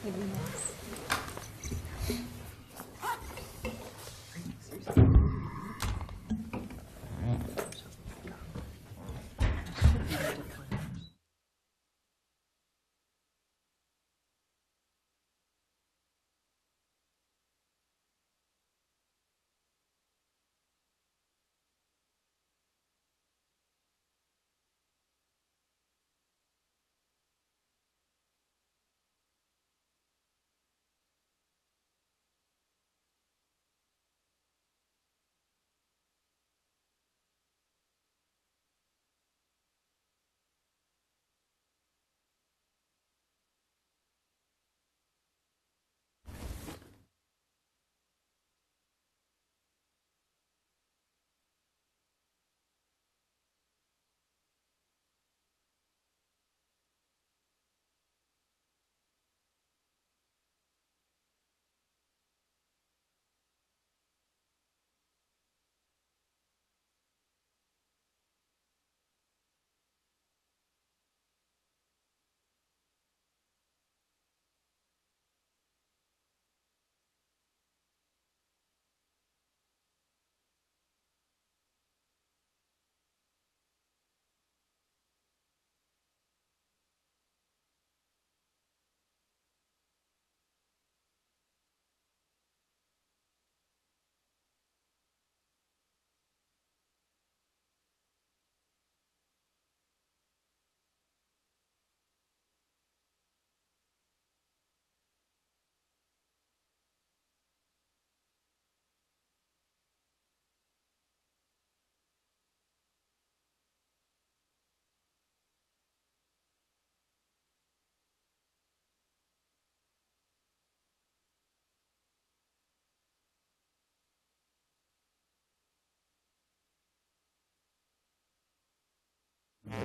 It'd be nice.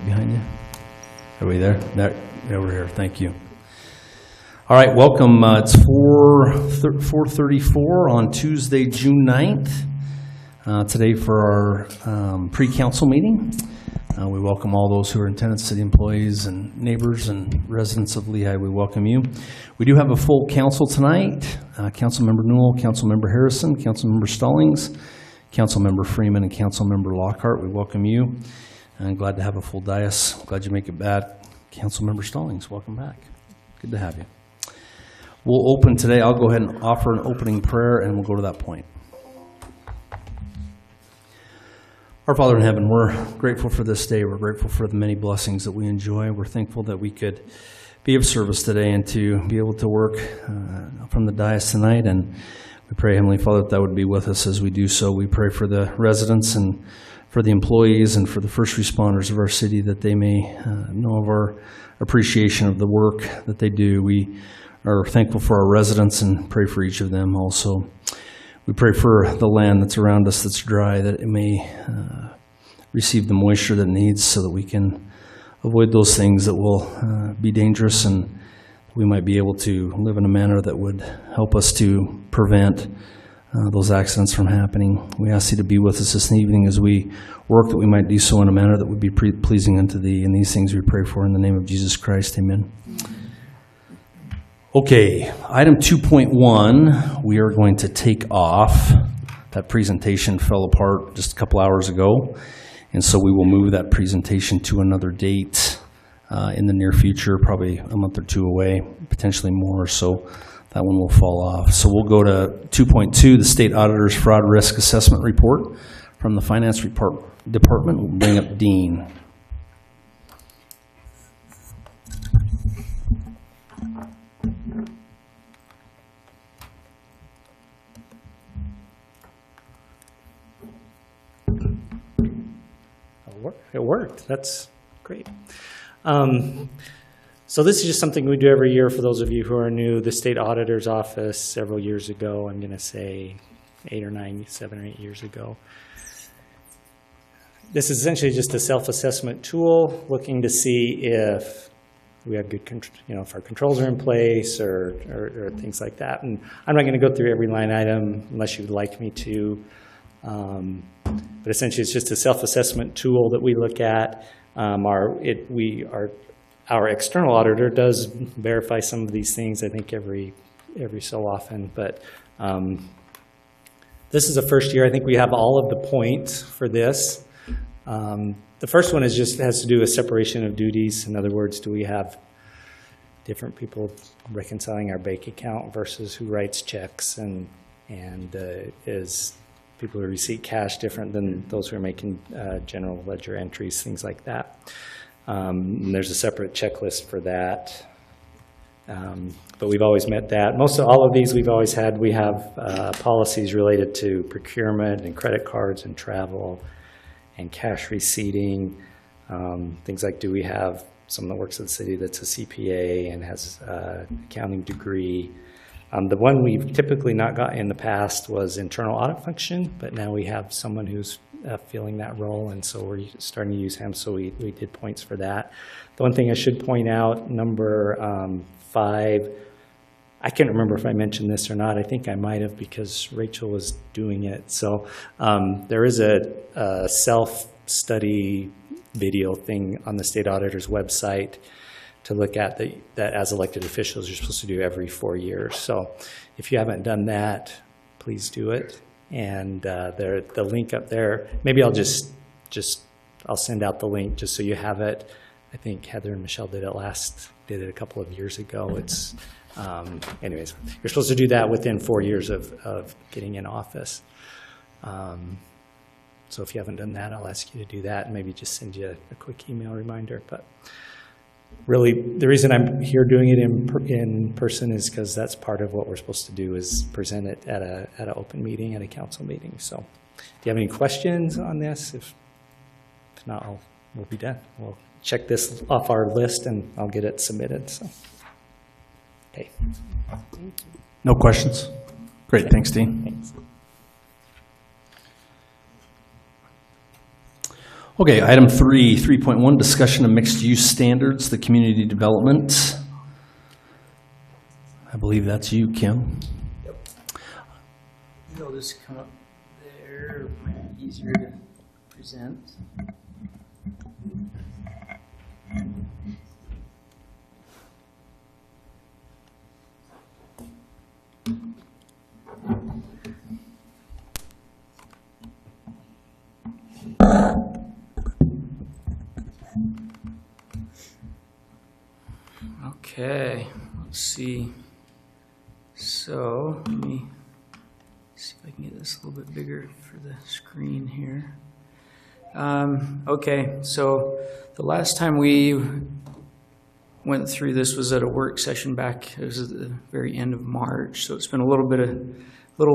Behind you. Are we there? There we're here. Thank you. All right, welcome. It's 4:34 on Tuesday, June 9th. Today for our pre-council meeting. We welcome all those who are in attendance, city employees and neighbors and residents of Lehi. We welcome you. We do have a full council tonight. Councilmember Newell, Councilmember Harrison, Councilmember Stallings, Councilmember Freeman, and Councilmember Lockhart. We welcome you. I'm glad to have a full dais. Glad you make it back. Councilmember Stallings, welcome back. Good to have you. We'll open today. I'll go ahead and offer an opening prayer, and we'll go to that point. Our Father in heaven, we're grateful for this day. We're grateful for the many blessings that we enjoy. We're thankful that we could be of service today and to be able to work from the dais tonight. And we pray, Heavenly Father, that would be with us as we do so. We pray for the residents and for the employees and for the first responders of our city, that they may know of our appreciation of the work that they do. We are thankful for our residents and pray for each of them also. We pray for the land that's around us that's dry, that it may receive the moisture that it needs so that we can avoid those things that will be dangerous, and we might be able to live in a manner that would help us to prevent those accidents from happening. We ask you to be with us this evening as we work, that we might do so in a manner that would be pleasing unto thee. And these things we pray for in the name of Jesus Christ. Amen. Okay, item 2.1, we are going to take off. That presentation fell apart just a couple hours ago, and so we will move that presentation to another date in the near future, probably a month or two away, potentially more, so that one will fall off. So we'll go to 2.2, the State Auditor's Fraud Risk Assessment Report from the Finance Department. We'll bring up Dean. It worked. That's great. So this is just something we do every year for those of you who are new. The State Auditor's Office several years ago, I'm going to say 7 or 8 years ago. This is essentially just a self-assessment tool looking to see if we have good, if our controls are in place or things like that. And I'm not going to go through every line item unless you'd like me to. But essentially, it's just a self-assessment tool that we look at. Our our external auditor does verify some of these things, I think, every so often. But this is the first year I think we have all of the points for this. The first one has to do with separation of duties. In other words, do we have different people reconciling our bank account versus who writes checks, and is people who receive cash different than those who are making general ledger entries, things like that. And there's a separate checklist for that. But we've always met that. All of these we have policies related to procurement and credit cards and travel and cash receipting. Things like, do we have someone that works at the city that's a CPA and has an accounting degree? The one we've typically not got in the past was internal audit function, but now we have someone who's filling that role, and so we're starting to use him, so we did points for that. The one thing I should point out, number 5, I can't remember if I mentioned this or not. I think I might have, because Rachel was doing it. So there is a self-study video thing on the state auditor's website to look at that as elected officials you're supposed to do every 4 years. So if you haven't done that, please do it. And the link up there, maybe I'll I'll send out the link just so you have it. I think Heather and Michelle did it a couple of years ago. It's anyways, you're supposed to do that within 4 years of getting in office. So if you haven't done that, I'll ask you to do that, and maybe just send you a quick email reminder. But really, the reason I'm here doing it in person is because that's part of what we're supposed to do, is present it at an open meeting, at a council meeting. So do you have any questions on this? If not, we'll be done. We'll check this off our list, and I'll get it submitted. So, okay. No questions? Great, thanks, Dean. Thanks. Okay, item 3.1, discussion of mixed-use standards, the community development. I believe that's you, Kim. Yep. I'll just come up there. It might be easier to present. Okay, let's see. So let me see if I can get this a little bit bigger for the screen here. Okay, so the last time we went through this was at a work session back. It was at the very end of March, so it's been a little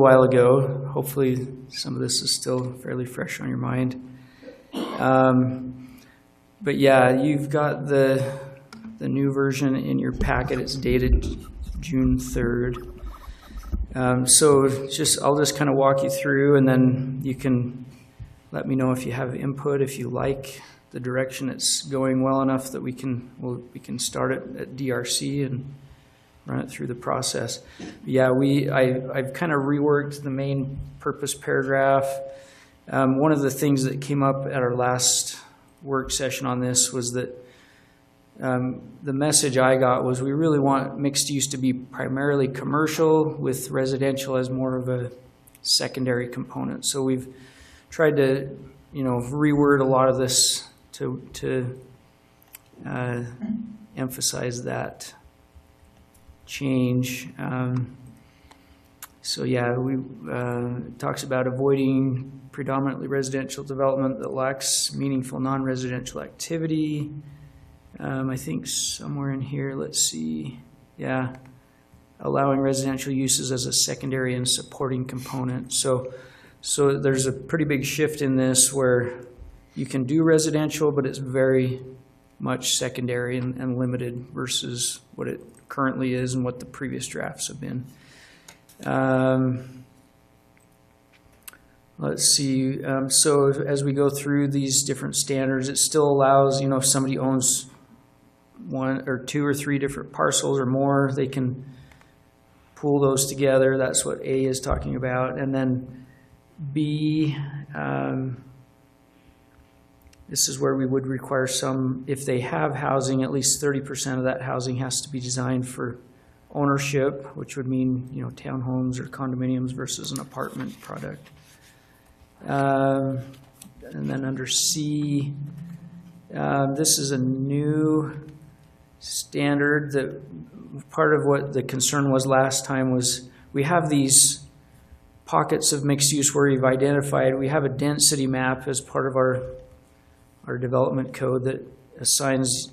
while ago. Hopefully, some of this is still fairly fresh on your mind. But yeah, you've got the new version in your packet. It's dated June 3rd. So I'll just kind of walk you through, and then you can let me know if you have input, if you like the direction it's going well enough that we can start it at DRC and run it through the process. Yeah, I've kind of reworked the main purpose paragraph. One of the things that came up at our last work session on this was that the message I got was we really want mixed use to be primarily commercial, with residential as more of a secondary component. So we've tried to, reword a lot of this to emphasize that change. So yeah, it talks about avoiding predominantly residential development that lacks meaningful non-residential activity. I think somewhere in here, let's see, yeah, allowing residential uses as a secondary and supporting component. So there's a pretty big shift in this where you can do residential, but it's very much secondary and limited versus what it currently is and what the previous drafts have been. Let's see, so as we go through these different standards, it still allows, if somebody owns 1 or 2 or 3 different parcels or more, they can pool those together. That's what A is talking about. And then B this is where we would require some, if they have housing, at least 30% of that housing has to be designed for ownership, which would mean, townhomes or condominiums versus an apartment product. And then under C, this is a new standard that part of what the concern was last time was we have these pockets of mixed use where we've identified, we have a density map as part of our development code that assigns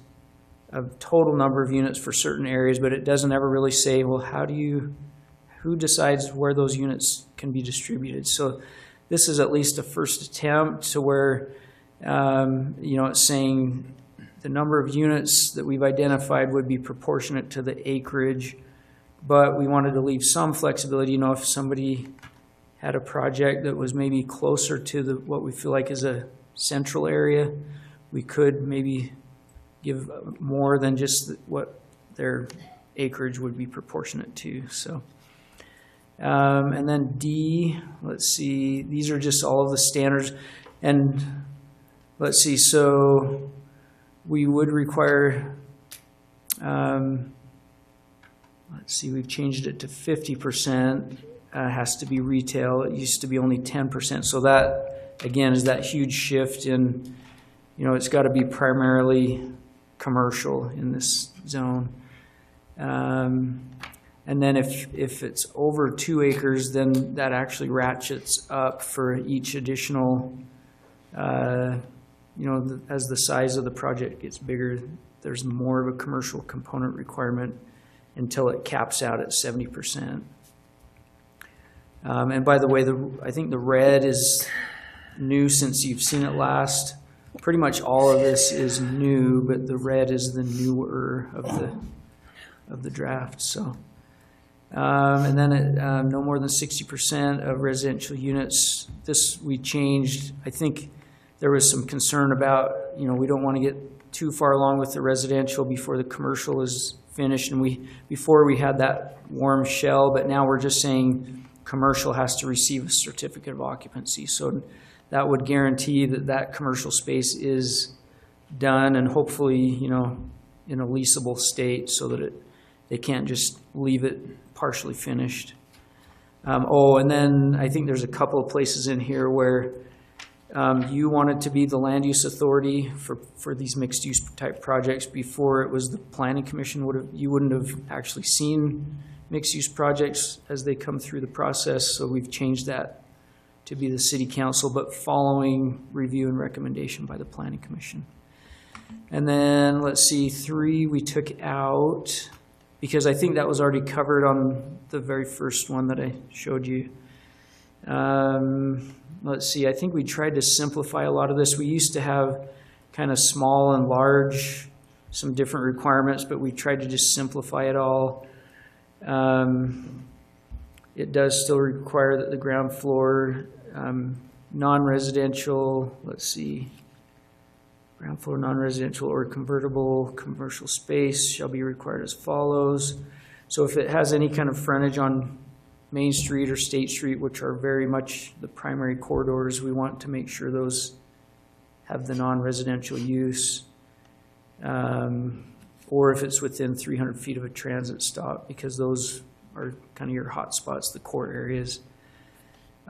a total number of units for certain areas, but it doesn't ever really say, well, who decides where those units can be distributed? So this is at least a first attempt to where, it's saying the number of units that we've identified would be proportionate to the acreage, but we wanted to leave some flexibility. If somebody had a project that was maybe closer to what we feel like is a central area, we could maybe give more than just what their acreage would be proportionate to. So, and then D, let's see, these are just all of the standards. And let's see, so we would require, let's see, we've changed it to 50%, has to be retail. It used to be only 10%. So that, again, is that huge shift in, it's got to be primarily commercial in this zone. And then if it's over 2 acres, then that actually ratchets up for each additional, as the size of the project gets bigger, there's more of a commercial component requirement until it caps out at 70%. And by the way, I think the red is new since you've seen it last. Pretty much all of this is new, but the red is the newer of the draft. So, and then no more than 60% of residential units. This we changed. I think there was some concern about, we don't want to get too far along with the residential before the commercial is finished. And before we had that warm shell, but now we're just saying commercial has to receive a certificate of occupancy. So that would guarantee that commercial space is done and hopefully, in a leasable state so that they can't just leave it partially finished. And then I think there's a couple of places in here where you wanted to be the land use authority for these mixed use type projects. Before it was the planning commission, you wouldn't have actually seen mixed use projects as they come through the process. So we've changed that to be the city council, but following review and recommendation by the planning commission. And then let's see, 3 we took out because I think that was already covered on the very first one that I showed you. Let's see, I think we tried to simplify a lot of this. We used to have kind of small and large, some different requirements, but we tried to just simplify it all. It does still require that the ground floor, non-residential, let's see, ground floor non-residential or convertible commercial space shall be required as follows. So if it has any kind of frontage on Main Street or State Street, which are very much the primary corridors, we want to make sure those have the non-residential use. Or if it's within 300 feet of a transit stop, because those are kind of your hot spots, the core areas.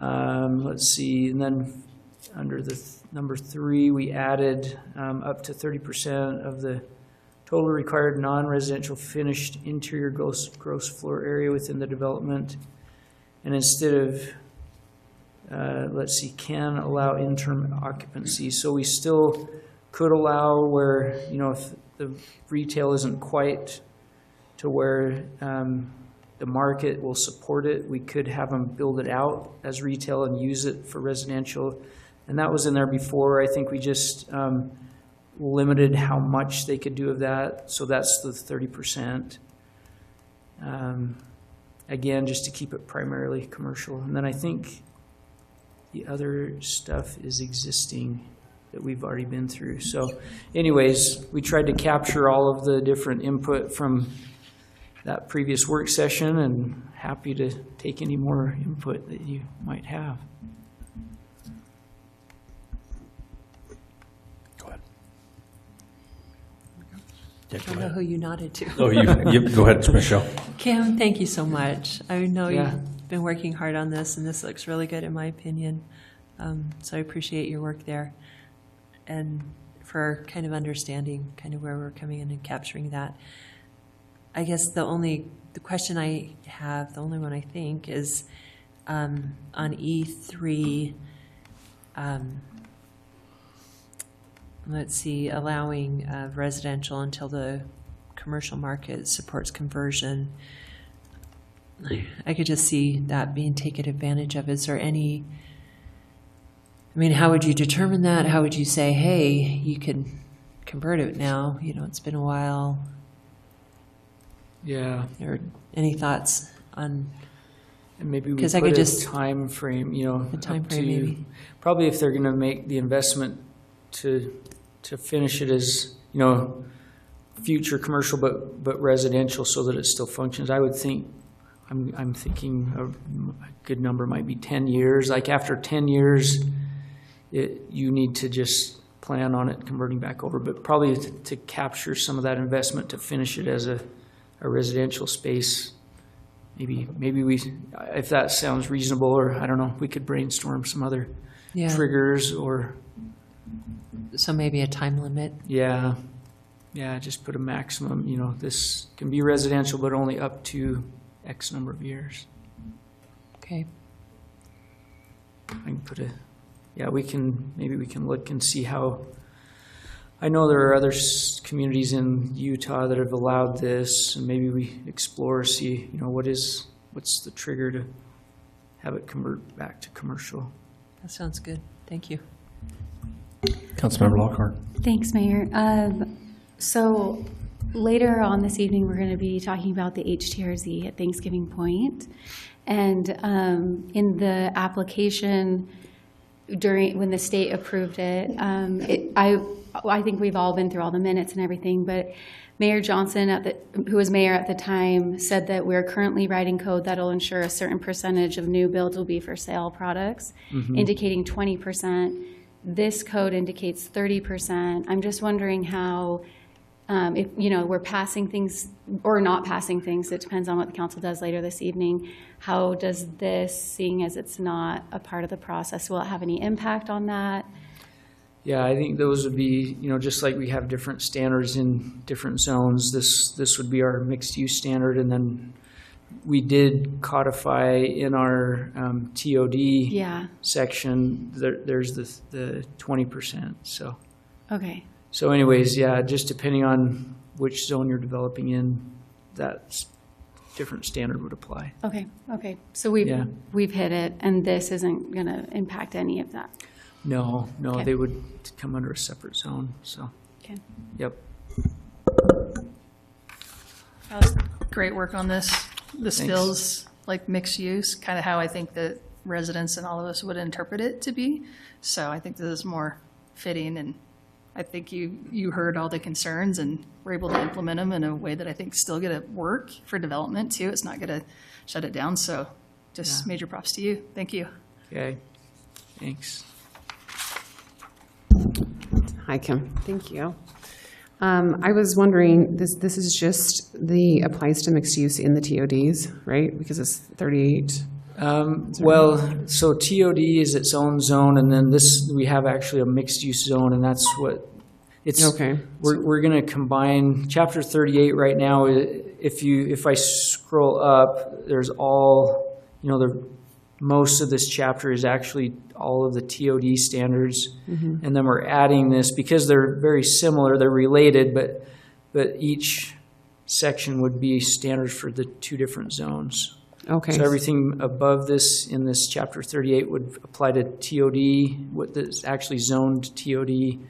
Let's see, and then under the number 3, we added up to 30% of the total required non-residential finished interior gross floor area within the development. And instead of, let's see, can allow interim occupancy. So we still could allow where, if the retail isn't quite to where the market will support it, we could have them build it out as retail and use it for residential. And that was in there before. I think we just limited how much they could do of that. So that's the 30%. Again, just to keep it primarily commercial. And then I think the other stuff is existing that we've already been through. So anyways, we tried to capture all of the different input from that previous work session, and happy to take any more input that you might have. Yeah, I don't know who you nodded to. Oh, go ahead, Michelle. Kim, thank you so much. I know Yeah. you've been working hard on this, and this looks really good in my opinion. So I appreciate your work there and for kind of understanding kind of where we're coming in and capturing that. I guess the question I have, the only one I think, is on E3, let's see, allowing residential until the commercial market supports conversion. I could just see that being taken advantage of. Is there any, I mean, how would you determine that? How would you say, hey, you can convert it now? You know, it's been a while. Yeah. Or any thoughts on, And maybe we 'Cause put I could a just- time frame, you know, a time up frame to- maybe? Probably if they're going to make the investment to finish it as, you know, future commercial but residential so that it still functions. I would think, I'm thinking a good number might be 10 years. Like after 10 years, you need to just plan on it converting back over, but probably to capture some of that investment to finish it as a residential space. Maybe we, if that sounds reasonable, or I don't know, we could brainstorm some other triggers or. So maybe a time limit? Yeah, just put a maximum, you know, this can be residential, but only up to X number of years. Okay. I can put maybe we can look and see how, I know there are other communities in Utah that have allowed this, and maybe we explore, see, you know, what's the trigger to have it convert back to commercial. That sounds good. Thank you. Councilmember Lockhart. Thanks, Mayor. So later on this evening, we're going to be talking about the HTRZ at Thanksgiving Point. And in the application, when the state approved it, I think we've all been through all the minutes and everything, but Mayor Johnson, who was mayor at the time, said that we're currently writing code that'll ensure a certain percentage of new builds will be for sale products, indicating 20%. This code indicates 30%. I'm just wondering how, if, you know, we're passing things or not passing things, it depends on what the council does later this evening. How does this, seeing as it's not a part of the process, will it have any impact on that? Yeah, I think those would be, you know, just like we have different standards in different zones, this would be our mixed use standard. And then we did codify in our TOD section, there's the 20%. So, okay. So anyways, yeah, just depending on which zone you're developing in, that different standard would apply. Okay. So we've hit it, and this isn't going to impact any of that. No, Okay. They would come under a separate zone. So, Okay. Yep. That was great work on this. This Thanks. feels like mixed use, kind of how I think that residents and all of us would interpret it to be. So I think this is more fitting, and I think you heard all the concerns and were able to implement them in a way that I think still going to work for development too. It's not going to shut it down. So just major props to you. Thank you. Okay. Thanks. Hi, Kim. Thank you. I was wondering, this is just applies to mixed use in the TODs, right? Because it's 38. Well, so TOD is its own zone, and then we have actually a mixed use zone, and that's what it's. Okay. We're going to combine chapter 38 right now. If I scroll up, there's all, you know, most of this chapter is actually all of the TOD standards, and then we're adding this because they're very similar. They're related, but each section would be standards for the two different zones. Okay. So everything above this in this chapter 38 would apply to TOD, what is actually zoned TOD,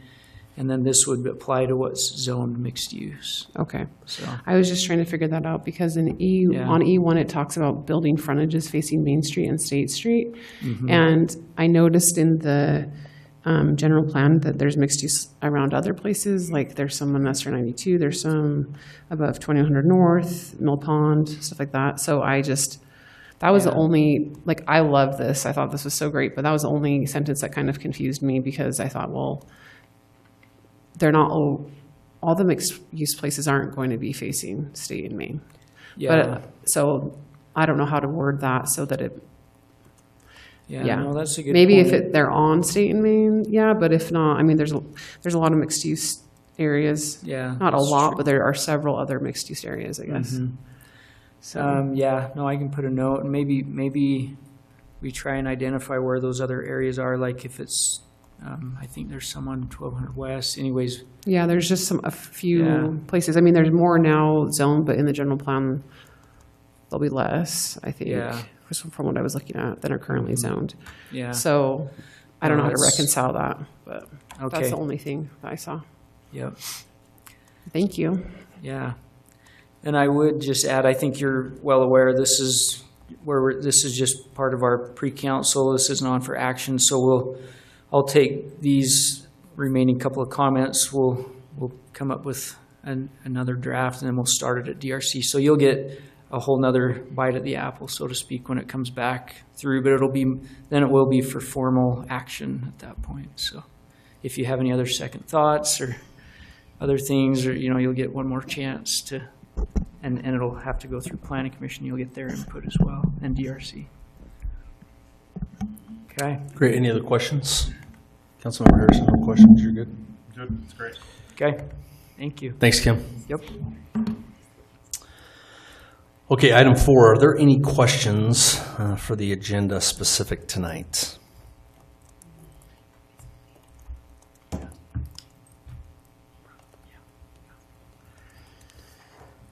and then this would apply to what's zoned mixed use. Okay. So I was just trying to figure that out because on E1 it talks about building frontages facing Main Street and State Street, and I noticed in the general plan that there's mixed use around other places. Like there's some on Master 92, there's some above 2100 North, Mill Pond, stuff like that. So that was the only, like, I love this. I thought this was so great, but that was the only sentence that kind of confused me because I thought, well, they're not all the mixed-use places aren't going to be facing state and main. Yeah, So I don't know how to word that so that it, yeah. no, that's a good maybe point. if they're on state and main, yeah, but if not, I mean, there's a lot of mixed-use areas. Yeah, Not a that's lot, true. but there are several other mixed-use areas, I guess. So, Yeah, no, I can put a note, and maybe we try and identify where those other areas are, like if it's, I think there's some on 1200 West, anyways. yeah, there's just a few Yeah. places. I mean, there's more now zoned, but in the general plan, there'll be less, I think, Yeah. from what I was looking at, than are currently zoned. Yeah, So I don't No, know how to that's- reconcile that, but okay, that's the only thing that I saw. yep, Thank you. yeah. And I would just add, I think you're well aware, this is this is just part of our pre-council, this isn't on for action, so I'll take these remaining couple of comments, we'll come up with another draft, and then we'll start it at DRC. So you'll get a whole nother bite at the apple, so to speak, when it comes back through, but then it will be for formal action at that point. So if you have any other second thoughts or other things, or, you'll get one more chance to, and it'll have to go through Planning Commission, you'll get their input as well, and DRC. Okay, Great. Any other questions? Councilmember Harrison, no questions? You're good? Good, that's great. okay, thank you. Thanks, Kim. Yep. Okay, item 4, are there any questions for the agenda specific tonight?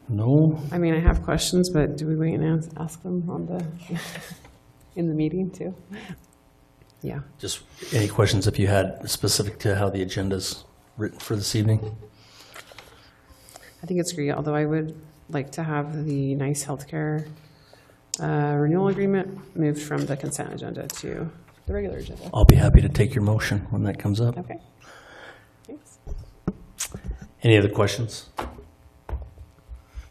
No? I mean, I have questions, but do we wait and ask them in the meeting too? Yeah. Just any questions if you had specific to how the agenda's written for this evening? I think it's great, although I would like to have the NICE healthcare renewal agreement moved from the consent agenda to the regular agenda. I'll be happy to take your motion when that comes up. Okay. Thanks. Any other questions?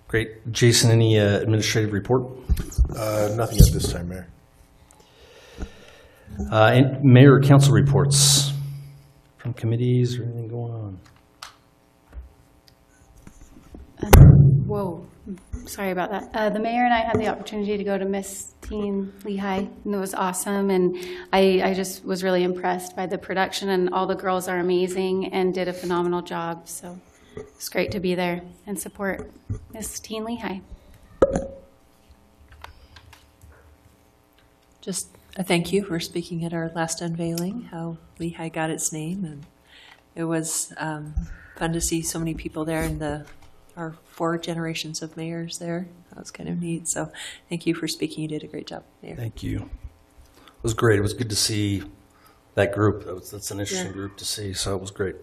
Great. Jason, any administrative report? Nothing at this time, Mayor. And mayor or council reports from committees or anything going on? Whoa, sorry about that. The mayor and I had the opportunity to go to Miss Teen Lehi, and it was awesome. And I just was really impressed by the production, and all the girls are amazing and did a phenomenal job. So it's great to be there and support Miss Teen Lehi. Just a thank you for speaking at our last unveiling, how Lehi got its name. And it was fun to see so many people there and our 4 generations of mayors there. That was kind of neat. So thank you for speaking. You did a great job, Mayor. Thank you. It was great. It was good to see that group. That's an interesting group to see, so it was great.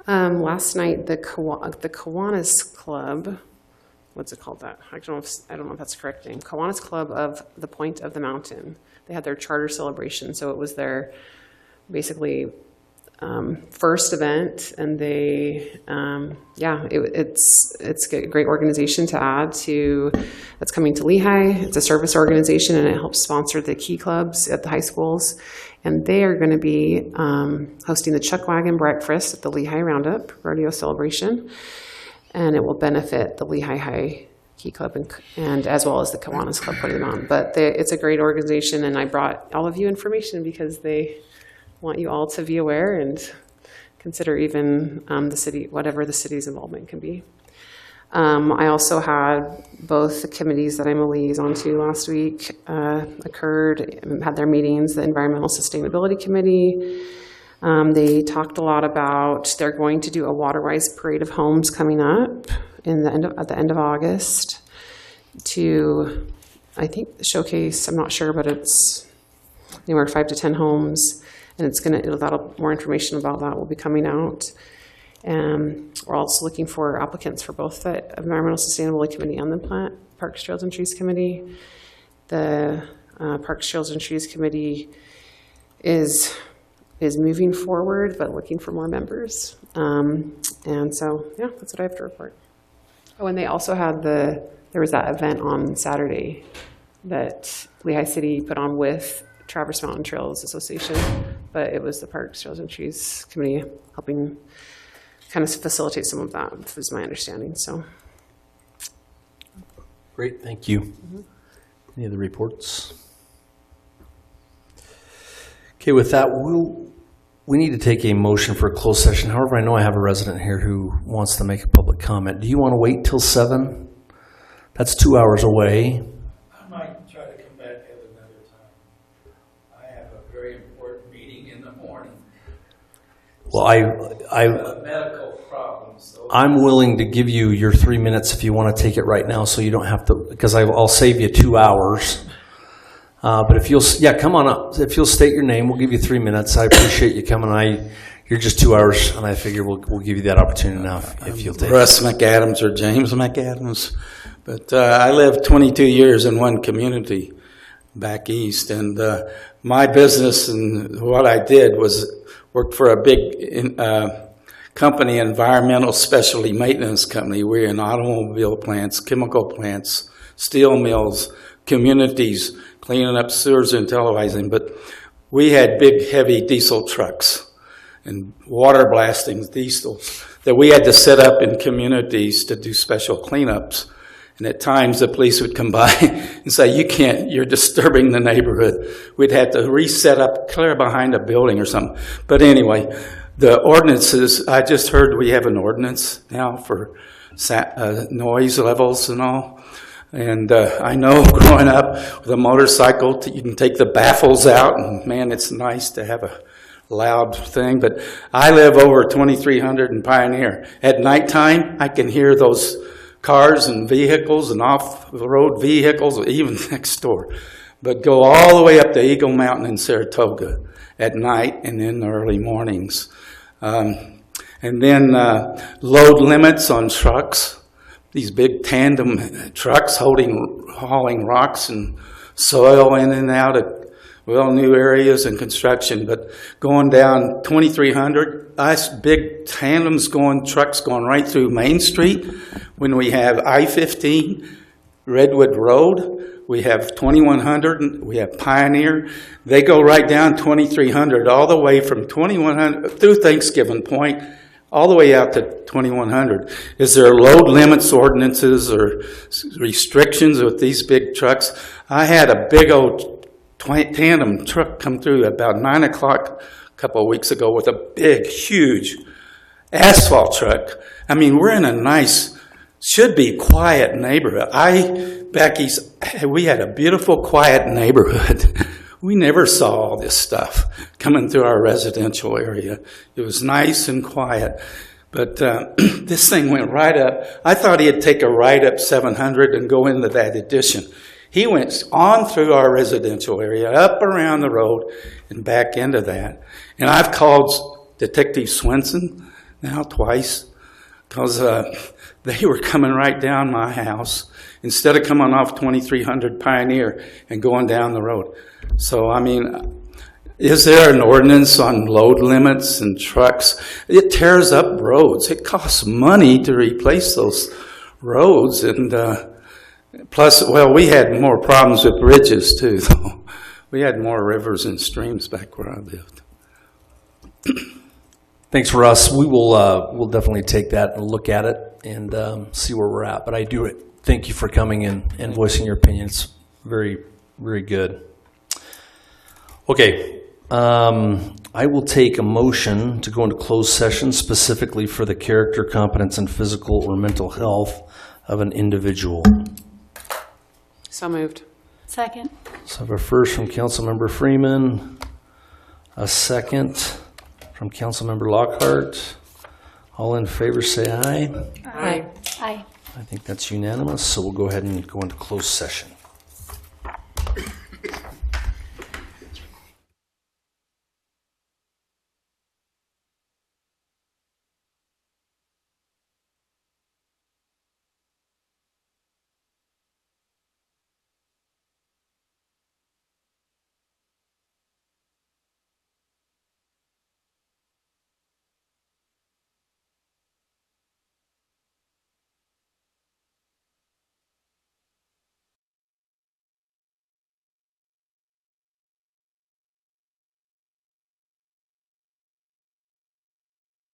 Last night, the Kiwanis Club, what's it called that? I don't know if that's the correct name. Kiwanis Club of the Point of the Mountain. They had their charter celebration, so it was their basically first event, and they, it's a great organization to add to, that's coming to Lehi. It's a service organization, and it helps sponsor the key clubs at the high schools. And they are going to be hosting the Chuck Wagon Breakfast at the Lehi Roundup Rodeo Celebration, and it will benefit the Lehi High Key Club and as well as the Kiwanis Club putting them on. But it's a great organization, and I brought all of you information because they want you all to be aware and consider even the city, whatever the city's involvement can be. I also had both the committees that I'm a liaison to last week had their meetings. The Environmental Sustainability Committee, they talked a lot about, they're going to do a Waterwise Parade of Homes coming up at the end of August to, I think, showcase, I'm not sure, but it's anywhere 5 to 10 homes. And more information about that will be coming out. We're also looking for applicants for both the Environmental Sustainability Committee and the Parks, Trails, and Trees Committee. The Parks, Trails, and Trees Committee is moving forward, but looking for more members. And so, yeah, that's what I have to report. Oh, and they also had there was that event on Saturday that Lehigh City put on with Traverse Mountain Trails Association, but it was the Parks, Trails, and Trees Committee helping kind of facilitate some of that, is my understanding, so. Great, thank you. Any other reports? Okay, with that, we need to take a motion for a closed session. However, I know I have a resident here who wants to make a public comment. Do you want to wait till 7? That's 2 hours away. I might try to come back at another time. I have a very important meeting in the morning. Well, Medical problems. So I'm willing to give you your 3 minutes if you want to take it right now, so you don't have to, because I'll save you 2 hours. But if you'll, come on up. If you'll state your name, we'll give you 3 minutes. I appreciate you coming. You're just 2 hours, and I figure we'll give you that opportunity now if you'll take it. Russ McAdams or James McAdams. But I lived 22 years in one community back east, and my business and what I did was worked for a big company, environmental specialty maintenance company. We're in automobile plants, chemical plants, steel mills, communities, cleaning up sewers and televising. But we had big, heavy diesel trucks and water blasting diesels that we had to set up in communities to do special cleanups. And at times the police would come by and say, you can't, you're disturbing the neighborhood. We'd have to reset up clear behind a building or something. But anyway, the ordinances, I just heard we have an ordinance now for noise levels and all. And I know growing up with a motorcycle, you can take the baffles out, and man, it's nice to have a loud thing. But I live over 2300 in Pioneer. At nighttime, I can hear those cars and vehicles and off-the-road vehicles, even next door. But go all the way up to Eagle Mountain in Saratoga at night and in the early mornings. And then load limits on trucks. These big tandem trucks hauling rocks and soil in and out of, new areas and construction. But going down 2300, big tandems trucks going right through Main Street. When we have I-15, Redwood Road, we have 2100, we have Pioneer. They go right down 2300, all the way from 2100 through Thanksgiving Point, all the way out to 2100. Is there load limits ordinances or restrictions with these big trucks? I had a big old tandem truck come through about 9 o'clock a couple of weeks ago with a big, huge asphalt truck. I mean, we're in a nice, should be quiet neighborhood. Back east, we had a beautiful, quiet neighborhood. We never saw all this stuff coming through our residential area. It was nice and quiet. But this thing went right up. I thought he'd take a right up 700 and go into that addition. He went on through our residential area, up around the road, and back into that. And I've called Detective Swenson now twice because they were coming right down my house instead of coming off 2300 Pioneer and going down the road. So, I mean, is there an ordinance on load limits and trucks? It tears up roads. It costs money to replace those roads. And plus, we had more problems with bridges, too, though. We had more rivers and streams back where I lived. Thanks, Russ. We will we'll definitely take that and look at it and see where we're at. But I do thank you for coming in and voicing your opinion. It's very, very good. Okay, I will take a motion to go into closed session specifically for the character, competence, and physical or mental health of an individual. So moved. Second. So I have a first from Councilmember Freeman, a second from Councilmember Lockhart. All in favor say aye. Aye. Aye. I think that's unanimous, so we'll go ahead and go into closed session.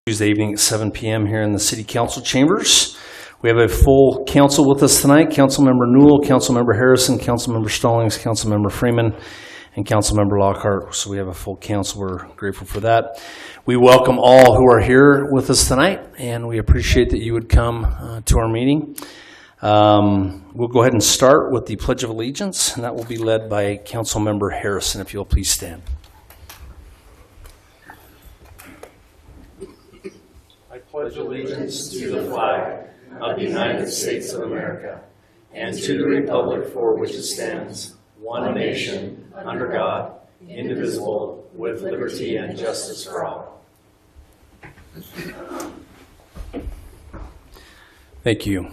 Tuesday evening at 7 p.m. here in the City Council chambers. We have a full council with us tonight. Councilmember Newell, Councilmember Harrison, Councilmember Stallings, Councilmember Freeman, and Councilmember Lockhart. So we have a full council. We're grateful for that. We welcome all who are here with us tonight, and we appreciate that you would come to our meeting. We'll go ahead and start with the Pledge of Allegiance, and that will be led by Councilmember Harrison. If you'll please stand. I pledge allegiance to the flag of the United States of America and to the republic for which it stands, one nation, under God, indivisible, with liberty and justice for all. Thank you.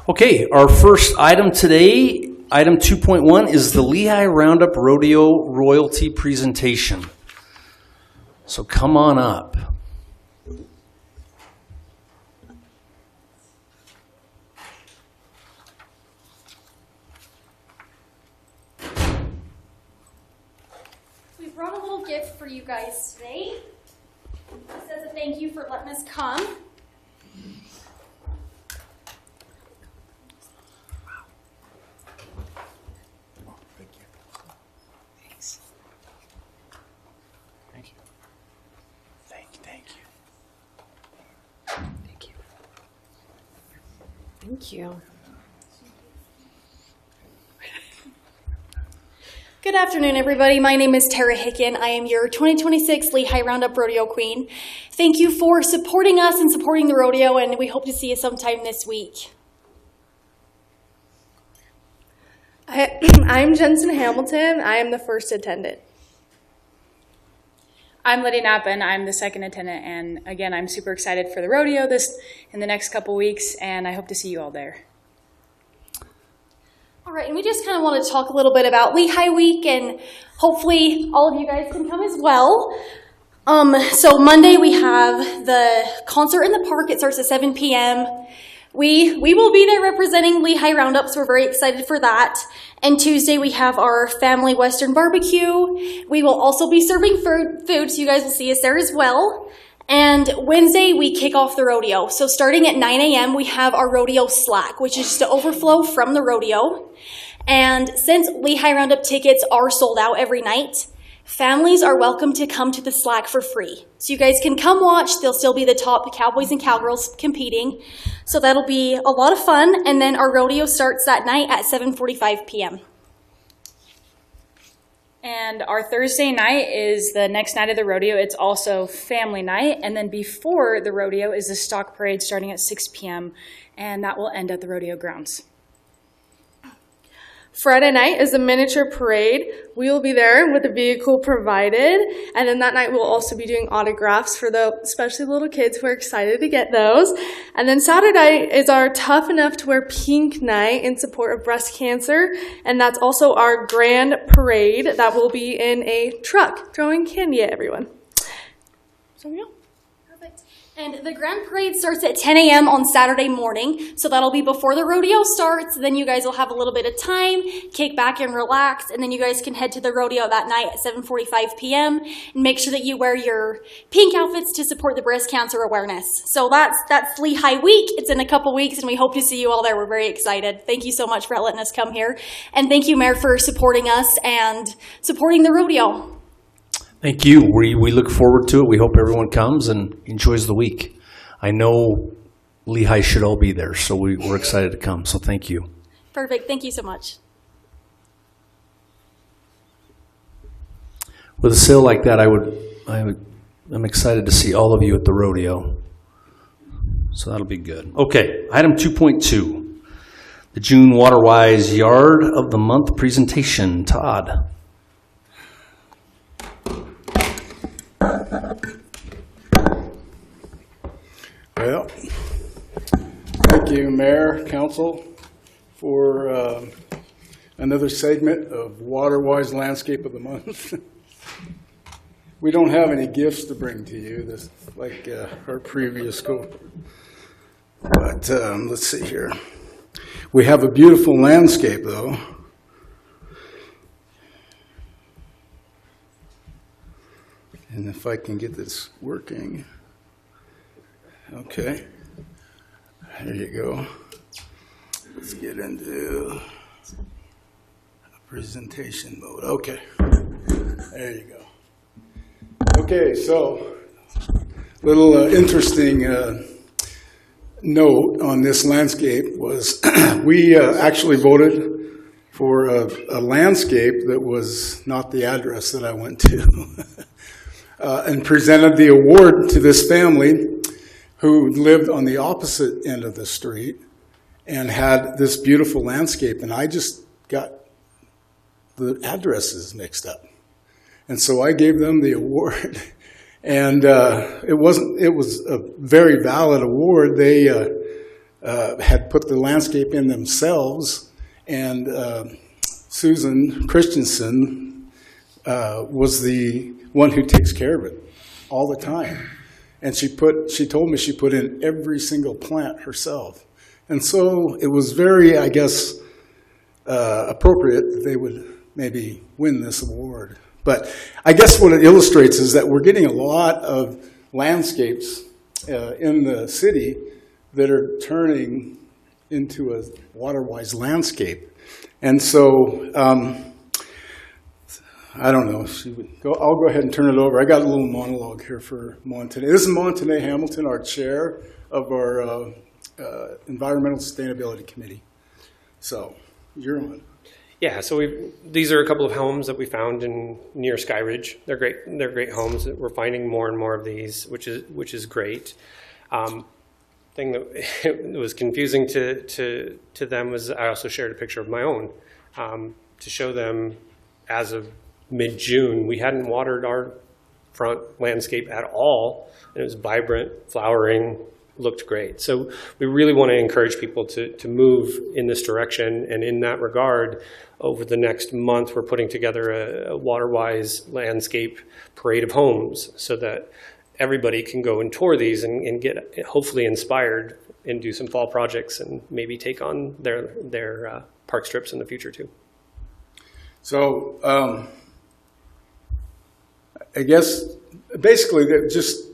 Okay, our first item today, item 2.1, is the Lehi Roundup Rodeo Royalty Presentation. So come on up. We brought a little gift for you guys today. It says a thank you for letting us come. Thank you. Good afternoon, everybody. My name is Tara Hicken. I am your 2026 Lehi Roundup Rodeo Queen. Thank you for supporting us and supporting the rodeo, and we hope to see you sometime this week. I'm Jensen Hamilton. I am the first attendant. I'm Lydia Knapp, and I'm the second attendant, and again, I'm super excited for the rodeo in the next couple weeks, and I hope to see you all there. All right, and we just kind of want to talk a little bit about Lehi Week, and hopefully all of you guys can come as well. So Monday we have the concert in the park. It starts at 7 p.m. We will be there representing Lehi Roundup, so we're very excited for that. And Tuesday we have our family Western barbecue. We will also be serving food, so you guys will see us there as well. And Wednesday we kick off the rodeo. So starting at 9 a.m. we have our rodeo slack, which is just an overflow from the rodeo. And since Lehi Roundup tickets are sold out every night, families are welcome to come to the slack for free. So you guys can come watch. There'll still be the top cowboys and cowgirls competing. So that'll be a lot of fun. And then our rodeo starts that night at 7:45 p.m. And our Thursday night is the next night of the rodeo. It's also family night. And then before the rodeo is the stock parade starting at 6 p.m. And that will end at the rodeo grounds. Friday night is a miniature parade. We will be there with a vehicle provided. And then that night we'll also be doing autographs for especially little kids who are excited to get those. And then Saturday is our Tough Enough to Wear Pink night in support of breast cancer. And that's also our grand parade that will be in a truck throwing candy at everyone. So yeah. And the grand parade starts at 10 a.m. on Saturday morning, so that'll be before the rodeo starts. Then you guys will have a little bit of time, kick back and relax, and then you guys can head to the rodeo that night at 7:45 p.m. and make sure that you wear your pink outfits to support the breast cancer awareness. So that's Lehi Week. It's in a couple weeks, and we hope to see you all there. We're very excited. Thank you so much for letting us come here, and thank you, Mayor, for supporting us and supporting the rodeo. Thank you. We look forward to it. We hope everyone comes and enjoys the week. I know Lehi should all be there, so we're excited to come. So thank you. Perfect. Thank you so much. With a sale like that, I'm excited to see all of you at the rodeo. So that'll be good. Okay, item 2.2, the June Waterwise Yard of the Month presentation. Todd. Well, thank you, Mayor, Council, for another segment of Waterwise Landscape of the Month. We don't have any gifts to bring to you, this, like our previous school. But let's see here. We have a beautiful landscape, though. And if I can get this working. Okay. There you go. Let's get into presentation mode. Okay. There you go. Okay, so little interesting note on this landscape was we actually voted for a landscape that was not the address that I went to and presented the award to this family who lived on the opposite end of the street and had this beautiful landscape, and I just got the addresses mixed up. And so I gave them the award. And it was a very valid award. They had put the landscape in themselves, and Susan Christensen was the one who takes care of it all the time. And she told me she put in every single plant herself. And so it was very, I guess, appropriate that they would maybe win this award. But I guess what it illustrates is that we're getting a lot of landscapes in the city that are turning into a water-wise landscape. And so, I don't know. I'll go ahead and turn it over. I got a little monologue here for Montane. This is Montane Hamilton, our chair of our Environmental Sustainability Committee. So, you're on. Yeah, so these are a couple of homes that we found near Sky Ridge. They're great. They're great homes. We're finding more and more of these, which is great. Thing that was confusing to them was I also shared a picture of my own to show them as of mid-June we hadn't watered our front landscape at all, and it was vibrant, flowering, looked great. So we really want to encourage people to move in this direction, and in that regard, over the next month, we're putting together a water-wise landscape parade of homes so that everybody can go and tour these and get hopefully inspired and do some fall projects and maybe take on their park strips in the future too. So I guess basically just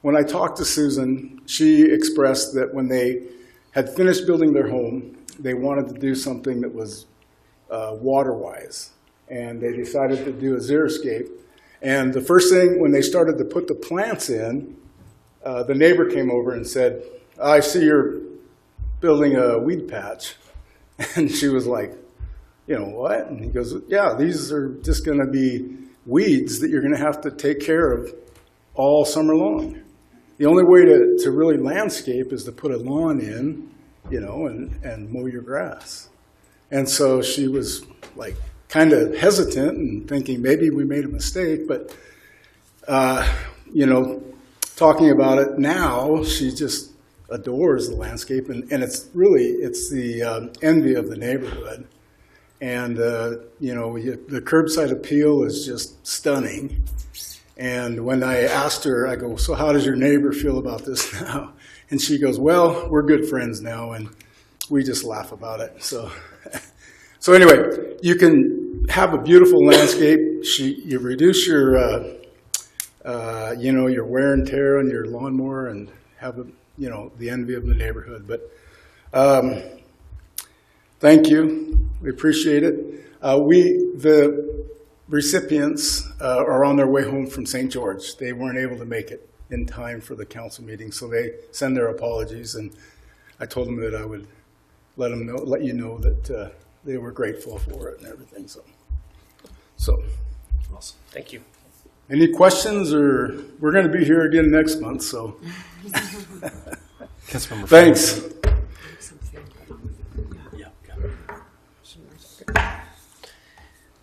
when I talked to Susan, she expressed that when they had finished building their home, they wanted to do something that was water-wise, and they decided to do a xeriscape. And the first thing, when they started to put the plants in, the neighbor came over and said, "I see you're building a weed patch." And she was like, "You know what?" And he goes, "Yeah, these are just going to be weeds that you're going to have to take care of all summer long. The only way to really landscape is to put a lawn in, and mow your grass." And so she was like kind of hesitant and thinking maybe we made a mistake, but talking about it now, she just adores the landscape, and it's the envy of the neighborhood. And the curbside appeal is just stunning. And when I asked her, I go, "So how does your neighbor feel about this now?" And she goes, "Well, we're good friends now, and we just laugh about it." So anyway, you can have a beautiful landscape. You reduce your, your wear and tear on your lawnmower, and have the envy of the neighborhood. But thank you. We appreciate it. The recipients are on their way home from St. George. They weren't able to make it in time for the council meeting, so they send their apologies. And I told them that I would let you know that they were grateful for it and everything. So awesome. Thank you. Any questions? Or we're going to be here again next month. So thanks.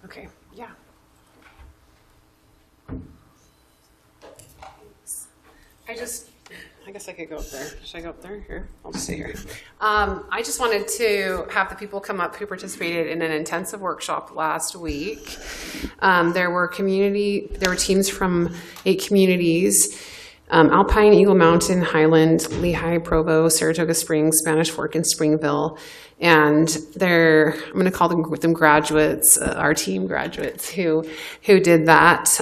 Okay, yeah. I guess I could go up there. Should I go up there? Here, I'll just stay here. I just wanted to have the people come up who participated in an intensive workshop last week. There were teams from 8 communities: Alpine, Eagle Mountain, Highland, Lehi, Provo, Saratoga Springs, Spanish Fork, and Springville. And I'm going to call them graduates, our team graduates who did that.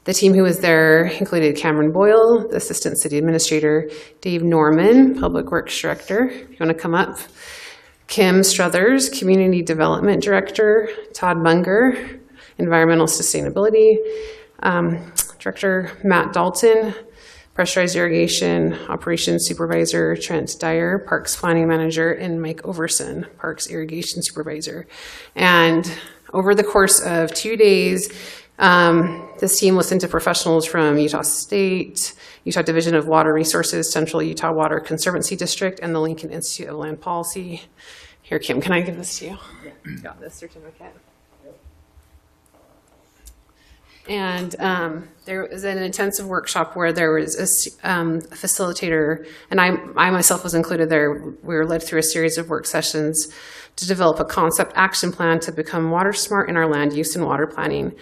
The team who was there included Cameron Boyle, the Assistant City Administrator, Dave Norman, Public Works Director, if you want to come up, Kim Struthers, Community Development Director, Todd Munger, Environmental Sustainability, Director Matt Dalton, Pressurized Irrigation Operations Supervisor Trent Dyer, Parks Planning Manager, and Mike Overson, Parks Irrigation Supervisor. And over the course of 2 days, this team listened to professionals from Utah State, Utah Division of Water Resources, Central Utah Water Conservancy District, and the Lincoln Institute of Land Policy. Here, Kim, can I give this to you? Got this certificate. And there was an intensive workshop where there was a facilitator, and I myself was included there. We were led through a series of work sessions to develop a concept action plan to become water smart in our land use and water planning.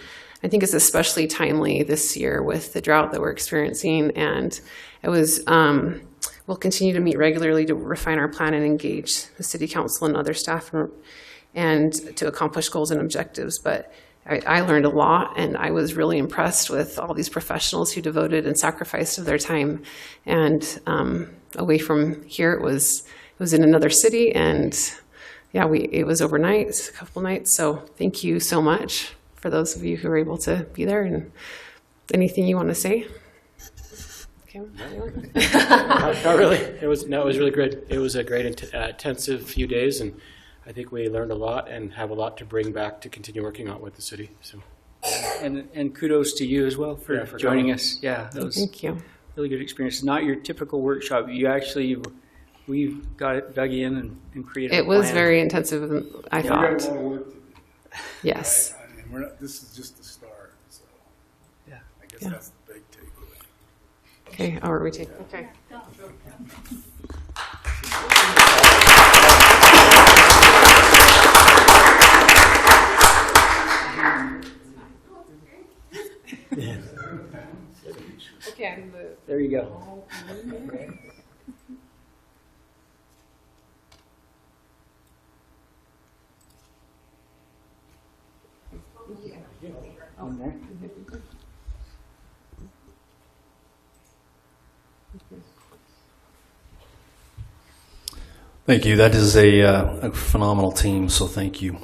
I think it's especially timely this year with the drought that we're experiencing, and it was, we'll continue to meet regularly to refine our plan and engage the City Council and other staff and to accomplish goals and objectives. But I learned a lot, and I was really impressed with all these professionals who devoted and sacrificed of their time. And away from here, it was in another city, and yeah, it was overnight, a couple nights. So thank you so much for those of you who were able to be there. And anything you want to say? Not really. It was really great. It was a great intensive few days, and I think we learned a lot and have a lot to bring back to continue working on with the city. So, and kudos to you as well for joining us. Yeah, that was thank you. Really good experience. Not your typical workshop. We've got it dug in and created. It was very intensive. I thought. We got a lot of work to do. Yes. Right? I mean, this is just the start. So yeah, I guess that's the big takeaway. Okay, I'll retake. Okay. Okay, I can move. There you go. Thank you. That is a phenomenal team, so thank you.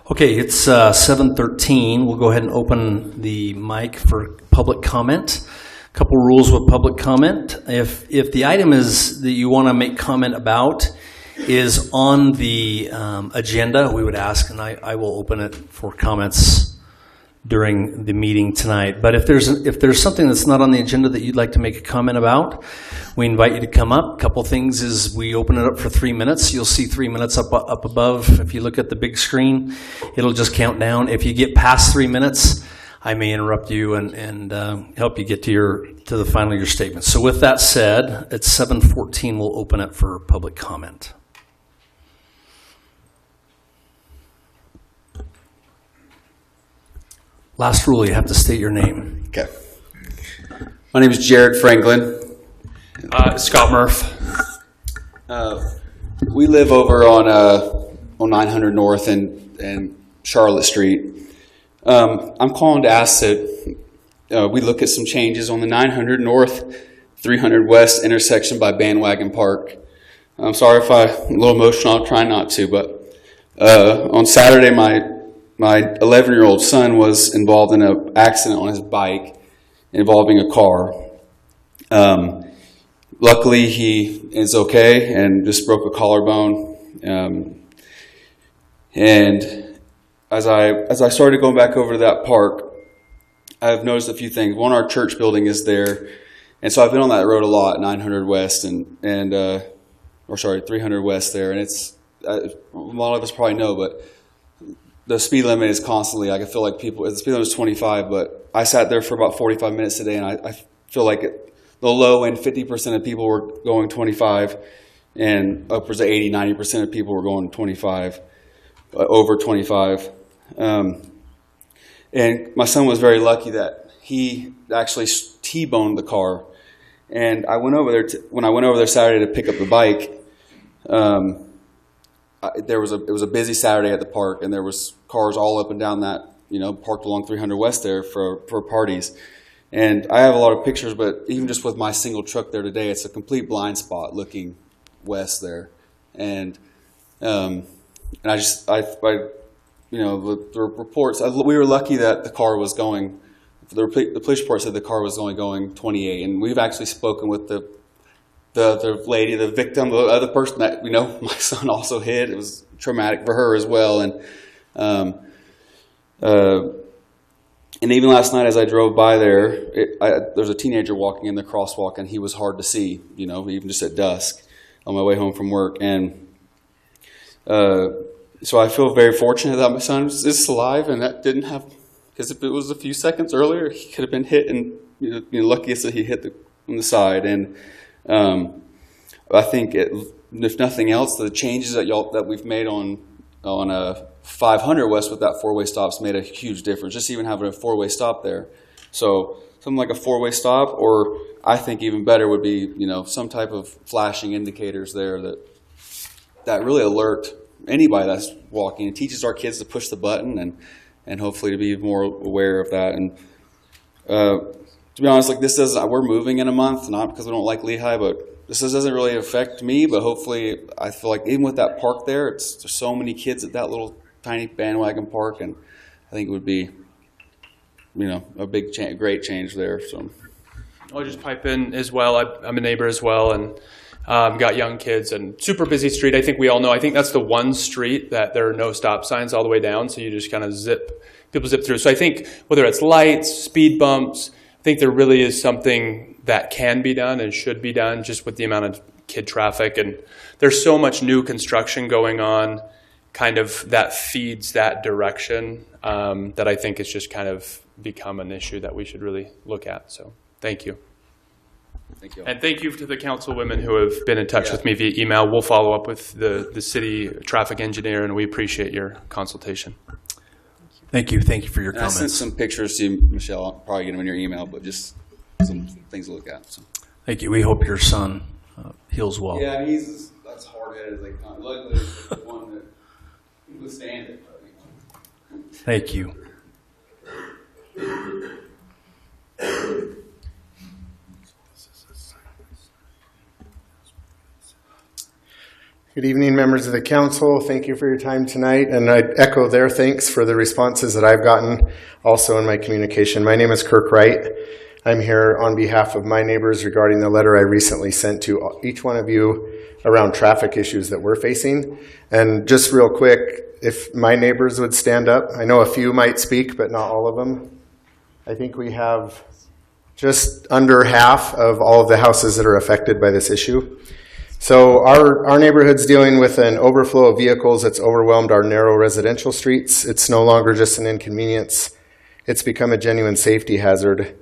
Okay, it's 7:13. We'll go ahead and open the mic for public comment. A couple rules with public comment. If the item is that you want to make comment about is on the agenda, we would ask, and I will open it for comments during the meeting tonight. But if there's something that's not on the agenda that you'd like to make a comment about, we invite you to come up. A couple things is we open it up for 3 minutes. You'll see 3 minutes up above. If you look at the big screen, it'll just count down. If you get past 3 minutes, I may interrupt you and help you get to the final of your statement. So with that said, at 7:14, we'll open it for public comment. Last rule, you have to state your name. Okay. My name is Jared Franklin. Scott Murph. We live over on 900 North and Charlotte Street. I'm calling to ask that we look at some changes on the 900 North, 300 West intersection by Bandwagon Park. I'm sorry if I'm a little emotional. I'll try not to, but on Saturday, my 11-year-old son was involved in an accident on his bike involving a car. Luckily, he is okay and just broke a collarbone. And as I started going back over to that park, I've noticed a few things. One, our church building is there, and so I've been on that road a lot, 900 West and 300 West there, and it's a lot of us probably know, but the speed limit is constantly, I feel like the speed limit is 25, but I sat there for about 45 minutes today, and I feel like the low end, 50% of people were going 25, and upwards of 80, 90% of people were going 25, over 25. And my son was very lucky that he actually T-boned the car. And I went over there, when I went over there Saturday to pick up the bike, it was a busy Saturday at the park, and there was cars all up and down that parked along 300 West there for parties. And I have a lot of pictures, but even just with my single truck there today, it's a complete blind spot looking west there. And the reports, we were lucky that the car was going, the police report said the car was only going 28. And we've actually spoken with the lady, the victim, the other person that, my son also hit. It was traumatic for her as well. And even last night as I drove by there, there's a teenager walking in the crosswalk, and he was hard to see, even just at dusk on my way home from work. And so I feel very fortunate that my son is alive, and that didn't have, because if it was a few seconds earlier, he could have been hit, and luckiest that he hit on the side. And I think, if nothing else, the changes that we've made on 500 West with that four-way stop's made a huge difference. Just even having a four-way stop there. So something like a four-way stop, or I think even better would be, some type of flashing indicators there that really alert anybody that's walking. It teaches our kids to push the button and hopefully to be more aware of that. And to be honest, we're moving in a month, not because we don't like Lehi, but this doesn't really affect me. But hopefully, I feel like even with that park there, there's so many kids at that little tiny bandwagon park, and I think it would be, a big great change there. So I'll just pipe in as well. I'm a neighbor as well, and got young kids, and super busy street. I think we all know. I think that's the one street that there are no stop signs all the way down, so you just kind of people zip through. So I think whether it's lights, speed bumps, I think there really is something that can be done and should be done just with the amount of kid traffic. And there's so much new construction going on kind of that feeds that direction that I think it's just kind of become an issue that we should really look at. So thank you. Thank you. And thank you to the councilwomen who have been in touch with me via email. We'll follow up with the city traffic engineer, and we appreciate your consultation. Thank you. Thank you for your comments. I sent some pictures to you, Michelle. I'll probably get them in your email, but just some things to look at. So. Thank you. We hope your son heals well. Yeah, that's hard-headed as they come. Luckily, he's the one that can withstand it. Thank you. Good evening, members of the council. Thank you for your time tonight, and I echo their thanks for the responses that I've gotten also in my communication. My name is Kirk Wright. I'm here on behalf of my neighbors regarding the letter I recently sent to each one of you around traffic issues that we're facing. And just real quick, if my neighbors would stand up, I know a few might speak, but not all of them. I think we have just under half of all of the houses that are affected by this issue. So our neighborhood's dealing with an overflow of vehicles that's overwhelmed our narrow residential streets. It's no longer just an inconvenience. It's become a genuine safety hazard.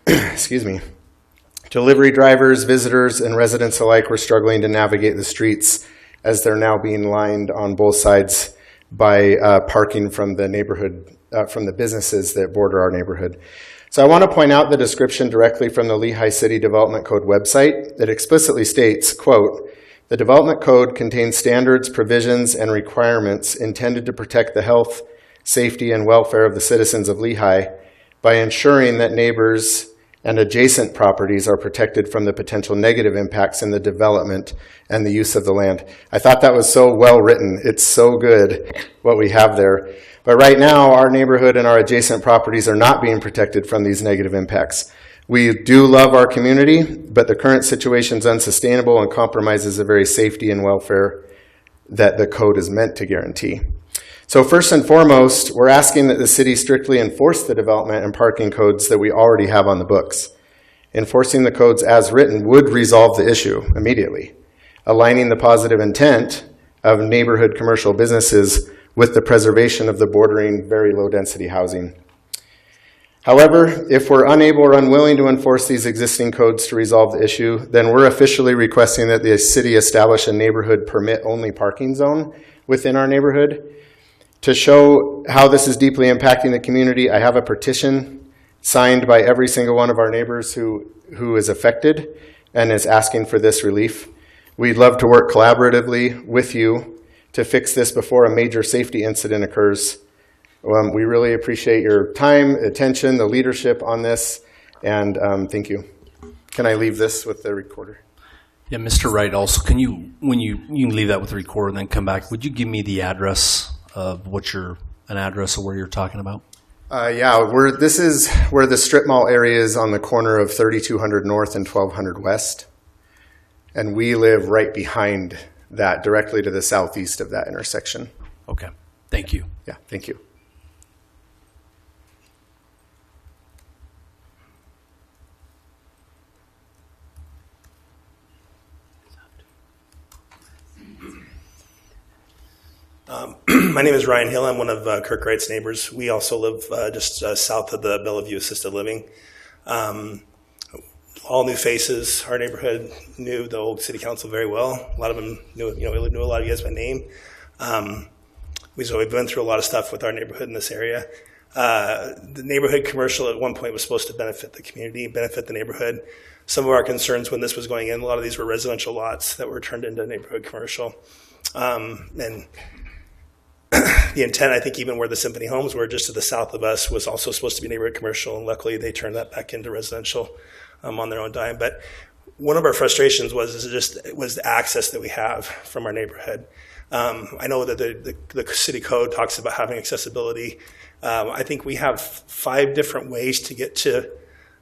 Excuse me. Delivery drivers, visitors, and residents alike were struggling to navigate the streets as they're now being lined on both sides by parking from the neighborhood, from the businesses that border our neighborhood. So I want to point out the description directly from the Lehi City Development Code website that explicitly states, quote, "The Development Code contains standards, provisions, and requirements intended to protect the health, safety, and welfare of the citizens of Lehi by ensuring that neighbors and adjacent properties are protected from the potential negative impacts in the development and the use of the land." I thought that was so well written. It's so good what we have there. But right now, our neighborhood and our adjacent properties are not being protected from these negative impacts. We do love our community, but the current situation is unsustainable and compromises the very safety and welfare that the code is meant to guarantee. So first and foremost, we're asking that the city strictly enforce the development and parking codes that we already have on the books. Enforcing the codes as written would resolve the issue immediately, aligning the positive intent of neighborhood commercial businesses with the preservation of the bordering very low-density housing. However, if we're unable or unwilling to enforce these existing codes to resolve the issue, then we're officially requesting that the city establish a neighborhood permit-only parking zone within our neighborhood. To show how this is deeply impacting the community, I have a petition signed by every single one of our neighbors who is affected and is asking for this relief. We'd love to work collaboratively with you to fix this before a major safety incident occurs. We really appreciate your time, attention, the leadership on this, and thank you. Can I leave this with the recorder? Yeah, Mr. Wright, also, can you, you can leave that with the recorder and then come back, would you give me the address of an address of where you're talking about? This is where the strip mall area is, on the corner of 3200 North and 1200 West. And we live right behind that, directly to the southeast of that intersection. Okay, thank you. Yeah, thank you. My name is Ryan Hill. I'm one of Kirk Wright's neighbors. We also live just south of the Bellevue Assisted Living. All new faces. Our neighborhood knew the old city council very well. A lot of them knew, we knew a lot of you guys by name. We've been through a lot of stuff with our neighborhood in this area. The neighborhood commercial at one point was supposed to benefit the community, benefit the neighborhood. Some of our concerns when this was going in, a lot of these were residential lots that were turned into neighborhood commercial. And the intent, I think, even where the Symphony Homes were just to the south of us, was also supposed to be neighborhood commercial, and luckily they turned that back into residential on their own dime. But one of our frustrations was the access that we have from our neighborhood. I know that the city code talks about having accessibility. I think we have 5 different ways to get to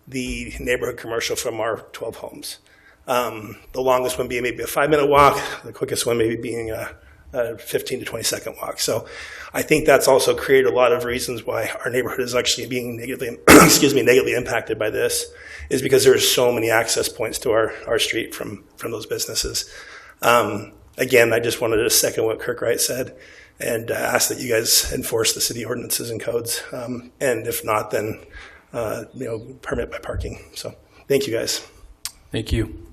the neighborhood commercial from our 12 homes. The longest one being maybe a 5-minute walk, the quickest one maybe being a 15 to 20 second walk. So I think that's also created a lot of reasons why our neighborhood is actually being negatively impacted by this, is because there's so many access points to our street from those businesses. Again, I just wanted to second what Kirk Wright said and ask that you guys enforce the city ordinances and codes. And if not, then permit by parking. So thank you guys. Thank you.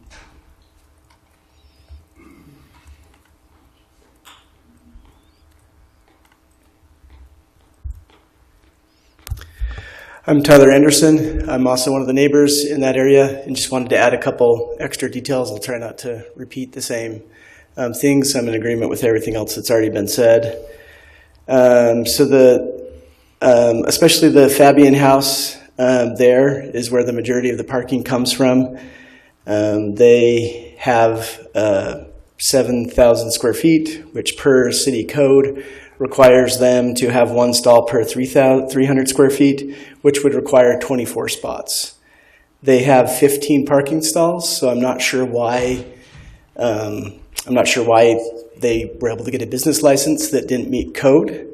I'm Tyler Anderson. I'm also one of the neighbors in that area, and just wanted to add a couple extra details. I'll try not to repeat the same things. I'm in agreement with everything else that's already been said. Especially the Fabian house there is where the majority of the parking comes from. They have 7,000 square feet, which per city code requires them to have 1 stall per 300 square feet, which would require 24 spots. They have 15 parking stalls, so I'm not sure why they were able to get a business license that didn't meet code.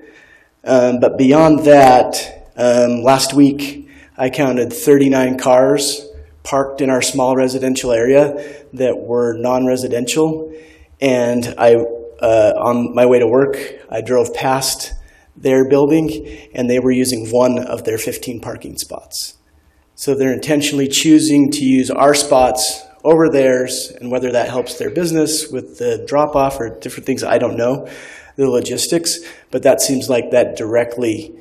But beyond that, last week I counted 39 cars parked in our small residential area that were non-residential, and on my way to work, I drove past their building, and they were using 1 of their 15 parking spots. So they're intentionally choosing to use our spots over theirs, and whether that helps their business with the drop-off or different things, I don't know, the logistics, but that seems like that directly,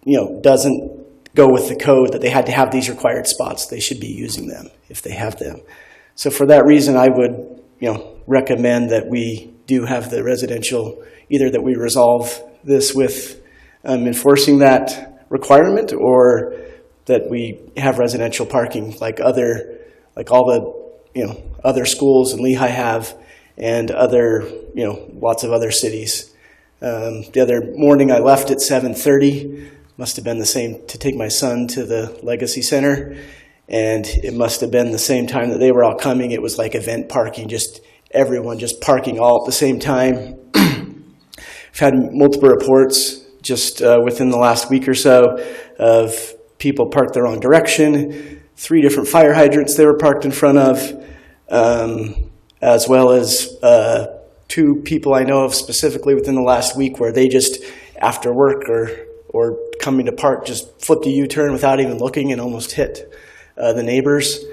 doesn't go with the code that they had to have these required spots. They should be using them if they have them. So for that reason, I would, recommend that we do have the residential, either that we resolve this with enforcing that requirement, or that we have residential parking like all the other schools in Lehi have, and lots of other cities. The other morning I left at 7:30, must have been the same to take my son to the Legacy Center, and it must have been the same time that they were all coming. It was like event parking, just everyone just parking all at the same time. I've had multiple reports just within the last week or so of people parked the wrong direction, 3 different fire hydrants they were parked in front of, as well as 2 people I know of specifically within the last week where they just, after work or coming to park, just flipped a U-turn without even looking and almost hit the neighbors.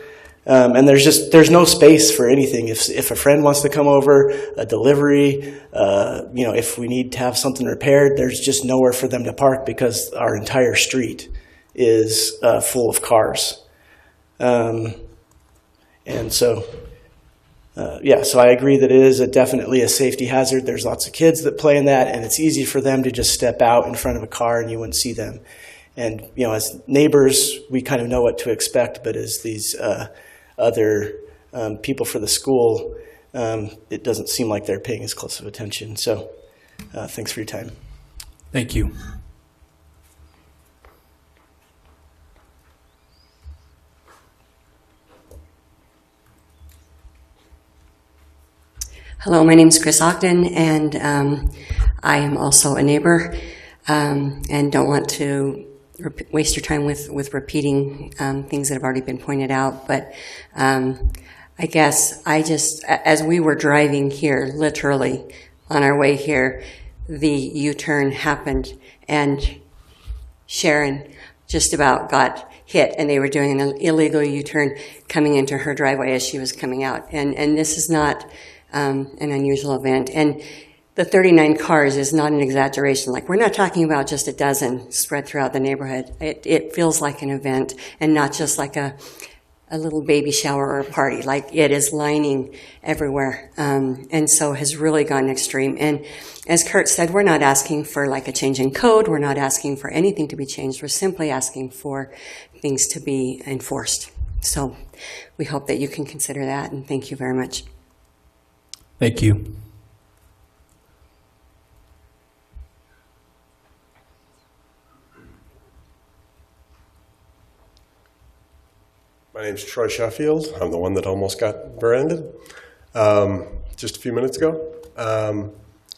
And there's no space for anything. If a friend wants to come over, a delivery, if we need to have something repaired, there's just nowhere for them to park because our entire street is full of cars. And so so I agree that it is definitely a safety hazard. There's lots of kids that play in that, and it's easy for them to just step out in front of a car and you wouldn't see them. And, as neighbors, we kind of know what to expect, but as these other people for the school, it doesn't seem like they're paying as close of attention. So thanks for your time. Thank you. Hello, my name is Chris Ogden, and I am also a neighbor, and don't want to waste your time with repeating things that have already been pointed out, but I guess as we were driving here, literally on our way here, the U-turn happened, and Sharon just about got hit, and they were doing an illegal U-turn coming into her driveway as she was coming out, and this is not an unusual event. And the 39 cars is not an exaggeration. Like, we're not talking about just a dozen spread throughout the neighborhood. It feels like an event and not just like a little baby shower or a party. Like, it is lining everywhere, and so has really gone extreme. And as Kurt said, we're not asking for like a change in code. We're not asking for anything to be changed. We're simply asking for things to be enforced. So we hope that you can consider that, and thank you very much. Thank you. My name's Troy Sheffield. I'm the one that almost got rear-ended just a few minutes ago.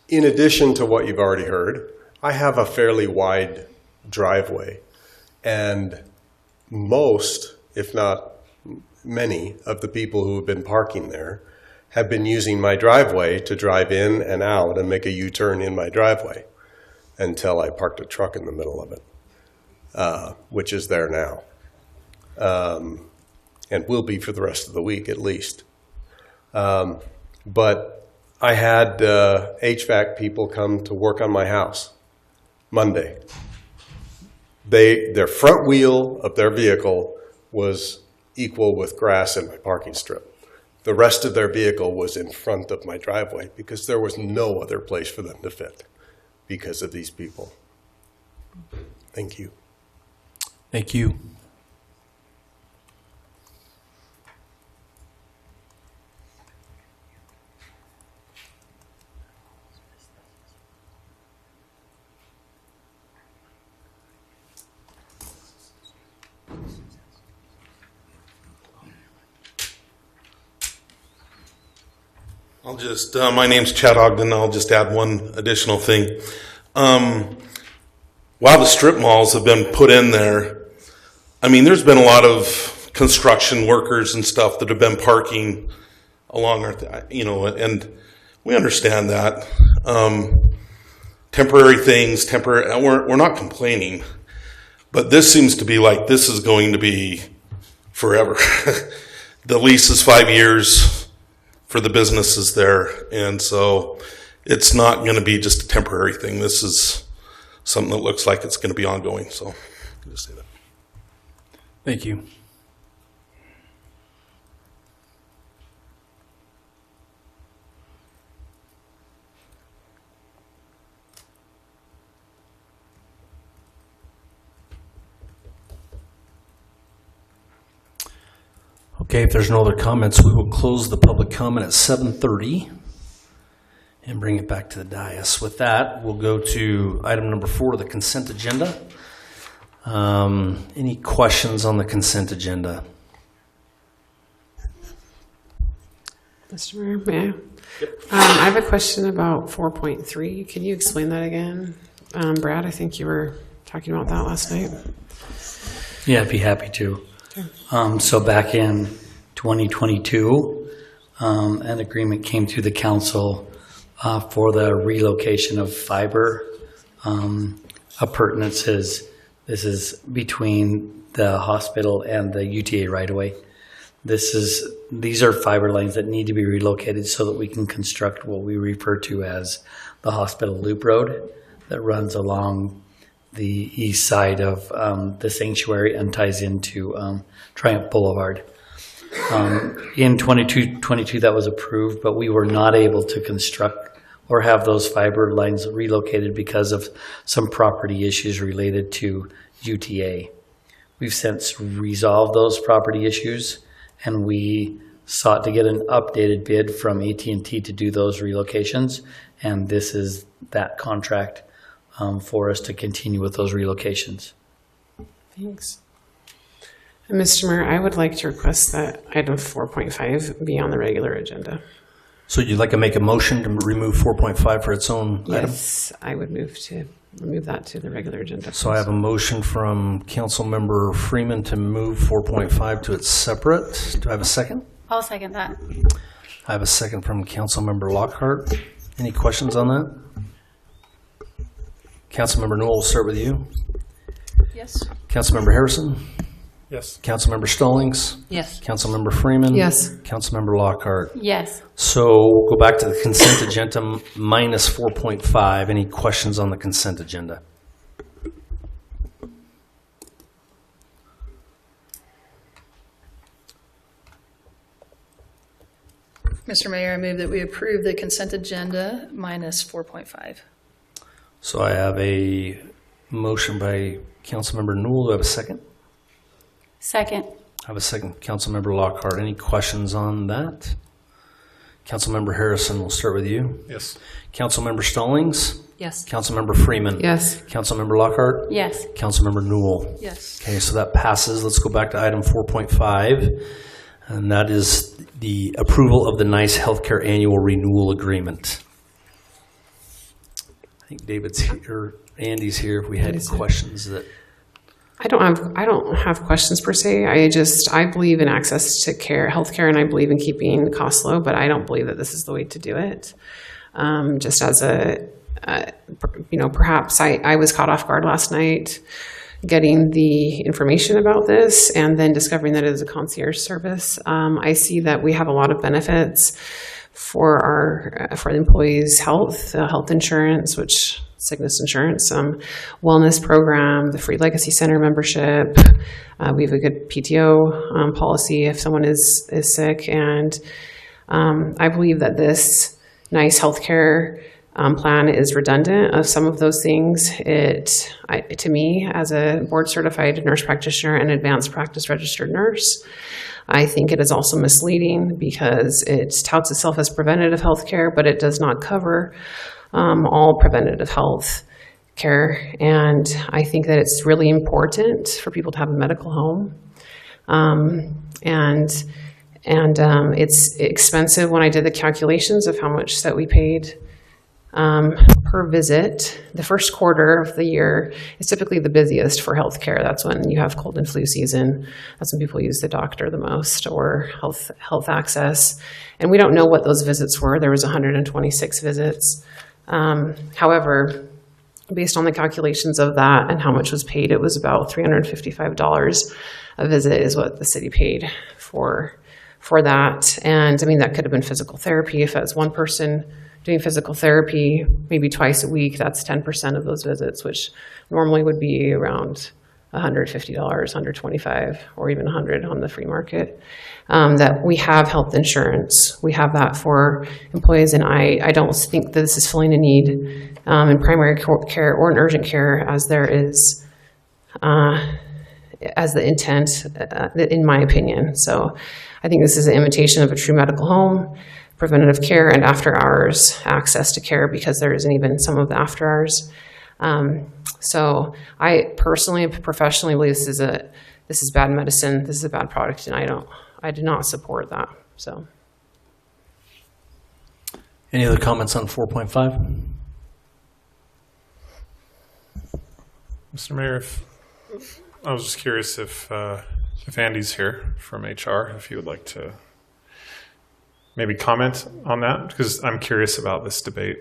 In addition to what you've already heard, I have a fairly wide driveway, and most, if not many, of the people who have been parking there have been using my driveway to drive in and out and make a U-turn in my driveway until I parked a truck in the middle of it, which is there now. And will be for the rest of the week at least. But I had HVAC people come to work on my house Monday. Their front wheel of their vehicle was equal with grass in my parking strip. The rest of their vehicle was in front of my driveway because there was no other place for them to fit because of these people. Thank you. Thank you. I'll just, my name's Chad Ogden. I'll just add one additional thing. While the strip malls have been put in there, I mean, there's been a lot of construction workers and stuff that have been parking along our, and we understand that. Temporary things, we're not complaining, but this seems to be like this is going to be forever. The lease is 5 years for the businesses there, and so it's not going to be just a temporary thing. This is something that looks like it's going to be ongoing, so I'll just say that. Thank you. Okay, if there's no other comments, we will close the public comment at 7:30 and bring it back to the dais. With that, we'll go to item number 4, the consent agenda. Any questions on the consent agenda? Mr. Mayor, may I? Yep. I have a question about 4.3. Can you explain that again? Brad, I think you were talking about that last night. Yeah, I'd be happy to. So back in 2022, an agreement came through the council for the relocation of fiber appurtenances. This is between the hospital and the UTA right-of-way. These are fiber lines that need to be relocated so that we can construct what we refer to as the hospital loop road that runs along the east side of the sanctuary and ties into Triumph Boulevard. In 22 that was approved, but we were not able to construct or have those fiber lines relocated because of some property issues related to UTA. We've since resolved those property issues, and we sought to get an updated bid from AT&T to do those relocations, and this is that contract for us to continue with those relocations. Thanks. And Mr. Mayor, I would like to request that item 4.5 be on the regular agenda. So you'd like to make a motion to remove 4.5 for its own item? Yes, I would move to remove that to the regular agenda. So I have a motion from Councilmember Freeman to move 4.5 to its separate. Do I have a second? I'll second that. I have a second from Councilmember Lockhart. Any questions on that? Councilmember Newell, we'll start with you. Yes. Councilmember Harrison? Yes. Councilmember Stallings? Yes. Councilmember Freeman? Yes. Councilmember Lockhart? Yes. So we'll go back to the consent agenda minus 4.5. Any questions on the consent agenda? Mr. Mayor, I move that we approve the consent agenda minus 4.5. So I have a motion by Councilmember Newell. Do I have a second? Second. I have a second. Councilmember Lockhart. Any questions on that? Councilmember Harrison, we'll start with you. Yes. Councilmember Stallings? Yes. Councilmember Freeman? Yes. Councilmember Lockhart? Yes. Councilmember Newell? Yes. Okay, so that passes. Let's go back to item 4.5, and that is the approval of the NICE Healthcare Annual Renewal Agreement. I think David's here, Andy's here if we had questions that... I don't have questions per se. I believe in access to healthcare, and I believe in keeping costs low, but I don't believe that this is the way to do it. Just as perhaps I was caught off guard last night getting the information about this and then discovering that it is a concierge service. I see that we have a lot of benefits for the employees' health insurance, which sickness insurance, wellness program, the free Legacy Center membership. We have a good PTO policy if someone is sick, and I believe that this NICE healthcare plan is redundant of some of those things. To me, as a board-certified nurse practitioner and advanced practice registered nurse, I think it is also misleading because it touts itself as preventative health care, but it does not cover all preventative health care. And I think that it's really important for people to have a medical home. And it's expensive. When I did the calculations of how much that we paid per visit, the first quarter of the year is typically the busiest for healthcare. That's when you have cold and flu season. That's when people use the doctor the most, or health access. And we don't know what those visits were. There was 126 visits. However, based on the calculations of that and how much was paid, it was about $355 a visit is what the city paid for that. And I mean, that could have been physical therapy. If that's one person doing physical therapy maybe twice a week, that's 10% of those visits, which normally would be around $150, $125, or even $100 on the free market. That we have health insurance. We have that for employees, and I don't think that this is filling a need in primary care or in urgent care as there is, as the intent, in my opinion. So I think this is an imitation of a true medical home, preventative care, and after hours access to care, because there isn't even some of the after hours. So I personally and professionally believe this is bad medicine. This is a bad product, and I do not support that. So, any other comments on 4.5? Mr. Mayor, I was just curious if Andy's here from HR, if he would like to maybe comment on that, because I'm curious about this debate.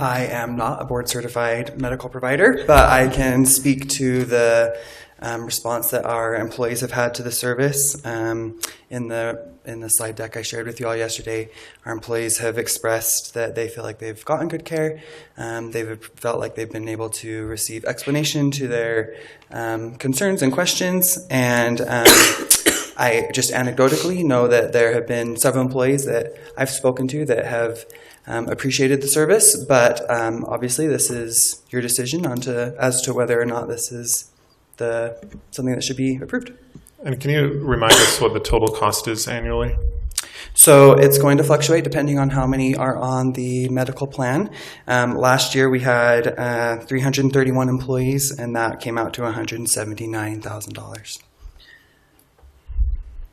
I am not a board-certified medical provider, but I can speak to the response that our employees have had to the service. In the slide deck I shared with you all yesterday, our employees have expressed that they feel like they've gotten good care. They've felt like they've been able to receive explanation to their concerns and questions. And I just anecdotally know that there have been several employees that I've spoken to that have appreciated the service, but obviously this is your decision as to whether or not this is something that should be approved. And can you remind us what the total cost is annually? So it's going to fluctuate depending on how many are on the medical plan. Last year we had 331 employees, and that came out to $179,000.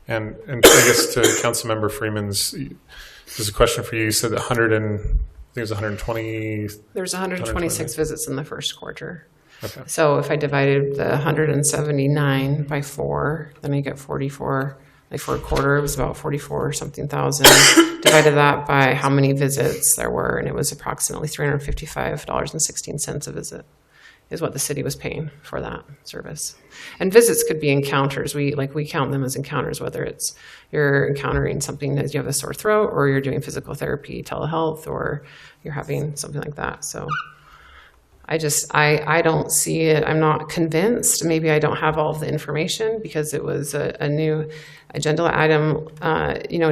And I guess to Councilmember Freeman's, there's a question for you. You said 120. There's 126 visits in the first quarter. Okay. So if I divided the 179 by 4, then I get 44. Like for a quarter, it was about 44 something thousand. Divided that by how many visits there were, and it was approximately $355.16 a visit is what the city was paying for that service. And visits could be encounters. We count them as encounters, whether it's you're encountering something as you have a sore throat, or you're doing physical therapy, telehealth, or you're having something like that. So I don't see it. I'm not convinced. Maybe I don't have all of the information because it was a new agenda item,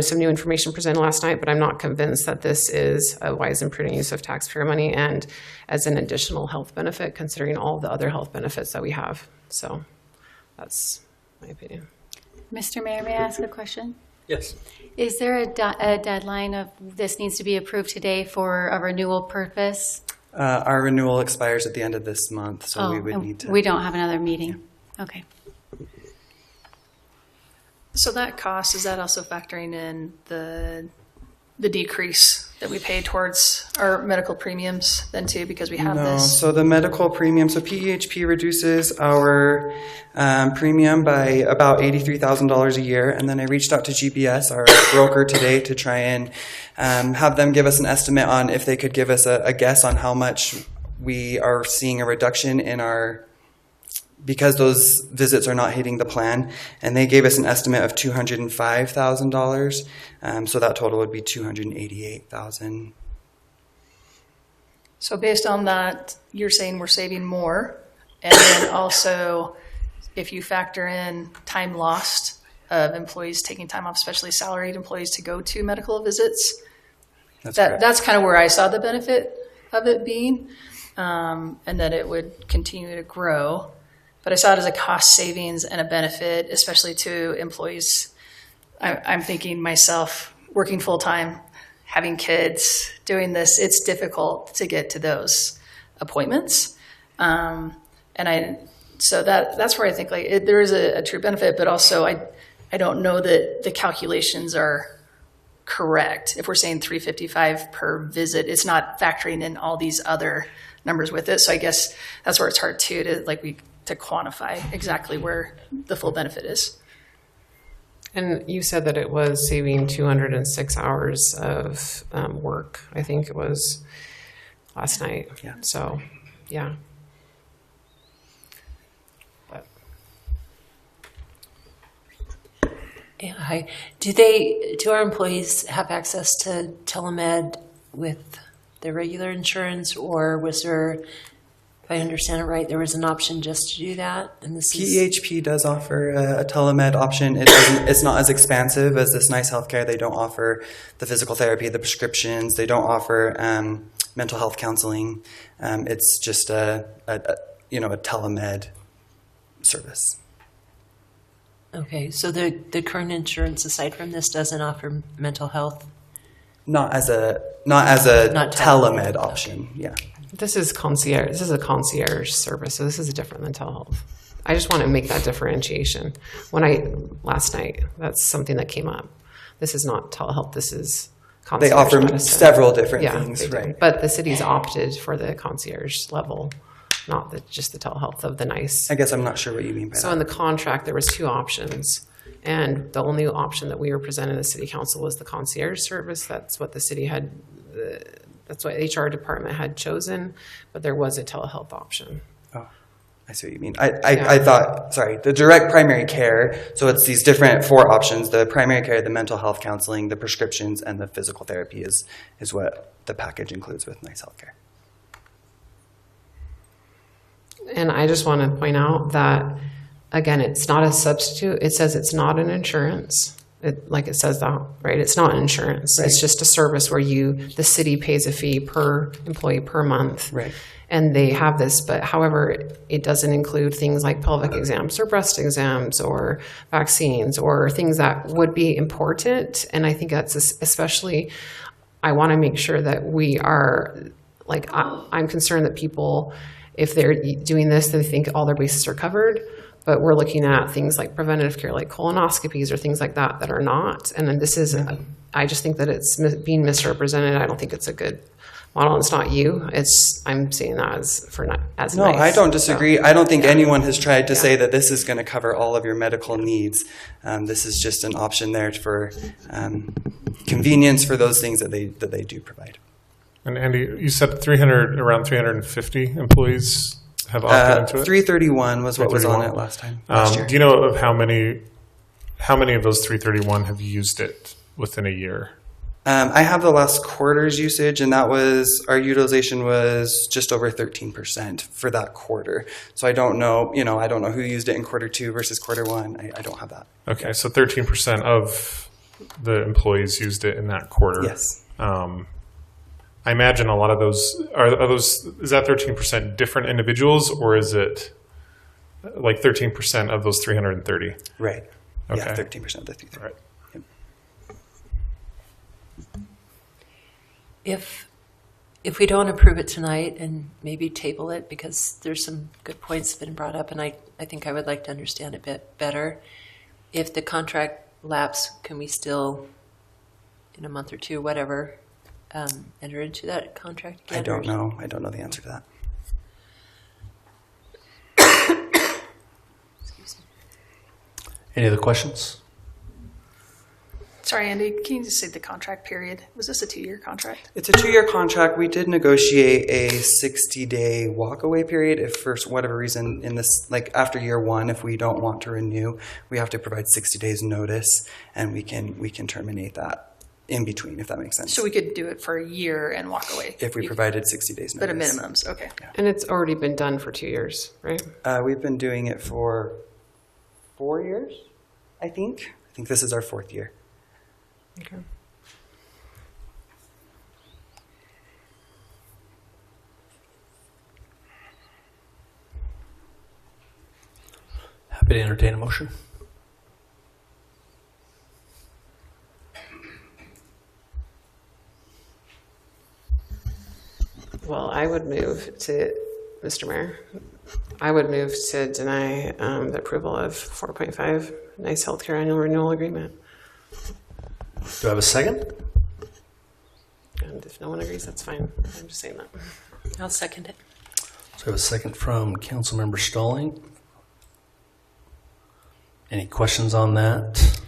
some new information presented last night, but I'm not convinced that this is a wise and prudent use of taxpayer money and as an additional health benefit, considering all the other health benefits that we have. So that's my opinion. Mr. Mayor, may I ask a question? Yes. Is there a deadline of this needs to be approved today for a renewal purpose? Our renewal expires at the end of this month, so we would need to. We don't have another meeting. Okay. So that cost, is that also factoring in the decrease that we pay towards our medical premiums then too, because we have this? So the medical premium, so PEHP reduces our premium by about $83,000 a year. And then I reached out to GPS, our broker today, to try and have them give us an estimate on if they could give us a guess on how much we are seeing a reduction in because those visits are not hitting the plan, and they gave us an estimate of $205,000. So that total would be $288,000. So based on that, you're saying we're saving more, and then also if you factor in time lost of employees taking time off, especially salaried employees, to go to medical visits, that's kind of where I saw the benefit of it being, and that it would continue to grow. But I saw it as a cost savings and a benefit, especially to employees. I'm thinking myself, working full-time, having kids, doing this, it's difficult to get to those appointments. So that's where I think there is a true benefit, but also I don't know that the calculations are correct. If we're saying $355 per visit, it's not factoring in all these other numbers with it. So I guess that's where it's hard too to quantify exactly where the full benefit is. And you said that it was saving 206 hours of work, I think it was last night. Yeah. So, yeah. Yeah, hi. Do our employees have access to telemed with their regular insurance, or was there, if I understand it right, there was an option just to do that? And PEHP does offer a telemed option. It's not as expansive as this Nice Healthcare. They don't offer the physical therapy, the prescriptions. They don't offer mental health counseling. It's just a telemed service. Okay, so the current insurance, aside from this, doesn't offer mental health? Not as a telemed option. Yeah. This is concierge. This is a concierge service, so this is different than telehealth. I just want to make that differentiation. Last night, that's something that came up. This is not telehealth. This is concierge. They offer medicine. several different things, right? But the city's opted for the concierge level, not just the telehealth of the Nice. I guess I'm not sure what you mean by that. So in the contract, there was 2 options. And the only option that we were presented to the city council was the concierge service. That's what the city had, that's what HR department had chosen, but there was a telehealth option. Oh. I see what you mean. I thought, sorry, the direct primary care, so it's these different 4 options, the primary care, the mental health counseling, the prescriptions, and the physical therapy is what the package includes with Nice Healthcare. And I just want to point out that, again, it's not a substitute. It says it's not an insurance. Like it says that, right? It's not insurance. Right. It's just a service where the city pays a fee per employee per month. Right. And they have this, but however, it doesn't include things like pelvic exams or breast exams or vaccines or things that would be important. And I think that's especially, I want to make sure that we are, like, I'm concerned that people, if they're doing this, they think all their bases are covered. But we're looking at things like preventative care, like colonoscopies or things like that are not. And then this is, I just think that it's being misrepresented. I don't think it's a good model. It's not you. I'm saying that as No, nice. I don't disagree. I don't think anyone has tried to say that this is going to cover all of your medical needs. This is just an option there for convenience for those things that they do provide. And Andy, you said around 350 employees have opted into it? 331 was what was on it last year. Do you know of how many of those 331 have used it within a year? I have the last quarter's usage, and our utilization was just over 13% for that quarter. So I don't know, I don't know who used it in quarter 2 versus quarter 1. I don't have that. Okay, so 13% of the employees used it in that quarter. Yes. I imagine a lot of those is that 13% different individuals, or is it like 13% of those 330? Right. Okay. Yeah, 13% of the 330. Right. If we don't approve it tonight and maybe table it, because there's some good points that have been brought up, and I think I would like to understand a bit better. If the contract lapse, can we still, in a month or two, whatever, enter into that contract again? I don't know. I don't know the answer to that. Excuse me. Any other questions? Sorry, Andy, can you just say the contract period? Was this a 2-year contract? It's a 2-year contract. We did negotiate a 60-day walkaway period if for whatever reason in this, like after year 1, if we don't want to renew, we have to provide 60 days notice, and we can terminate that in between, if that makes sense. So we could do it for a year and walk away? If we provided 60 days notice. But a minimums, okay. Yeah. And it's already been done for 2 years, right? We've been doing it for 4 years, I think. I think this is our 4th year. Okay. Happy to entertain a motion. Well, I would move to, Mr. Mayor, I would move to deny the approval of 4.5 Nice Healthcare Annual Renewal Agreement. Do I have a second? And if no one agrees, that's fine. I'm just saying that. I'll second it. So I have a second from Councilmember Stalling. Any questions on that?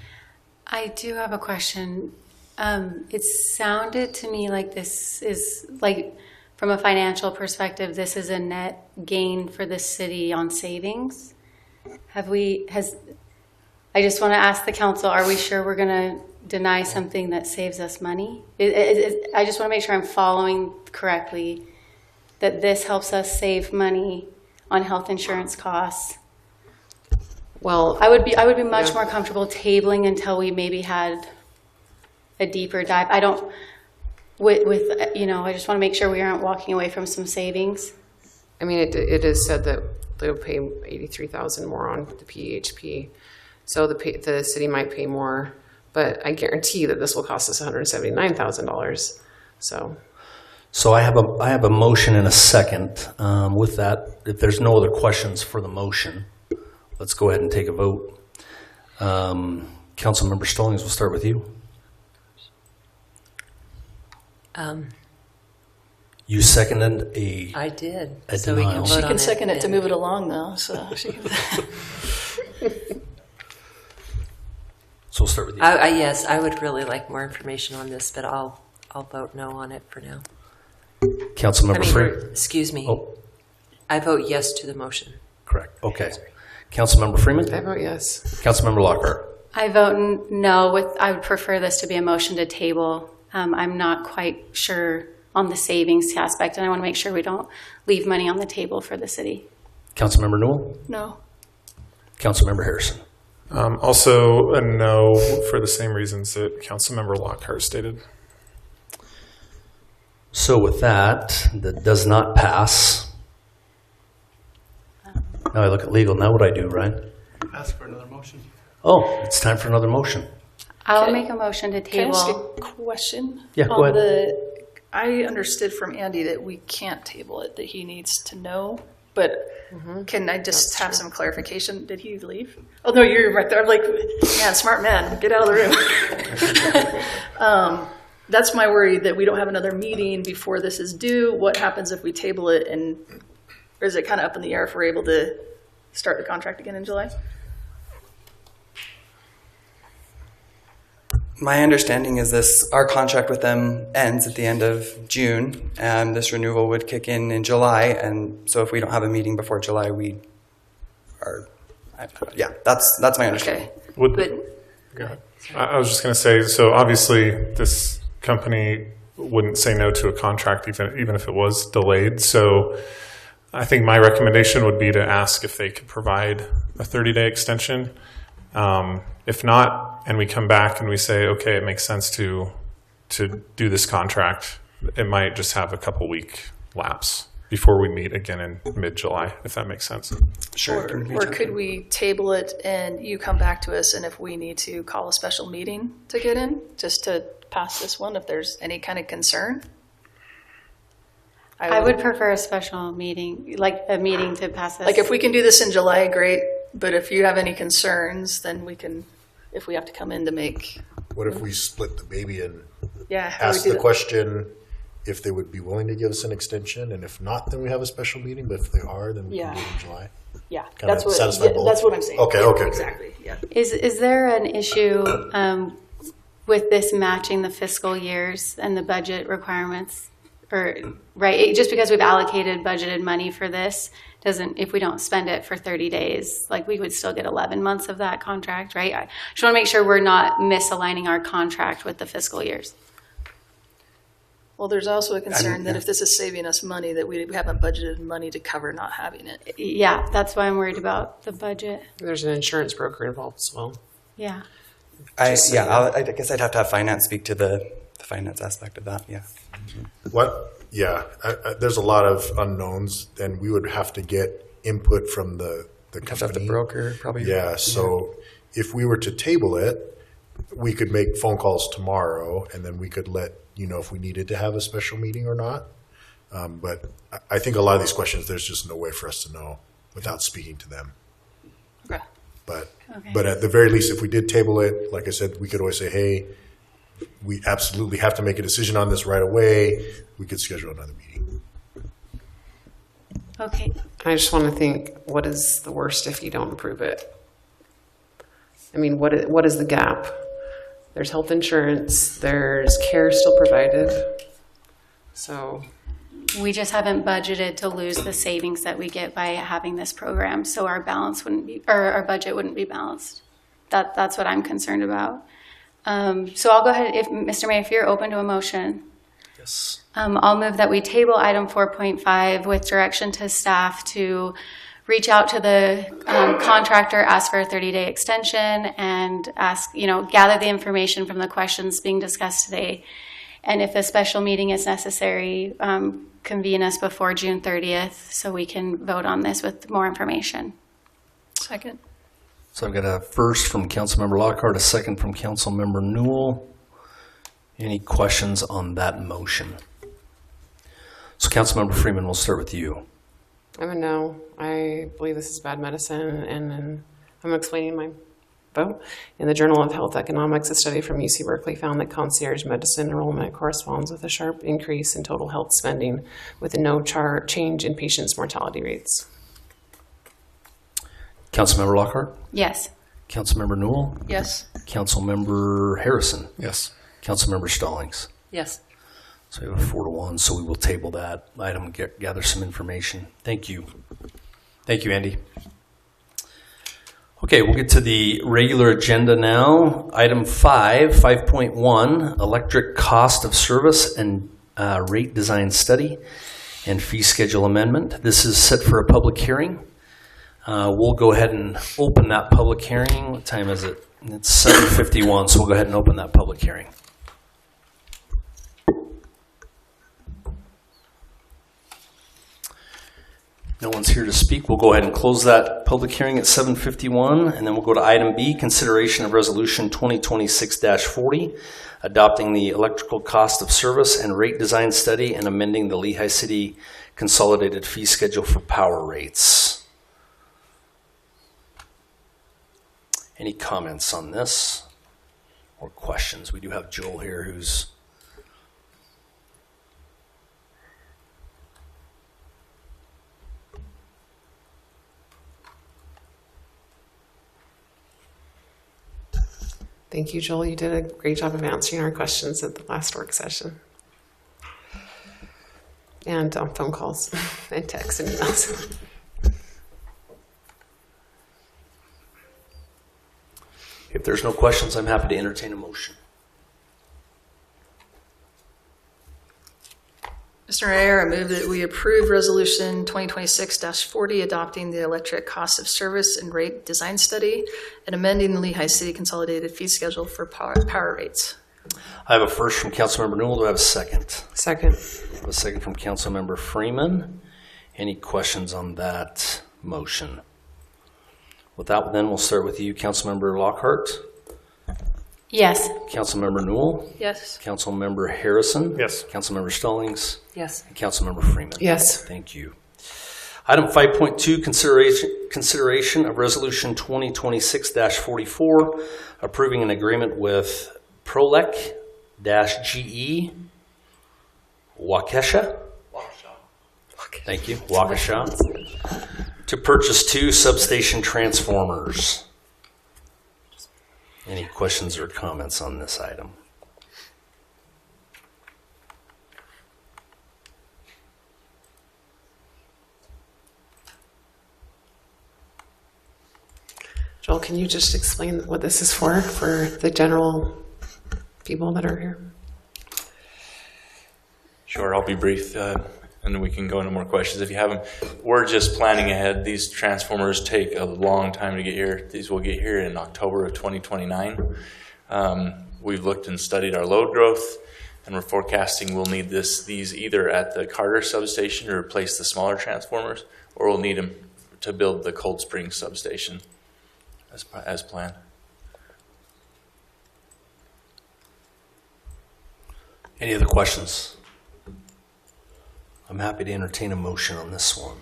I do have a question. It sounded to me like this is, like, from a financial perspective, this is a net gain for the city on savings. I just want to ask the council, are we sure we're going to deny something that saves us money? I just want to make sure I'm following correctly, that this helps us save money on health insurance costs. Well, I would be much more comfortable tabling until we maybe had a deeper dive. I don't, I just want to make sure we aren't walking away from some savings. I mean, it is said that they'll pay $83,000 more on the PHP, so the city might pay more, but I guarantee that this will cost us $179,000. So I have a motion and a second. With that, if there's no other questions for the motion, let's go ahead and take a vote. Councilmember Stallings, we'll start with you. You seconded I did. A so we can denial. vote She on can it second it to then. move it along, though. So she can. So we'll start with you. Yes, I would really like more information on this, but I'll vote no on it for now. Councilmember Free. Excuse me. Oh, I vote yes to the motion. correct. correct. Okay. Councilmember Freeman? I vote yes. Councilmember Lockhart? I vote no. I would prefer this to be a motion to table. I'm not quite sure on the savings aspect, and I want to make sure we don't leave money on the table for the city. Councilmember Newell? No. Councilmember Harrison? Also a no for the same reasons that Councilmember Lockhart stated. So with that does not pass. Now I look at legal. Now what do I do, Ryan? Ask for another motion. Oh, it's time for another motion. I'll make a motion to Can I table. ask a question? Yeah, go ahead. I understood from Andy that we can't table it, that he needs to know, but can I just have some clarification? Did he leave? Oh, no, you're right there. I'm like, man, smart man, get out of the room. That's my worry, that we don't have another meeting before this is due. What happens if we table it, and or is it kind of up in the air if we're able to start the contract again in July? My understanding is our contract with them ends at the end of June, and this renewal would kick in July. And so if we don't have a meeting before July, we are, yeah, that's my understanding. Okay. Go ahead. I was just going to say, so obviously this company wouldn't say no to a contract even if it was delayed. So I think my recommendation would be to ask if they could provide a 30-day extension. If not, and we come back and we say, okay, it makes sense to do this contract, it might just have a couple week lapse before we meet again in mid-July, if that makes sense. Sure. Or could we table it and you come back to us, and if we need to call a special meeting to get in, just to pass this one, if there's any kind of concern? I would prefer a special meeting, like a meeting to pass this. Like if we can do this in July, great. But if you have any concerns, then we can, if we have to come in to make. What if we split the baby and Yeah, how do we ask do the that? question if they would be willing to give us an extension, and if not, then we have a special meeting. But if they are, then we can do it in July. Yeah, Kinda that's what. satisfy both. That's what I'm saying. Okay, Yeah, okay. Exactly. Yeah. Is there an issue with this matching the fiscal years and the budget requirements? Or, right, just because we've allocated budgeted money for this doesn't, if we don't spend it for 30 days, like we would still get 11 months of that contract, right? I just want to make sure we're not misaligning our contract with the fiscal years. Well, there's also a concern that if this is saving us money, that we haven't budgeted money to cover not having it. Yeah, that's why I'm worried about the budget. There's an insurance broker involved as well. Yeah. I guess I'd have to have finance speak to the finance aspect of that, yeah. What? Yeah, there's a lot of unknowns, and we would have to get input from the company. Have the broker, probably. Yeah, so if we were to table it, we could make phone calls tomorrow, and then we could let you know if we needed to have a special meeting or not. But I think a lot of these questions, there's just no way for us to know without speaking to them. Okay. But at the very least, if we did table it, like I said, we could always say, hey, we absolutely have to make a decision on this right away. We could schedule another meeting. Okay. I just want to think, what is the worst if you don't approve it? I mean, what is the gap? There's health insurance, there's care still provided. So We just haven't budgeted to lose the savings that we get by having this program, so our balance wouldn't be, or our budget wouldn't be balanced. That's what I'm concerned about. So I'll go ahead, if Mr. Mayor, if you're open to a motion. Yes. I'll move that we table item 4.5 with direction to staff to reach out to the contractor, ask for a 30-day extension, and gather the information from the questions being discussed today. And if a special meeting is necessary, convene us before June 30th so we can vote on this with more information. Second. So I've got a first from Councilmember Lockhart, a second from Councilmember Newell. Any questions on that motion? So Councilmember Freeman, we'll start with you. I'm a no. I believe this is bad medicine, and I'm explaining my vote. In the Journal of Health Economics, a study from UC Berkeley found that concierge medicine enrollment corresponds with a sharp increase in total health spending with no change in patients' mortality rates. Councilmember Lockhart? Yes. Councilmember Newell? Yes. Councilmember Harrison? Yes. Councilmember Stallings? Yes. So we have a 4-1, so we will table that item and gather some information. Thank you. Thank you, Andy. Okay, we'll get to the regular agenda now. Item 5.1, electric cost of service and rate design study and fee schedule amendment. This is set for a public hearing. We'll go ahead and open that public hearing. What time is it? It's 7:51, so we'll go ahead and open that public hearing. No one's here to speak. We'll go ahead and close that public hearing at 7:51, and then we'll go to item B, consideration of resolution 2026-40, adopting the electrical cost of service and rate design study and amending the Lehi City consolidated fee schedule for power rates. Any comments on this or questions? We do have Joel here who's Thank you, Joel. You did a great job of answering our questions at the last work session. And on phone calls and texts and emails. If there's no questions, I'm happy to entertain a motion. Mr. Mayor, I move that we approve Resolution 2026-40, adopting the electric cost of service and rate design study and amending the Lehi City consolidated fee schedule for power rates. I have a first from Councilmember Newell. Do I have a second? Second. I have a second from Councilmember Freeman. Any questions on that motion? With that, then we'll start with you, Councilmember Lockhart. Yes. Councilmember Newell. Yes. Councilmember Harrison. Yes. Councilmember Stallings. Yes. And Councilmember Freeman. Yes. Thank you. Item 5.2, consideration of resolution 2026-44, approving an agreement with Prolec-GE Waukesha. Thank you, Waukesha, to purchase 2 substation transformers. Any questions or comments on this item? Joel, can you just explain what this is for the general people that are here? Sure, I'll be brief, and then we can go into more questions if you have them. We're just planning ahead. These transformers take a long time to get here. These will get here in October of 2029. We've looked and studied our load growth, and we're forecasting we'll need these either at the Carter substation to replace the smaller transformers, or we'll need them to build the Cold Springs substation as planned. Any other questions? I'm happy to entertain a motion on this one.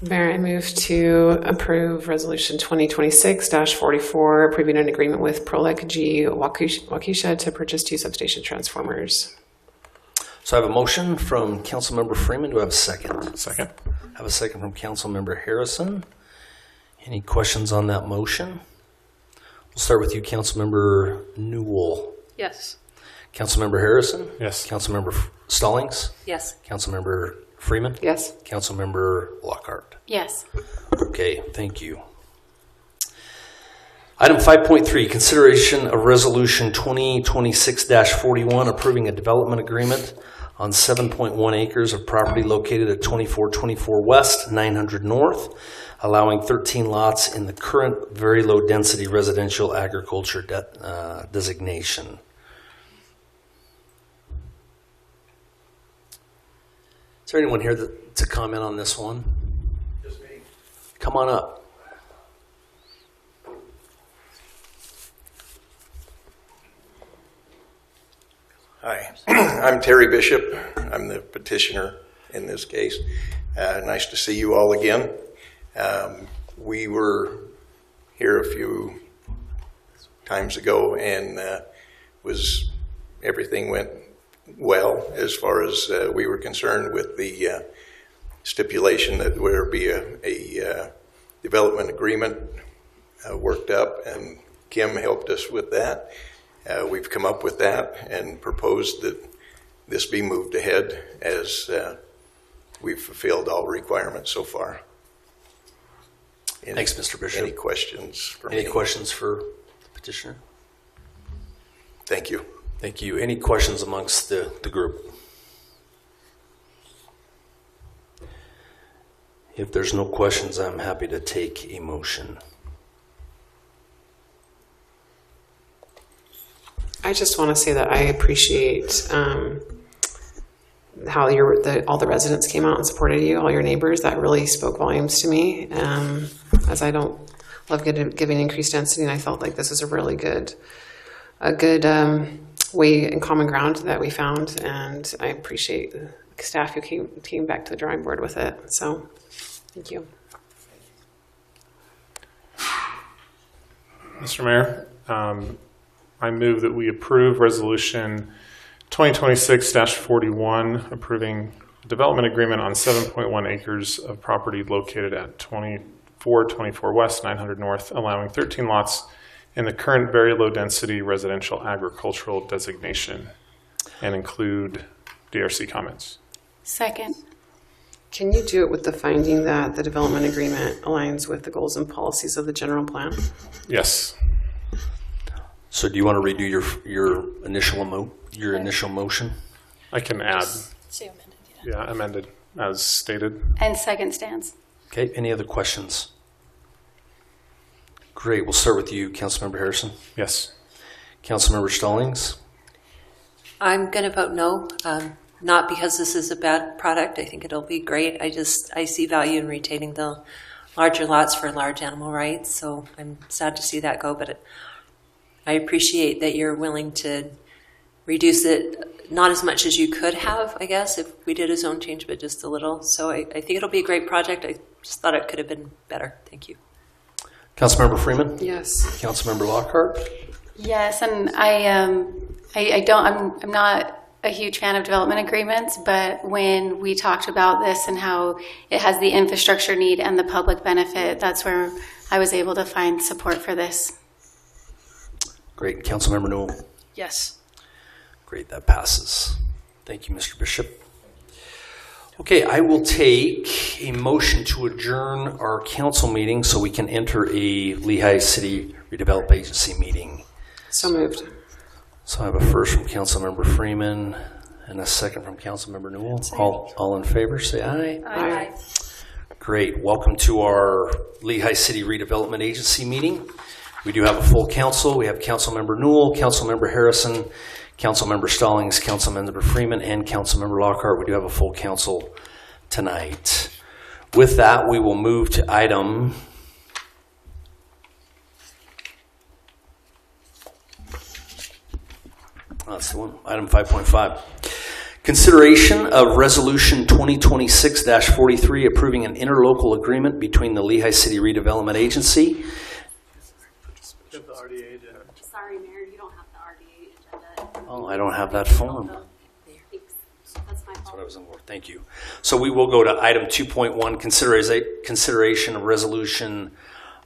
Mayor, I move to approve Resolution 2026-44, approving an agreement with Prolec-GE Waukesha to purchase 2 substation transformers. So I have a motion from Councilmember Freeman. Do I have a second? Second. I have a second from Councilmember Harrison. Any questions on that motion? We'll start with you, Councilmember Newell. Yes. Councilmember Harrison? Yes. Councilmember Stallings? Yes. Councilmember Freeman? Yes. Councilmember Lockhart? Yes. Okay, thank you. Item 5.3, consideration of resolution 2026-41, approving a development agreement on 7.1 acres of property located at 2424 West, 900 North, allowing 13 lots in the current very low density residential agriculture designation. Is there anyone here to comment on this one? Just me. Come on up. Hi, I'm Terry Bishop. I'm the petitioner in this case. Nice to see you all again. We were here a few times ago, and everything went well as far as we were concerned with the stipulation that there be a development agreement worked up, and Kim helped us with that. We've come up with that and proposed that this be moved ahead as we've fulfilled all requirements so far. Thanks, Mr. Bishop. Any questions for Any me? questions for the petitioner? Thank you. Thank you. Any questions amongst the group? If there's no questions, I'm happy to take a motion. I just want to say that I appreciate how all the residents came out and supported you, all your neighbors. That really spoke volumes to me, as I don't love giving increased density, and I felt like this was a really good way and common ground that we found, and I appreciate the staff who came back to the drawing board with it. So, thank you. Mr. Mayor, I move that we approve Resolution 2026-41, approving development agreement on 7.1 acres of property located at 2424 West, 900 North, allowing 13 lots in the current very low density residential agricultural designation, and include DRC comments. Second. Can you do it with the finding that the development agreement aligns with the goals and policies of the general plan? Yes. So do you want to redo your initial motion? I can add. She amended, Yeah, amended as stated. And second stands. Okay, any other questions? Great, we'll start with you, Councilmember Harrison. Yes. Councilmember Stallings? I'm going to vote no, not because this is a bad product. I think it'll be great. I see value in retaining the larger lots for large animal rights, so I'm sad to see that go, but I appreciate that you're willing to reduce it, not as much as you could have, I guess, if we did a zone change, but just a little. So I think it'll be a great project. I just thought it could have been better. Thank you. Councilmember Freeman? Yes. Councilmember Lockhart? Yes, and I'm not a huge fan of development agreements, but when we talked about this and how it has the infrastructure need and the public benefit, that's where I was able to find support for this. Great. Councilmember Newell? Yes. Great, that passes. Thank you, Mr. Bishop. Okay, I will take a motion to adjourn our council meeting so we can enter a Lehi City Redevelopment Agency meeting. So moved. So I have a first from Councilmember Freeman and a second from Councilmember Newell. All in favor, say aye. Aye. Great. Welcome to our Lehi City Redevelopment Agency meeting. We do have a full council. We have Councilmember Newell, Councilmember Harrison, Councilmember Stallings, Councilmember Freeman, and Councilmember Lockhart. We do have a full council tonight. With that, we will move to item that's the one. Item 5.5. Consideration of Resolution 2026-43 approving an interlocal agreement between the Lehi City Redevelopment Agency. Sorry, Mayor, you don't have the RDA agenda. Oh, I don't have that form. That's my That's what I was looking for. Thank you. So we will go to item 2.1, consideration of Resolution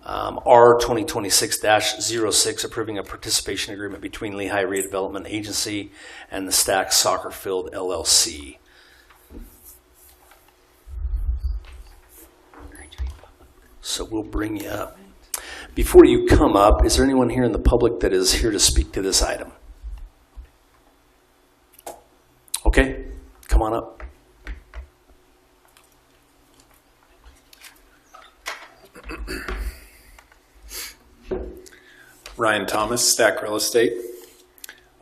R 2026-06, approving a participation agreement between Lehi Redevelopment Agency and the Stack Soccer Field LLC. So we'll bring you up. Before you come up, is there anyone here in the public that is here to speak to this item? Okay, come on up. Ryan Thomas, Stack Real Estate.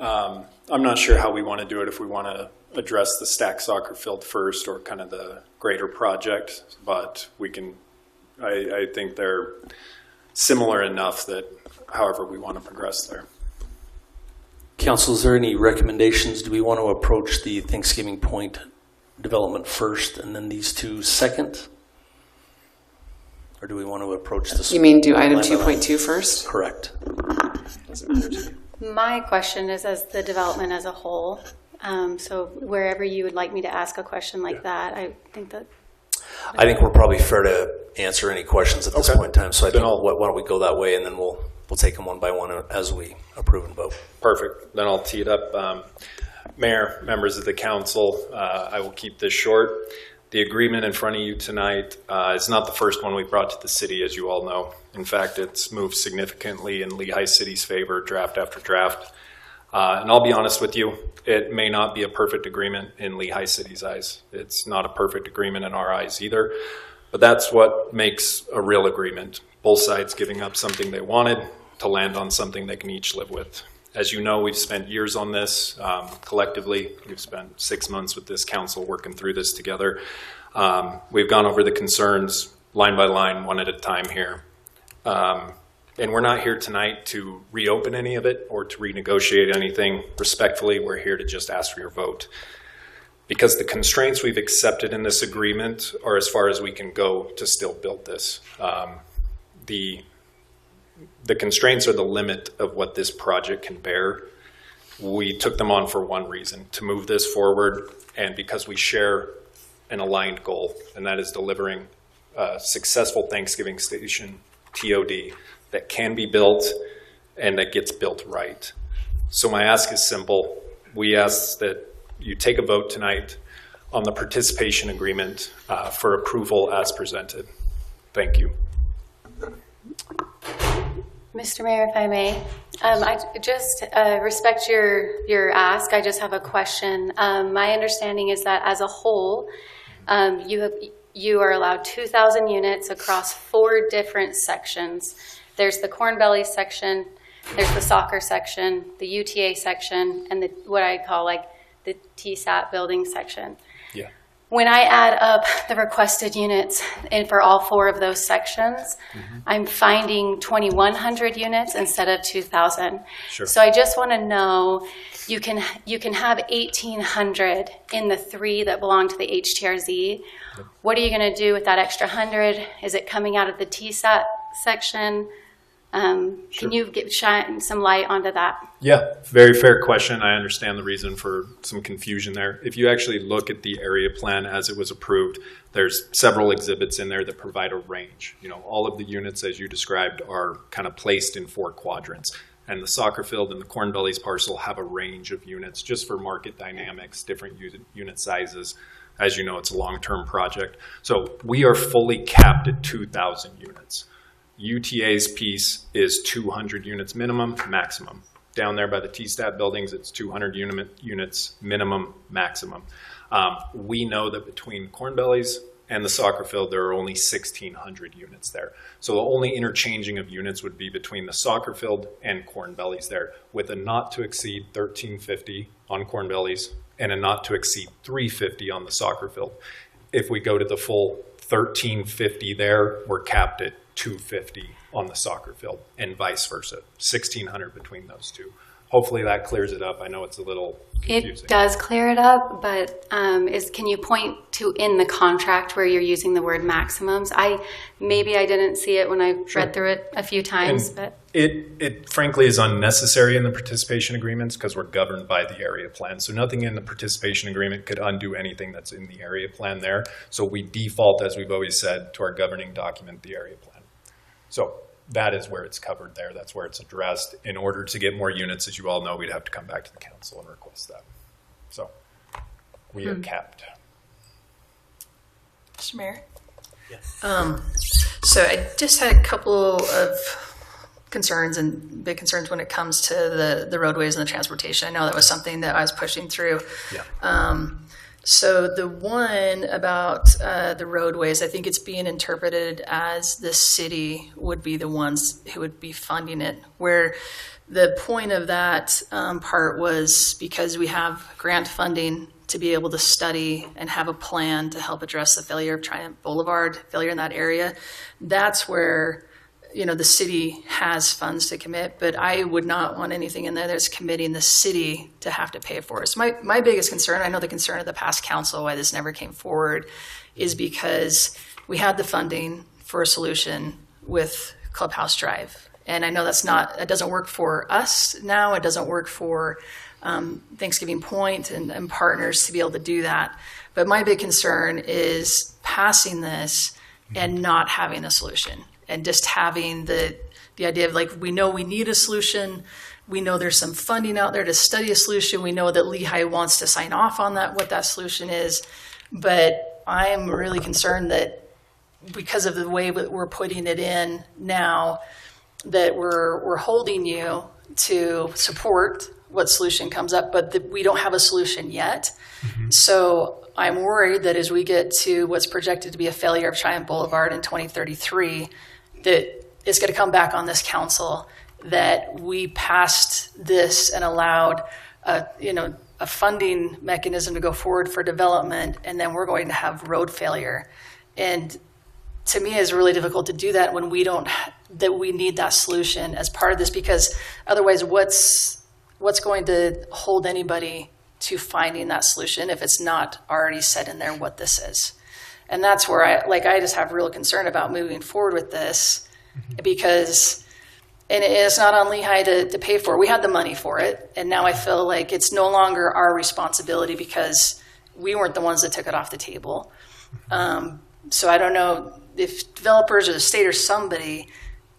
I'm not sure how we want to do it, if we want to address the Stack soccer field first or kind of the greater project, but we can, I think they're similar enough that however we want to progress there. Council, is there any recommendations? Do we want to approach the Thanksgiving Point development first and then these two second? Or do we want to approach this? You mean do item 2.2 first? Correct. Doesn't matter to me. My question is as the development as a whole. So wherever you would like me to ask a question like that, I think we're probably fair to answer any questions at this point in time. So I think why don't we go that way, and then we'll take them one by one as we approve and vote. Perfect. Then I'll tee it up. Mayor, members of the council, I will keep this short. The agreement in front of you tonight is not the first one we brought to the city, as you all know. In fact, it's moved significantly in Lehi City's favor, draft after draft. And I'll be honest with you, it may not be a perfect agreement in Lehi City's eyes. It's not a perfect agreement in our eyes either, but that's what makes a real agreement. Both sides giving up something they wanted to land on something they can each live with. As you know, we've spent years on this collectively. We've spent 6 months with this council working through this together. We've gone over the concerns line by line, one at a time here. And we're not here tonight to reopen any of it or to renegotiate anything. Respectfully, we're here to just ask for your vote. Because the constraints we've accepted in this agreement are as far as we can go to still build this. The constraints are the limit of what this project can bear. We took them on for one reason, to move this forward, and because we share an aligned goal, and that is delivering a successful Thanksgiving Station TOD that can be built and that gets built right. So my ask is simple. We ask that you take a vote tonight on the participation agreement for approval as presented. Thank you. Mr. Mayor, if I may, I just respect your ask. I just have a question. My understanding is that as a whole, you are allowed 2,000 units across 4 different sections. There's the Corn Belly section, there's the soccer section, the UTA section, and what I call like the TSAT building section. Yeah. When I add up the requested units for all 4 of those sections, I'm finding 2,100 units instead of 2,000. Sure. So I just want to know, you can have 1,800 in the 3 that belong to the HTRZ. Yep. What are you going to do with that extra 100? Is it coming out of the TSAT section? Sure. Can you shine some light onto that? Yeah, very fair question. I understand the reason for some confusion there. If you actually look at the area plan as it was approved, there's several exhibits in there that provide a range. You know, all of the units, as you described, are kind of placed in 4 quadrants. And the soccer field and the Corn Bellies parcel have a range of units just for market dynamics, different unit sizes. As you know, it's a long-term project. So we are fully capped at 2,000 units. UTA's piece is 200 units minimum, maximum. Down there by the TSTAT buildings, it's 200 units minimum, maximum. We know that between Corn Bellies and the soccer field, there are only 1,600 units there. So the only interchanging of units would be between the soccer field and Corn Bellies there, with a not to exceed 1,350 on Corn Bellies and a not to exceed 350 on the soccer field. If we go to the full 1,350 there, we're capped at 250 on the soccer field, and vice versa, 1,600 between those two. Hopefully that clears it up. I know it's a little confusing. It does clear it up, but can you point to in the contract where you're using the word maximums? Maybe I didn't see it when I read through it a few times, but it frankly is unnecessary in the participation agreements because we're governed by the area plan. So nothing in the participation agreement could undo anything that's in the area plan there. So we default, as we've always said, to our governing document, the area plan. So that is where it's covered there. That's where it's addressed. In order to get more units, as you all know, we'd have to come back to the council and request that. So we are capped. Mr. Mayor? Yes. So I just had a couple of concerns and big concerns when it comes to the roadways and the transportation. I know that was something that I was pushing through. Yeah. So the one about the roadways, I think it's being interpreted as the city would be the ones who would be funding it, where the point of that part was because we have grant funding to be able to study and have a plan to help address the failure of Triumph Boulevard, failure in that area. That's where, you know, the city has funds to commit, but I would not want anything in there that's committing the city to have to pay for it. So my biggest concern, I know the concern of the past council, why this never came forward, is because we had the funding for a solution with Clubhouse Drive. And I know that doesn't work for us now. It doesn't work for Thanksgiving Point and partners to be able to do that. But my big concern is passing this and not having a solution. And just having the idea of, like, we know we need a solution. We know there's some funding out there to study a solution. We know that Lehi wants to sign off on that, what that solution is. But I'm really concerned that because of the way that we're putting it in now, that we're holding you to support what solution comes up, but that we don't have a solution yet. So I'm worried that as we get to what's projected to be a failure of Cheyenne Boulevard in 2033, that it's going to come back on this council that we passed this and allowed a funding mechanism to go forward for development, and then we're going to have road failure. And to me, it's really difficult to do that when we don't, that we need that solution as part of this, because otherwise what's going to hold anybody to finding that solution if it's not already set in there what this is? And that's where I just have real concern about moving forward with this, because, and it's not on Lehi to pay for it. We had the money for it, and now I feel like it's no longer our responsibility because we weren't the ones that took it off the table. So I don't know if developers or the state or somebody,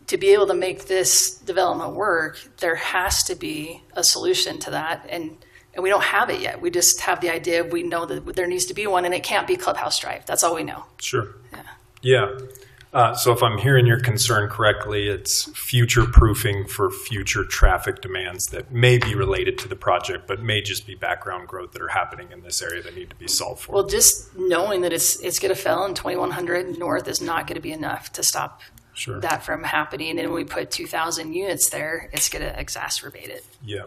to be able to make this development work, there has to be a solution to that. And we don't have it yet. We just have the idea. We know that there needs to be one, and it can't be Clubhouse Drive. That's all we know. Sure. Yeah. So if I'm hearing your concern correctly, it's future proofing for future traffic demands that may be related to the project, but may just be background growth that are happening in this area that need to be solved for. Well, just knowing that it's going to fail in 2100 North is not going to be enough to stop that from happening. And when we put 2,000 units there, it's going to exacerbate it. Yeah.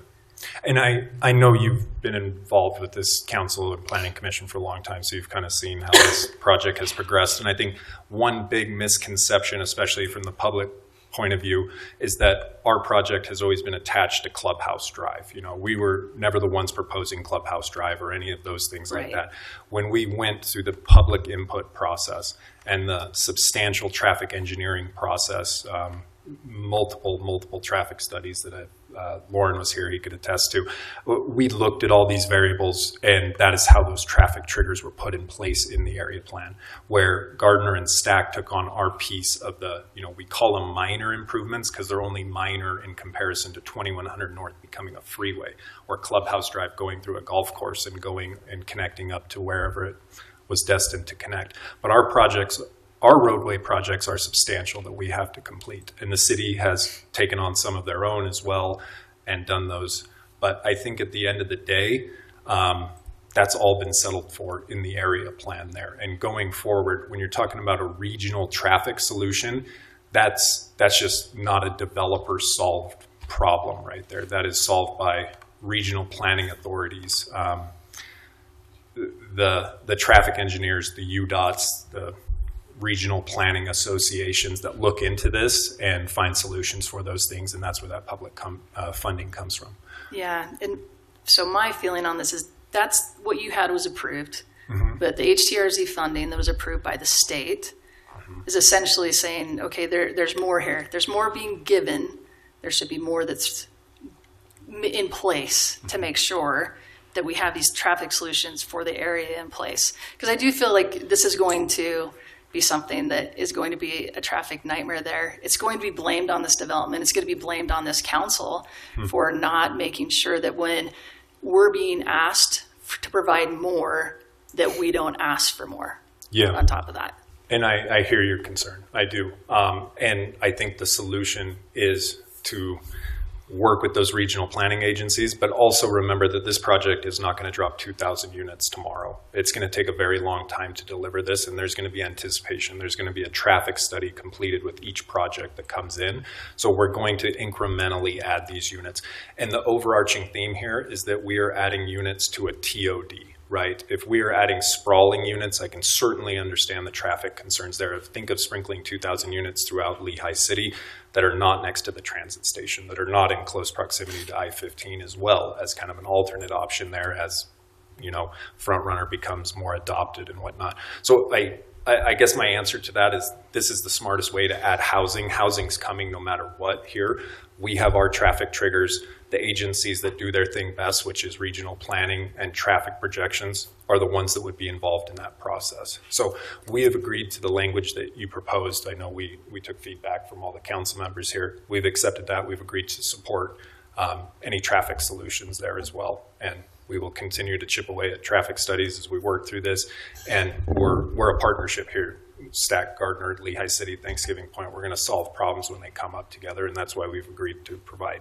And I know you've been involved with this council and planning commission for a long time, so you've kind of seen how this project has progressed. And I think one big misconception, especially from the public point of view, is that our project has always been attached to Clubhouse Drive. You know, we were never the ones proposing Clubhouse Drive or any of those things like that. When we went through the public input process and the substantial traffic engineering process, multiple traffic studies that Lauren was here, he could attest to. We looked at all these variables, and that is how those traffic triggers were put in place in the area plan, where Gardner and Stack took on our piece of the, we call them minor improvements because they're only minor in comparison to 2100 North becoming a freeway, or Clubhouse Drive going through a golf course and going and connecting up to wherever it was destined to connect. But our roadway projects are substantial that we have to complete. And the city has taken on some of their own as well and done those. But I think at the end of the day, that's all been settled for in the area plan there. And going forward, when you're talking about a regional traffic solution, that's just not a developer solved problem right there. That is solved by regional planning authorities, the traffic engineers, the UDOTs, the regional planning associations that look into this and find solutions for those things, and that's where that public funding comes from. Yeah, and so my feeling on this is that's what you had was approved, but the HTRZ funding that was approved by the state is essentially saying, okay, there's more here. There's more being given. There should be more that's in place to make sure that we have these traffic solutions for the area in place. Because I do feel like this is going to be something that is going to be a traffic nightmare there. It's going to be blamed on this development. It's going to be blamed on this council for not making sure that when we're being asked to provide more, that we don't ask for more on top of that. And I hear your concern. I do. And I think the solution is to work with those regional planning agencies, but also remember that this project is not going to drop 2,000 units tomorrow. It's going to take a very long time to deliver this, and there's going to be anticipation. There's going to be a traffic study completed with each project that comes in. So we're going to incrementally add these units. And the overarching theme here is that we are adding units to a TOD, right? If we are adding sprawling units, I can certainly understand the traffic concerns there. Think of sprinkling 2,000 units throughout Lehi City that are not next to the transit station, that are not in close proximity to I-15, as well as kind of an alternate option there as, Front Runner becomes more adopted and whatnot. So I guess my answer to that is this is the smartest way to add housing. Housing's coming no matter what here. We have our traffic triggers. The agencies that do their thing best, which is regional planning and traffic projections, are the ones that would be involved in that process. So we have agreed to the language that you proposed. I know we took feedback from all the council members here. We've accepted that. We've agreed to support any traffic solutions there as well. And We will continue to chip away at traffic studies as we work through this. And we're a partnership here. Stack, Gardner, Lehi City, Thanksgiving Point. We're going to solve problems when they come up together, and that's why we've agreed to provide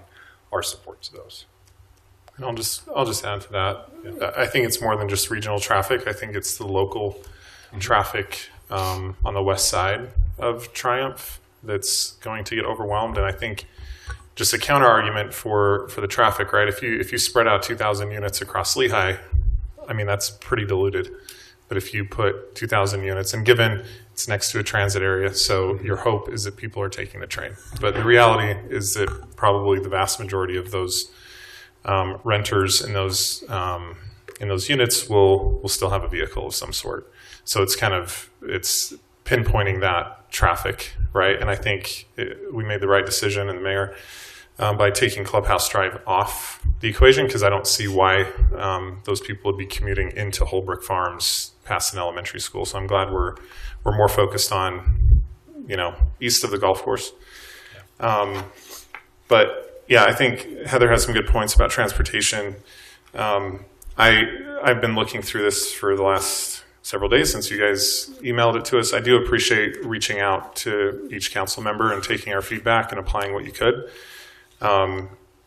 our support to those. And I'll just add to that. Yeah. I think it's more than just regional traffic. I think it's the local traffic on the west side of Triumph that's going to get overwhelmed. And I think just a counter argument for the traffic, right? If you spread out 2,000 units across Lehi, I mean, that's pretty diluted. But if you put 2,000 units, and given it's next to a transit area, so your hope is that people are taking the train. But the reality is that probably the vast majority of those renters in those units will still have a vehicle of some sort. So it's pinpointing that traffic, right? And I think we made the right decision, and the mayor, by taking Clubhouse Drive off the equation, because I don't see why those people would be commuting into Holbrook Farms past an elementary school. So I'm glad we're more focused on, east of the golf course. But yeah, I think Heather has some good points about transportation. I've been looking through this for the last several days since you guys emailed it to us. I do appreciate reaching out to each council member and taking our feedback and applying what you could.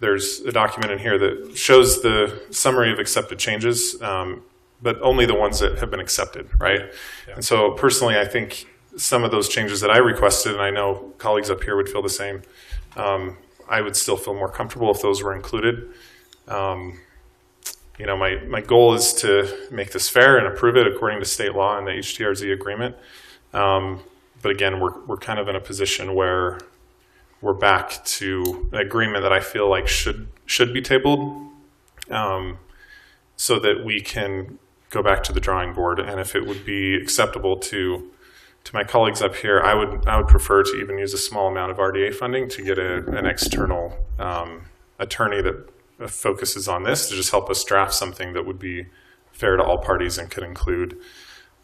There's a document in here that shows the summary of accepted changes, but only the ones that have been accepted, right? Yeah. And so personally, I think some of those changes that I requested, and I know colleagues up here would feel the same, I would still feel more comfortable if those were included. My goal is to make this fair and approve it according to state law and the HTRZ agreement. But again, we're kind of in a position where we're back to an agreement that I feel like should be tabled, so that we can go back to the drawing board. And if it would be acceptable to my colleagues up here, I would prefer to even use a small amount of RDA funding to get an external attorney that focuses on this to just help us draft something that would be fair to all parties and could include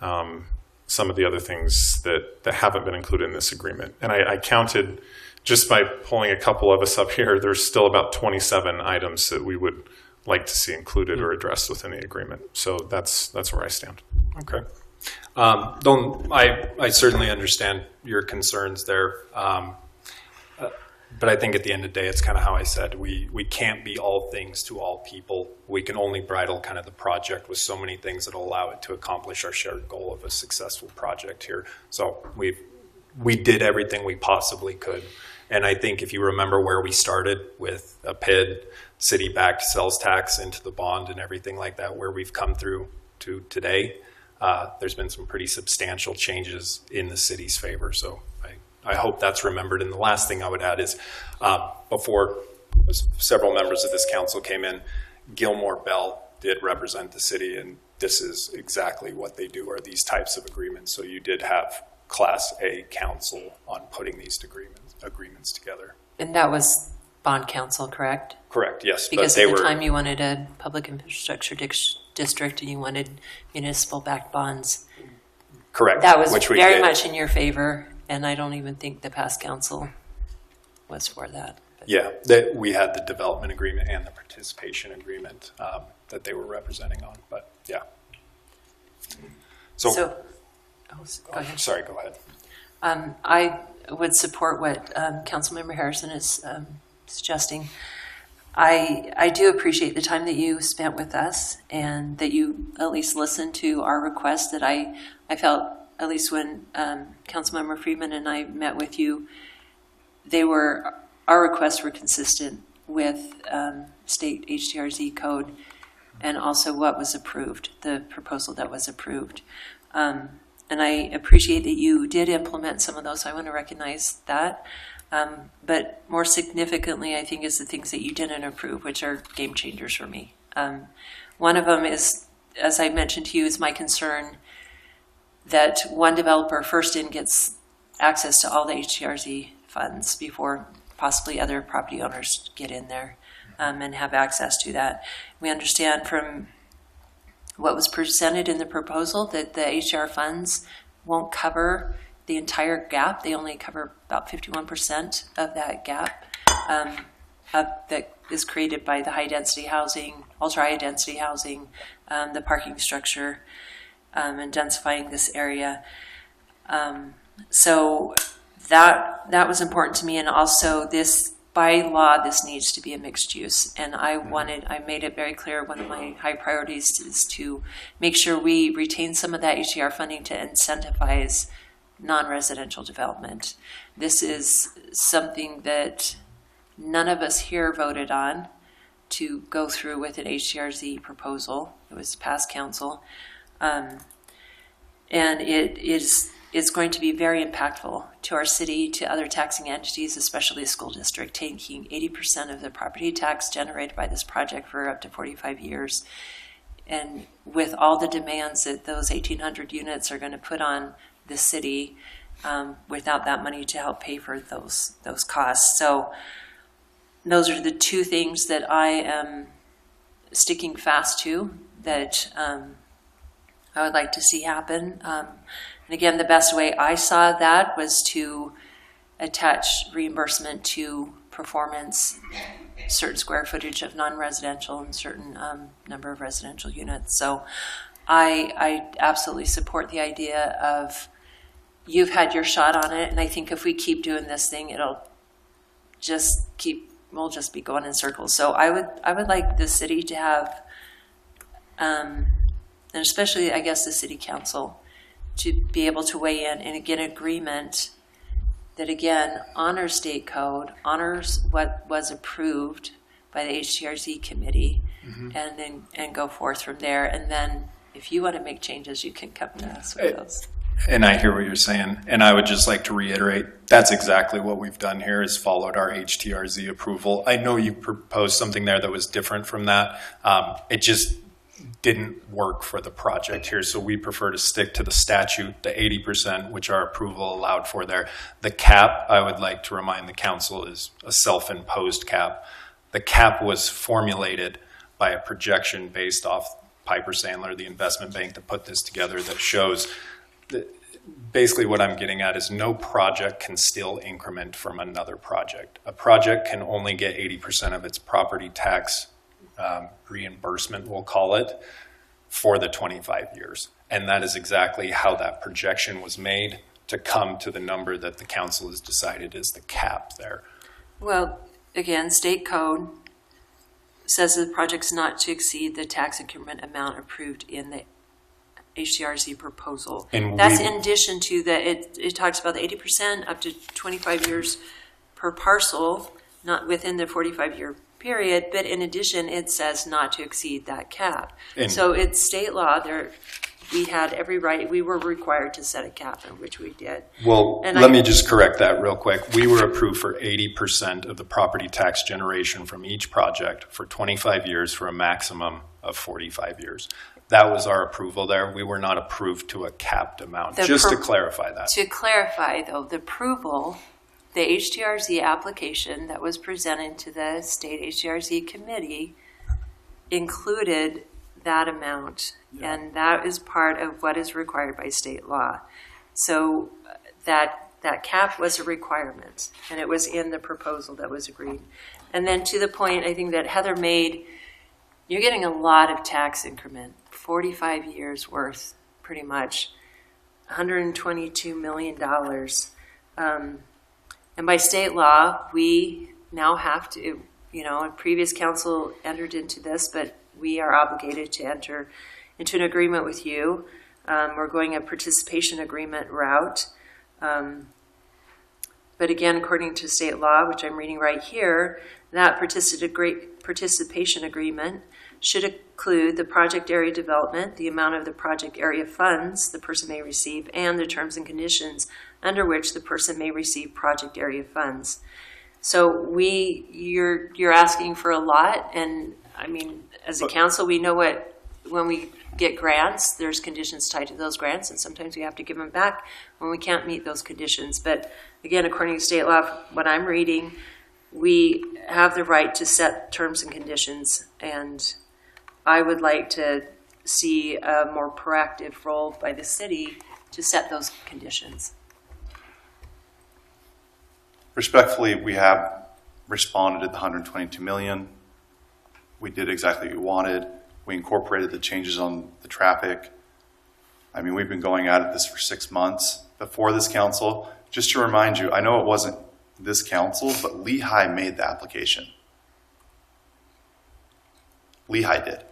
some of the other things that haven't been included in this agreement. And I counted, just by pulling a couple of us up here, there's still about 27 items that we would like to see included or addressed within the agreement. So that's where I stand. Okay. I certainly understand your concerns there. But I think at the end of the day, it's kind of how I said, we can't be all things to all people. We can only bridle kind of the project with so many things that will allow it to accomplish our shared goal of a successful project here. So we did everything we possibly could. And I think if you remember where we started with a PID, city-backed sales tax into the bond and everything like that, where we've come through to today, there's been some pretty substantial changes in the city's favor. So I hope that's remembered. And the last thing I would add is, before several members of this council came in, Gilmore Bell did represent the city, and this is exactly what they do, are these types of agreements. So you did have Class A counsel on putting these agreements together. And that was bond counsel, correct? Correct, yes. Because at the time you wanted a public infrastructure district and you wanted municipal-backed bonds. Correct. That was very much in your favor, and I don't even think the past council was for that. Yeah, we had the development agreement and the participation agreement that they were representing on, but yeah. Go ahead. Sorry, go ahead. I would support what Councilmember Harrison is suggesting. I do appreciate the time that you spent with us and that you at least listened to our request. That I felt, at least when Councilmember Friedman and I met with you, our requests were consistent with state HTRZ code and also what was approved, the proposal that was approved. And I appreciate that you did implement some of those. I want to recognize that. But more significantly, I think, is the things that you didn't approve, which are game changers for me. One of them is, as I mentioned to you, is my concern that one developer first in gets access to all the HTRZ funds before possibly other property owners get in there and have access to that. We understand from what was presented in the proposal that the HR funds won't cover the entire gap. They only cover about 51% of that gap. that is created by the high-density housing, ultra-high-density housing, the parking structure, and densifying this area. So that was important to me, and also this, by law, this needs to be a mixed use. And I made it very clear, one of my high priorities is to make sure we retain some of that HDR funding to incentivize non-residential development. This is something that none of us here voted on to go through with an HDRZ proposal. It was past council. And it's going to be very impactful to our city, to other taxing entities, especially the school district, taking 80% of the property tax generated by this project for up to 45 years. And with all the demands that those 1,800 units are going to put on the city, without that money to help pay for those costs. So those are the two things that I am sticking fast to, that I would like to see happen. And again, the best way I saw that was to attach reimbursement to performance, certain square footage of non-residential and certain number of residential units. So I absolutely support the idea of, you've had your shot on it, and I think if we keep doing this thing, we'll just be going in circles. So I would like the city to have, and especially I guess the city council, to be able to weigh in and get agreement that again honors state code, honors what was approved by the HTRZ committee, and go forth from there. And then if you want to make changes, you can come to us with those. And I hear what you're saying, and I would just like to reiterate, that's exactly what we've done here, is followed our HTRZ approval. I know you proposed something there that was different from that. It just didn't work for the project here, so we prefer to stick to the statute, the 80%, which our approval allowed for there. The cap, I would like to remind the council, is a self-imposed cap. The cap was formulated by a projection based off Piper Sandler, the investment bank that put this together, that shows basically what I'm getting at is no project can still increment from another project. A project can only get 80% of its property tax reimbursement, we'll call it, for the 25 years. And that is exactly how that projection was made to come to the number that the council has decided is the cap there. Well, again, state code says the project's not to exceed the tax increment amount approved in the HTRZ proposal. And that's in addition to that, it talks about the 80% up to 25 years per parcel, not within the 45-year period, but in addition, it says not to exceed that cap. So it's state law. We had every right, we were required to set a cap, which we did. Well, let me just correct that real quick. We were approved for 80% of the property tax generation from each project for 25 years for a maximum of 45 years. That was our approval there. We were not approved to a capped amount, just to clarify that. To clarify, though, the approval, the HTRZ application that was presented to the state HTRZ committee included that amount, and that is part of what is required by state law. So that cap was a requirement, and it was in the proposal that was agreed. And then to the point I think that Heather made, you're getting a lot of tax increment, 45 years worth, pretty much, $122 million. And by state law, we now have to, a previous council entered into this, but we are obligated to enter into an agreement with you. We're going a participation agreement route. But again, according to state law, which I'm reading right here, that participation agreement should include the project area development, the amount of the project area funds the person may receive, and the terms and conditions under which the person may receive project area funds. So you're asking for a lot, and I mean, as a council, we know when we get grants, there's conditions tied to those grants, and sometimes we have to give them back when we can't meet those conditions. But again, according to state law, what I'm reading, we have the right to set terms and conditions, and I would like to see a more proactive role by the city to set those conditions. Respectfully, we have responded to the 122 million. We did exactly what we wanted. We incorporated the changes on the traffic. I mean, we've been going at this for 6 months before this council. Just to remind you, I know it wasn't this council, but Lehi made the application. Lehi did.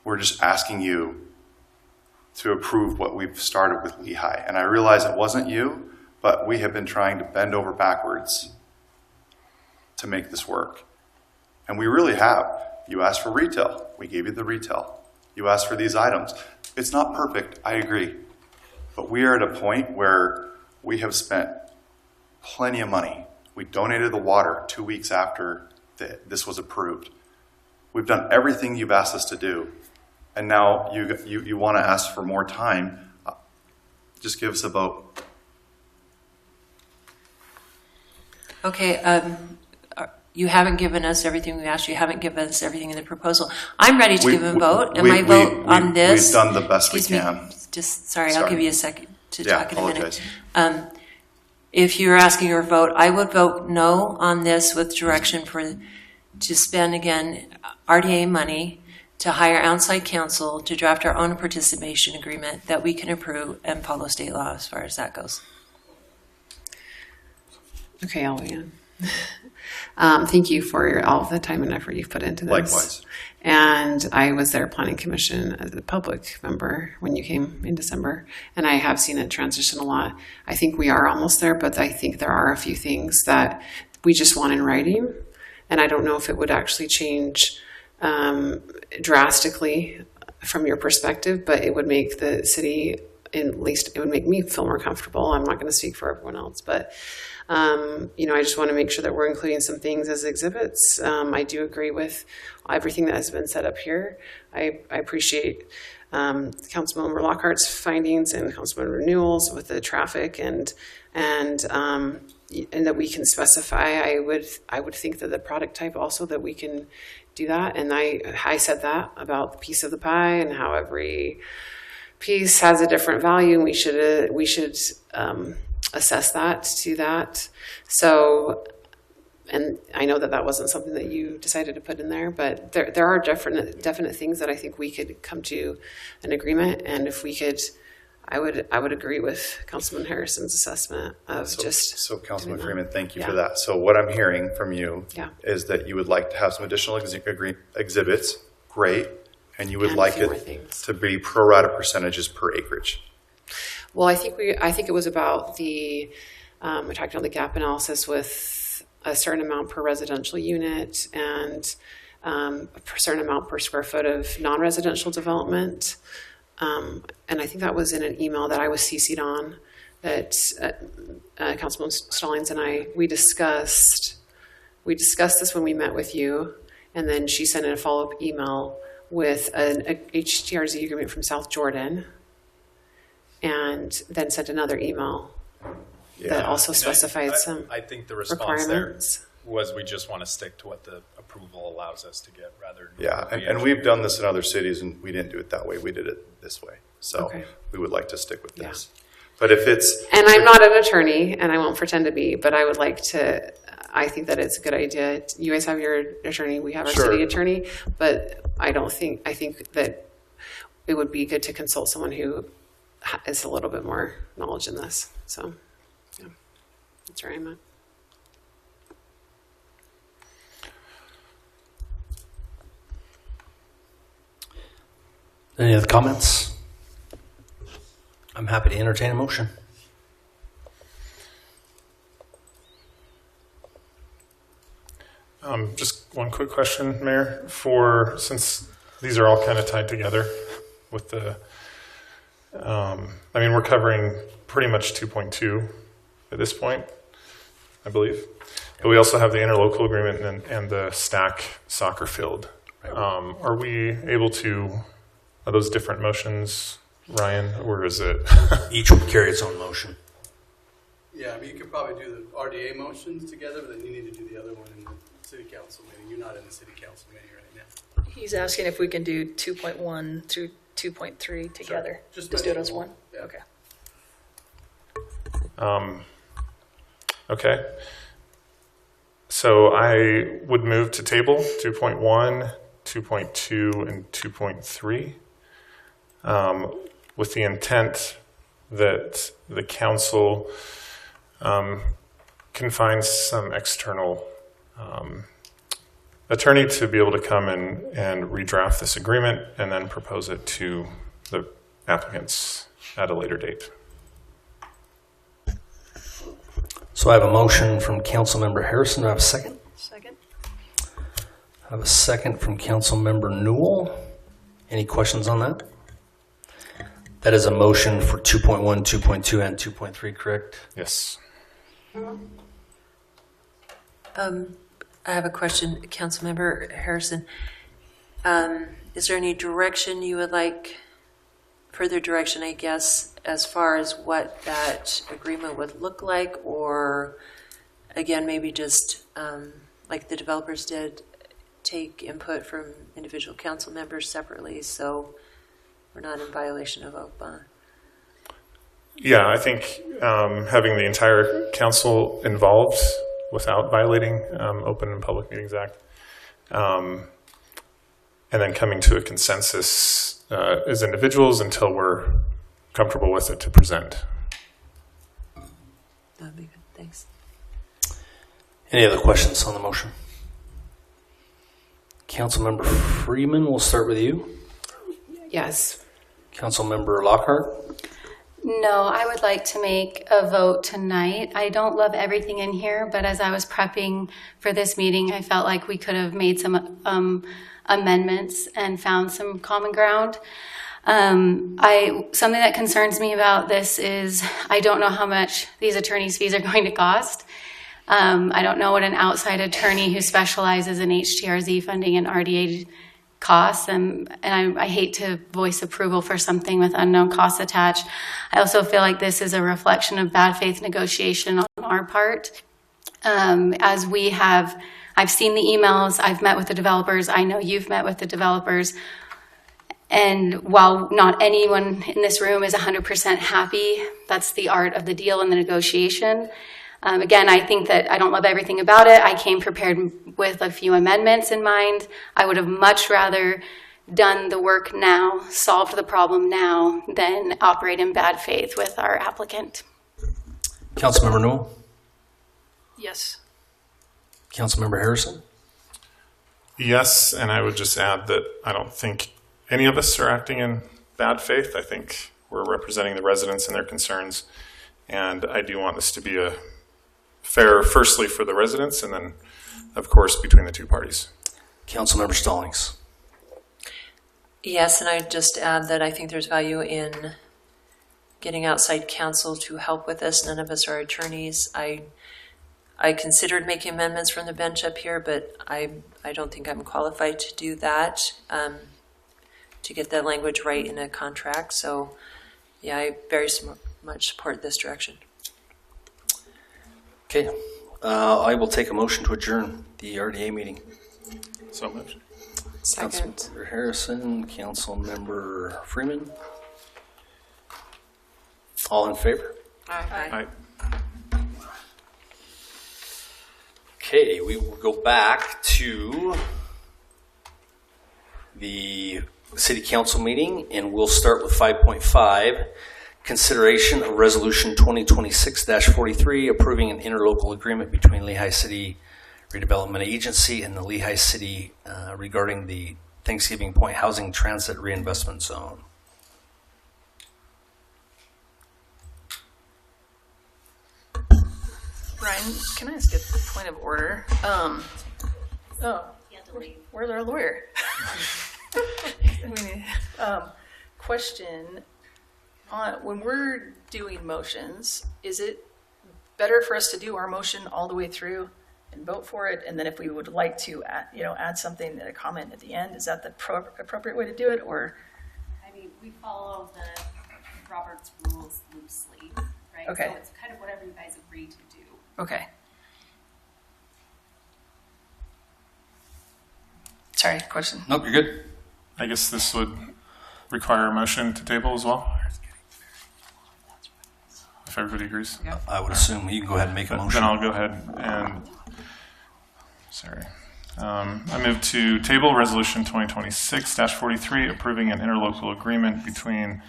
We're just asking you to approve what we've started with Lehi. And I realize it wasn't you, but we have been trying to bend over backwards to make this work. And we really have. You asked for retail. We gave you the retail. You asked for these items. It's not perfect, I agree. But we are at a point where we have spent plenty of money. We donated the water 2 weeks after this was approved. We've done everything you've asked us to do. And now you want to ask for more time. Just give us a vote. Okay, you haven't given us everything we asked. You haven't given us everything in the proposal. I'm ready to give a vote. And my vote on this. We've done the best we can. Sorry, I'll give you a second to talk in a minute. If you're asking your vote, I would vote no on this with direction to spend again RDA money to hire outside counsel to draft our own participation agreement that we can approve and follow state law as far as that goes. Okay, I'll weigh in. Thank you for all the time and effort you've put into this. Likewise. And I was there planning commission as a public member when you came in December, and I have seen it transition a lot. I think we are almost there, but I think there are a few things that we just want in writing, and I don't know if it would actually change drastically from your perspective, but it would make the city, at least it would make me feel more comfortable. I'm not going to speak for everyone else, but I just want to make sure that we're including some things as exhibits. I do agree with everything that has been set up here. I appreciate Councilmember Lockhart's findings and Councilmember Newell's with the traffic and that we can specify. I would think that the product type also that we can do that. And I said that about the piece of the pie and how every piece has a different value, and we should assess that to that. So, and I know that wasn't something that you decided to put in there, but there are definite things that I think we could come to an agreement. And if we could, I would agree with Councilman Harrison's assessment of So Councilman Freeman, thank you for that. So what I'm hearing from you is that you would like to have some additional exhibits. Great. And you would like it to be pro rata percentages per acreage. Well, I think it was about we talked about the gap analysis with a certain amount per residential unit and a certain amount per square foot of non-residential development. And I think that was in an email that I was CC'd on that Councilman Stallings and we discussed this when we met with you, and then she sent in a follow-up email with an HTRZ agreement from South Jordan, and then sent another email that also specified some I think the response requirements. There was we just want to stick to what the approval allows us to get rather than... Yeah, and we've done this in other cities, and we didn't do it that way. We did it this way. So we would like to stick with this. But if it's... And I'm not an attorney, and I won't pretend to be, but I would like to... I think that it's a good idea. You guys have your attorney. We have our city attorney. But I think that it would be good to consult someone who is a little bit more knowledge in this. So, yeah, that's where I'm at. Any other comments? I'm happy to entertain a motion. Just one quick question, Mayor. Since these are all kind of tied together with the, we're covering pretty much 2.2 at this point, I believe. But we also have the interlocal agreement and the stack soccer field. Are we able to, are those different motions, Ryan, or is it? Each would carry its own motion. Yeah, you could probably do the RDA motions together, but then you need to do the other one in the city council meeting. You're not in the city council meeting right now. He's asking if we can do 2.1 through 2.3 together. Sure. Just do it as one? Yeah. Okay. Okay. So I would move to table 2.1, 2.2, and 2.3 with the intent that the council can find some external attorney to be able to come and redraft this agreement and then propose it to the applicants at a later date. So I have a motion from Councilmember Harrison. Do I have a second? Second. I have a second from Councilmember Newell. Any questions on that? That is a motion for 2.1, 2.2, and 2.3, correct? Yes. I have a question, Councilmember Harrison. Is there any direction you would like, further direction, I guess, as far as what that agreement would look like, or again, maybe just like the developers did, take input from individual council members separately so we're not in violation of OPA? Yeah, I think having the entire council involved without violating Open and Public Meetings Act, and then coming to a consensus as individuals until we're comfortable with it to present. That'd be good, thanks. Any other questions on the motion? Councilmember Freeman, we'll start with you. Yes. Councilmember Lockhart. No, I would like to make a vote tonight. I don't love everything in here, but as I was prepping for this meeting, I felt like we could have made some amendments and found some common ground. Something that concerns me about this is I don't know how much these attorneys' fees are going to cost. I don't know what an outside attorney who specializes in HTRZ funding and RDA costs, and I hate to voice approval for something with unknown costs attached. I also feel like this is a reflection of bad faith negotiation on our part. I've seen the emails, I've met with the developers, I know you've met with the developers, and while not anyone in this room is 100% happy, that's the art of the deal and the negotiation. Again, I think that I don't love everything about it. I came prepared with a few amendments in mind. I would have much rather done the work now, solved the problem now, than operate in bad faith with our applicant. Councilmember Newell. Yes. Councilmember Harrison. Yes, and I would just add that I don't think any of us are acting in bad faith. I think we're representing the residents and their concerns, and I do want this to be a fair, firstly for the residents, and then, of course, between the two parties. Councilmember Stallings. Yes, and I'd just add that I think there's value in getting outside counsel to help with this. None of us are attorneys. I considered making amendments from the bench up here, but I don't think I'm qualified to do that, to get that language right in a contract. So, yeah, I very much support this direction. Okay, I will take a motion to adjourn the RDA meeting. So moved. Second. Councilmember Harrison, Councilmember Freeman. All in favor? Aye. Aye. Okay, we will go back to the City Council meeting, and we'll start with 5.5. Consideration of Resolution 2026-43, approving an interlocal agreement between Lehi City Redevelopment Agency and the Lehi City regarding the Thanksgiving Point Housing Transit Reinvestment Zone. Ryan, can I ask a point of order? Where's our lawyer? Question. When we're doing motions, is it better for us to do our motion all the way through and vote for it, and then if we would like to add something, a comment at the end, is that the appropriate way to do it? Or I mean, we follow the Robert's rules loosely, right? Okay. So it's kind of whatever you guys agree to do. okay. Sorry, question. Nope, you're good. I guess this would require a motion to table as well, if everybody agrees. I would assume you can go ahead and make a motion. Then I'll go ahead and Sorry. I move to table Resolution 2026-43, approving an interlocal agreement between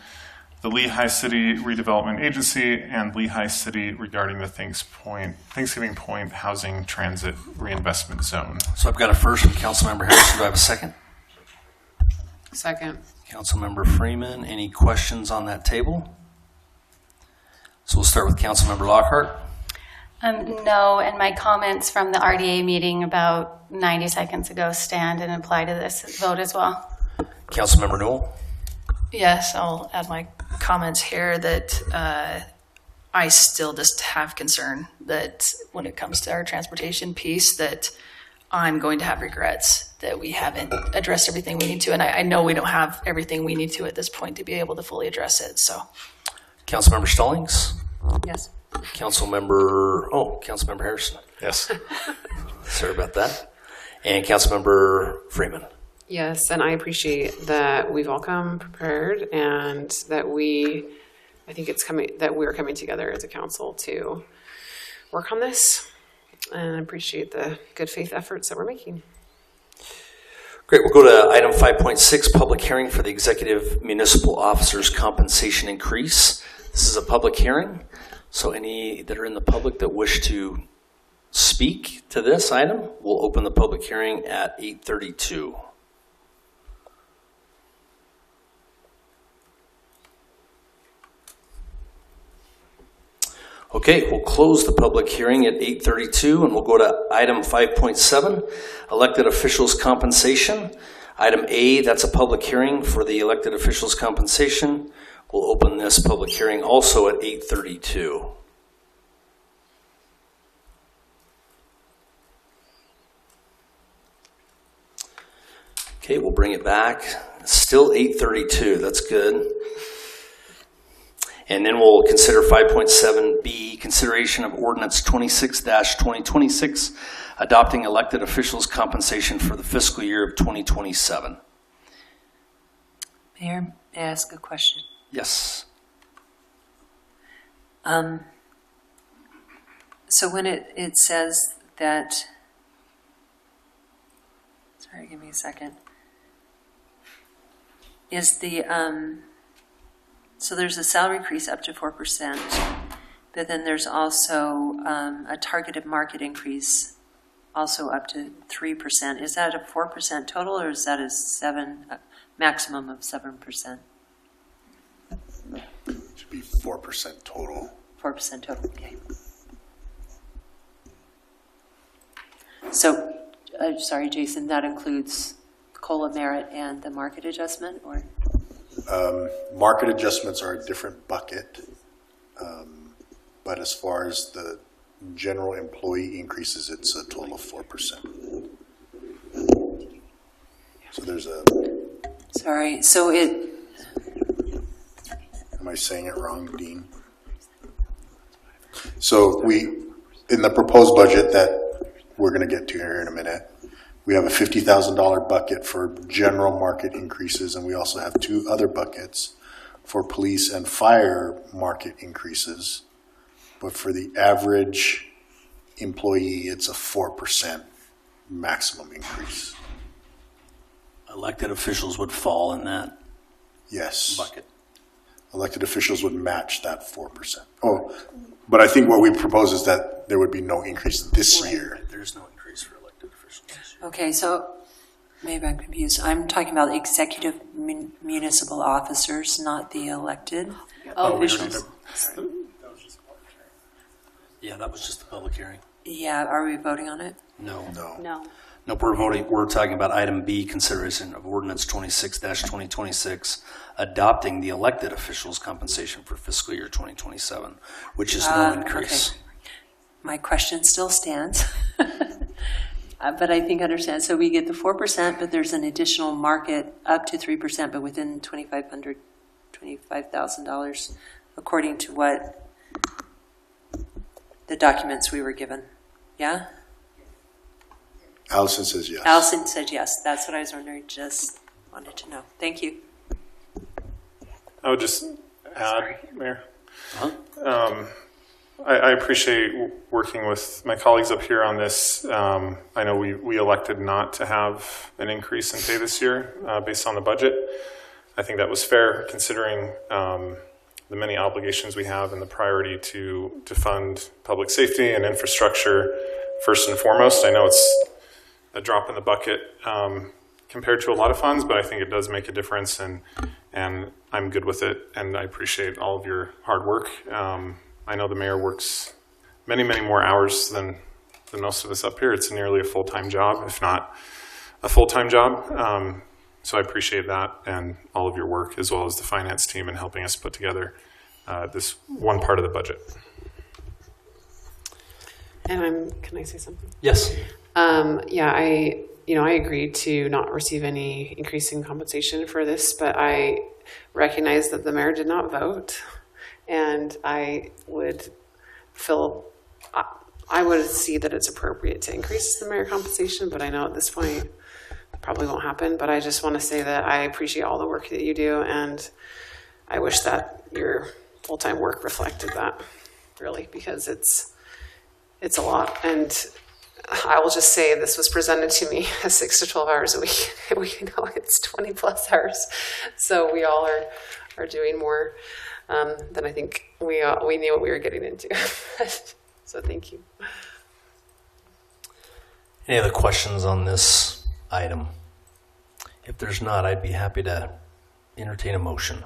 the Lehi City Redevelopment Agency and Lehi City regarding the Thanksgiving Point Housing Transit Reinvestment Zone. So I've got a first from Councilmember Harrison. Do I have a second? Second. Councilmember Freeman, any questions on that table? So we'll start with Councilmember Lockhart. No, and my comments from the RDA meeting about 90 seconds ago stand and apply to this vote as well. Councilmember Newell. Yes, I'll add my comments here that I still just have concern that when it comes to our transportation piece, that I'm going to have regrets that we haven't addressed everything we need to. And I know we don't have everything we need to at this point to be able to fully address it. So, Councilmember Stallings. Yes. Councilmember Harrison. Yes. Sorry about that. And Councilmember Freeman. Yes, and I appreciate that we've all come prepared and that we're coming together as a council to work on this. And I appreciate the good faith efforts that we're making. Great. We'll go to item 5.6, public hearing for the executive municipal officers compensation increase. This is a public hearing. So any that are in the public that wish to speak to this item, we'll open the public hearing at 8:32. Okay, we'll close the public hearing at 8:32 and we'll go to item 5.7, elected officials compensation. Item A, that's a public hearing for the elected officials compensation. We'll open this public hearing also at 8:32. Okay, we'll bring it back. Still 8:32, that's good. And then we'll consider 5.7B, consideration of ordinance 26-2026, adopting elected officials compensation for the fiscal year of 2027. Mayor, may I ask a question? Yes. So when it says that, sorry, give me a second. Is the, so there's a salary increase up to 4%, but then there's also a targeted market increase also up to 3%. Is that a 4% total or is that a maximum of 7%? Should be 4% total. 4% total, okay. So, sorry, Jason, that includes COLA merit and the market adjustment, or? Market adjustments are a different bucket, but as far as the general employee increases, it's a total of 4%. So there's a... Sorry, so it... Am I saying it wrong, Dean? So in the proposed budget that we're going to get to here in a minute, we have a $50,000 bucket for general market increases, and we also have two other buckets for police and fire market increases. But for the average employee, it's a 4% maximum increase. Elected officials would fall in that bucket. Elected officials would match that 4%. Oh, but I think what we propose is that there would be no increase this year. There's no increase for elected officials. Okay, so maybe I'm confused. I'm talking about executive municipal officers, not the elected officials. Yeah, that was just the public hearing. Yeah, are we voting on it? No. No, We're talking about item B, consideration of ordinance 26-2026, adopting the elected officials compensation for fiscal year 2027, which is no increase. Okay. My question still stands. But I think I understand. So we get the 4%, but there's an additional market up to 3%, but within $25,000, according to what the documents we were given. Yeah? Allison says yes. Allison said yes. That's what I was wondering. Just wanted to know. Thank you. I would just add, Mayor. I appreciate working with my colleagues up here on this. I know we elected not to have an increase in pay this year based on the budget. I think that was fair considering the many obligations we have and the priority to fund public safety and infrastructure first and foremost. I know it's a drop in the bucket compared to a lot of funds, but I think it does make a difference, and I'm good with it, and I appreciate all of your hard work. I know the mayor works many, many more hours than most of us up here. It's nearly a full-time job, if not a full-time job. So I appreciate that and all of your work, as well as the finance team in helping us put together this one part of the budget. And can I say something? Yes. Yeah, I agreed to not receive any increase in compensation for this, but I recognize that the mayor did not vote, and I would see that it's appropriate to increase the mayor compensation, but I know at this point it probably won't happen. But I just want to say that I appreciate all the work that you do, and I wish that your full-time work reflected that, really, because it's a lot. And I will just say this was presented to me as 6 to 12 hours a week. We know it's 20 plus hours. So we all are doing more than I think we knew what we were getting into. So thank you. Any other questions on this item? If there's not, I'd be happy to entertain a motion.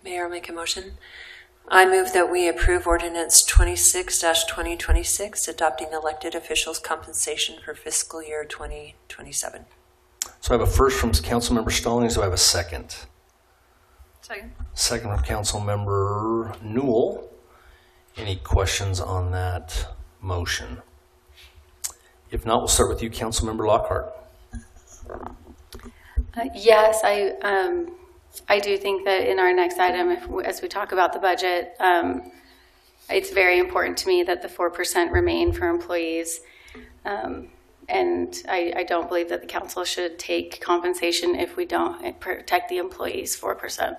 Mayor, I'll make a motion. I move that we approve Ordinance 26-2026, adopting elected officials' compensation for fiscal year 2027. So I have a first from Councilmember Stallings. Do I have a second? Second. Second from Councilmember Newell. Any questions on that motion? If not, we'll start with you, Councilmember Lockhart. Yes, I do think that in our next item, as we talk about the budget, it's very important to me that the 4% remain for employees. And I don't believe that the council should take compensation if we don't protect the employees 4%.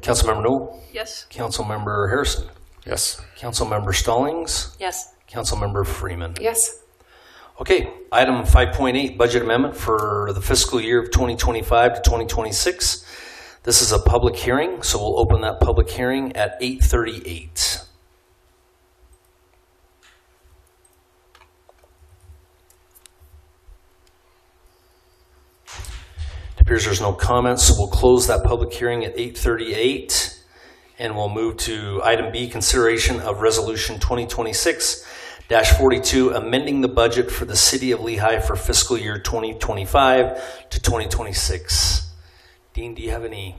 Councilmember Newell? Yes. Councilmember Harrison? Yes. Councilmember Stallings? Yes. Councilmember Freeman? Yes. Okay, item 5.8, budget amendment for the fiscal year of 2025 to 2026. This is a public hearing, so we'll open that public hearing at 8:38. It appears there's no comments, so we'll close that public hearing at 8:38, and we'll move to item B, consideration of resolution 2026-42, amending the budget for the city of Lehi for fiscal year 2025 to 2026. Dean, do you have any?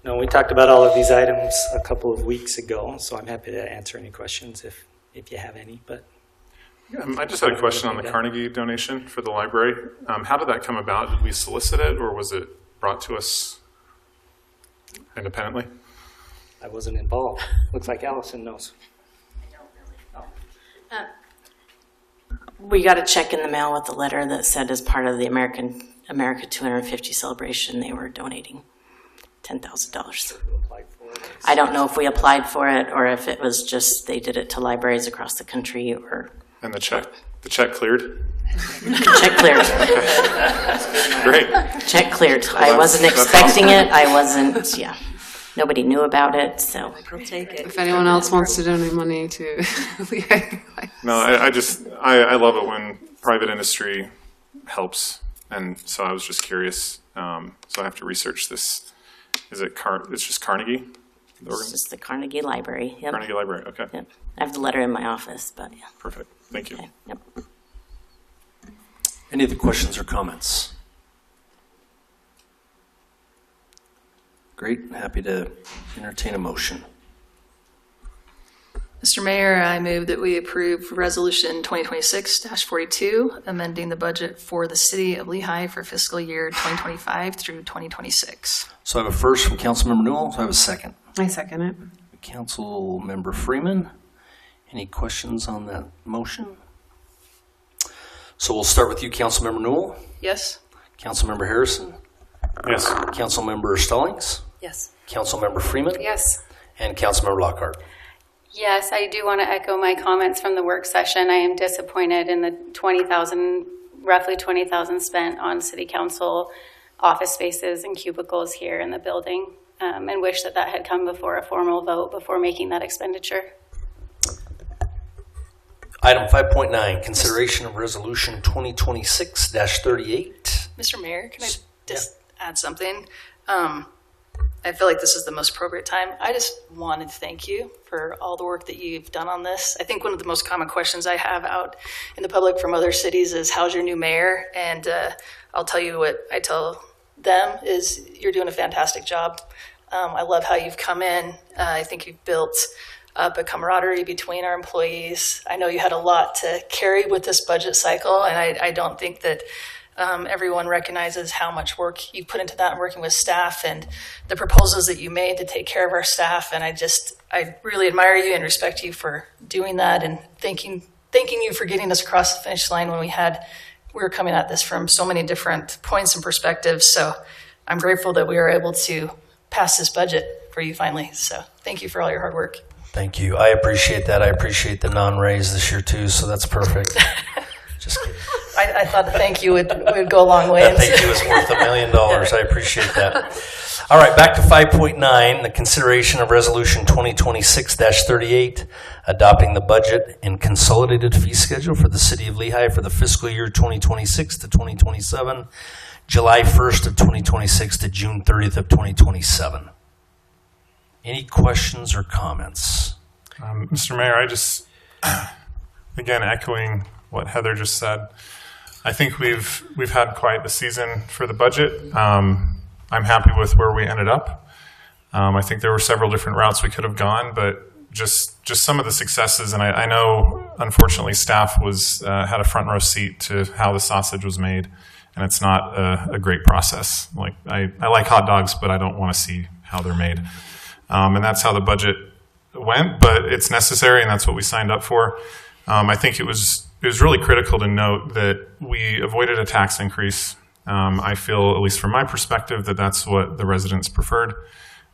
No, we talked about all of these items a couple of weeks ago, so I'm happy to answer any questions if you have any. But I just had a question on the Carnegie donation for the library. How did that come about? Did we solicit it, or was it brought to us independently? I wasn't involved. Looks like Allison knows. We got a check in the mail with a letter that said as part of the America 250 celebration, they were donating $10,000. I don't know if we applied for it or if it was just they did it to libraries across the country. Or and the check cleared? Check cleared. Great. Check cleared. Well, I wasn't that's expecting awesome. it. I wasn't, yeah. Nobody knew about it, so. We'll take it. If anyone else wants to donate money to No, I love it when private industry helps, and so I was just curious. So I have to research this. Is it it's just Carnegie? It's just the Carnegie Library. Yep. Carnegie Library. Okay. Yep. I have the letter in my office, but yeah. Perfect. Thank you. Okay. Yep. Any other questions or comments? Great. Happy to entertain a motion. Mr. Mayor, I move that we approve Resolution 2026-42, amending the budget for the city of Lehi for fiscal year 2025 through 2026. So I have a first from Councilmember Newell. So I have a second. I second it. Councilmember Freeman. Any questions on that motion? So we'll start with you, Councilmember Newell. Yes. Councilmember Harrison. Yes. Councilmember Stallings? Yes. Councilmember Freeman? Yes. And Councilmember Lockhart? Yes, I do want to echo my comments from the work session. I am disappointed in the roughly 20,000 spent on city council office spaces and cubicles here in the building, and wish that that had come before a formal vote before making that expenditure. Item 5.9, consideration of resolution 2026-38. Mr. Mayor, can I just add something? I feel like this is the most appropriate time. I just wanted to thank you for all the work that you've done on this. I think one of the most common questions I have out in the public from other cities is, how's your new mayor? And I'll tell you what I tell them is, you're doing a fantastic job. I love how you've come in. I think you've built up a camaraderie between our employees. I know you had a lot to carry with this budget cycle, and I don't think that everyone recognizes how much work you put into that and working with staff and the proposals that you made to take care of our staff. And I really admire you and respect you for doing that, and thanking you for getting us across the finish line when we were coming at this from so many different points and perspectives. So I'm grateful that we were able to pass this budget for you finally. So thank you for all your hard work. Thank you. I appreciate that. I appreciate the non-raise this year too, so that's perfect. Just kidding. I thought a thank you would go a long way. That thank you is worth $1 million. I appreciate that. All right, back to 5.9, the consideration of resolution 2026-38, adopting the budget and consolidated fee schedule for the city of Lehi for the fiscal year 2026 to 2027, July 1st of 2026 to June 30th of 2027. Any questions or comments? Mr. Mayor, I just, again, echoing what Heather just said, I think we've had quite the season for the budget. I'm happy with where we ended up. I think there were several different routes we could have gone, but just some of the successes, and I know, unfortunately, staff had a front row seat to how the sausage was made, and it's not a great process. Like I like hot dogs, but I don't want to see how they're made. And that's how the budget went, but it's necessary, and that's what we signed up for. I think it was really critical to note that we avoided a tax increase. I feel, at least from my perspective, that that's what the residents preferred.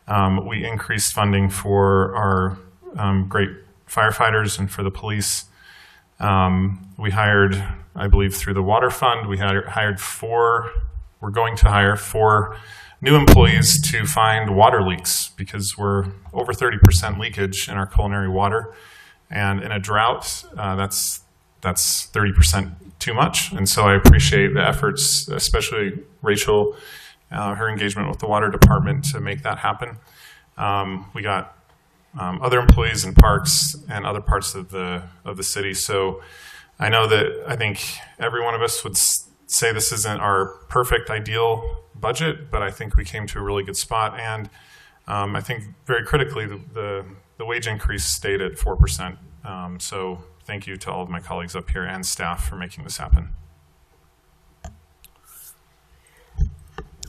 We increased funding for our great firefighters and for the police. We hired, I believe, through the water fund, we're going to hire 4 new employees to find water leaks, because we're over 30% leakage in our culinary water. And in a drought, that's 30% too much. And so I appreciate the efforts, especially Rachel, her engagement with the water department to make that happen. We got other employees in parks and other parts of the city. So I know that I think every one of us would say this isn't our perfect, ideal budget, but I think we came to a really good spot. And I think very critically, the wage increase stayed at 4%. So thank you to all of my colleagues up here and staff for making this happen.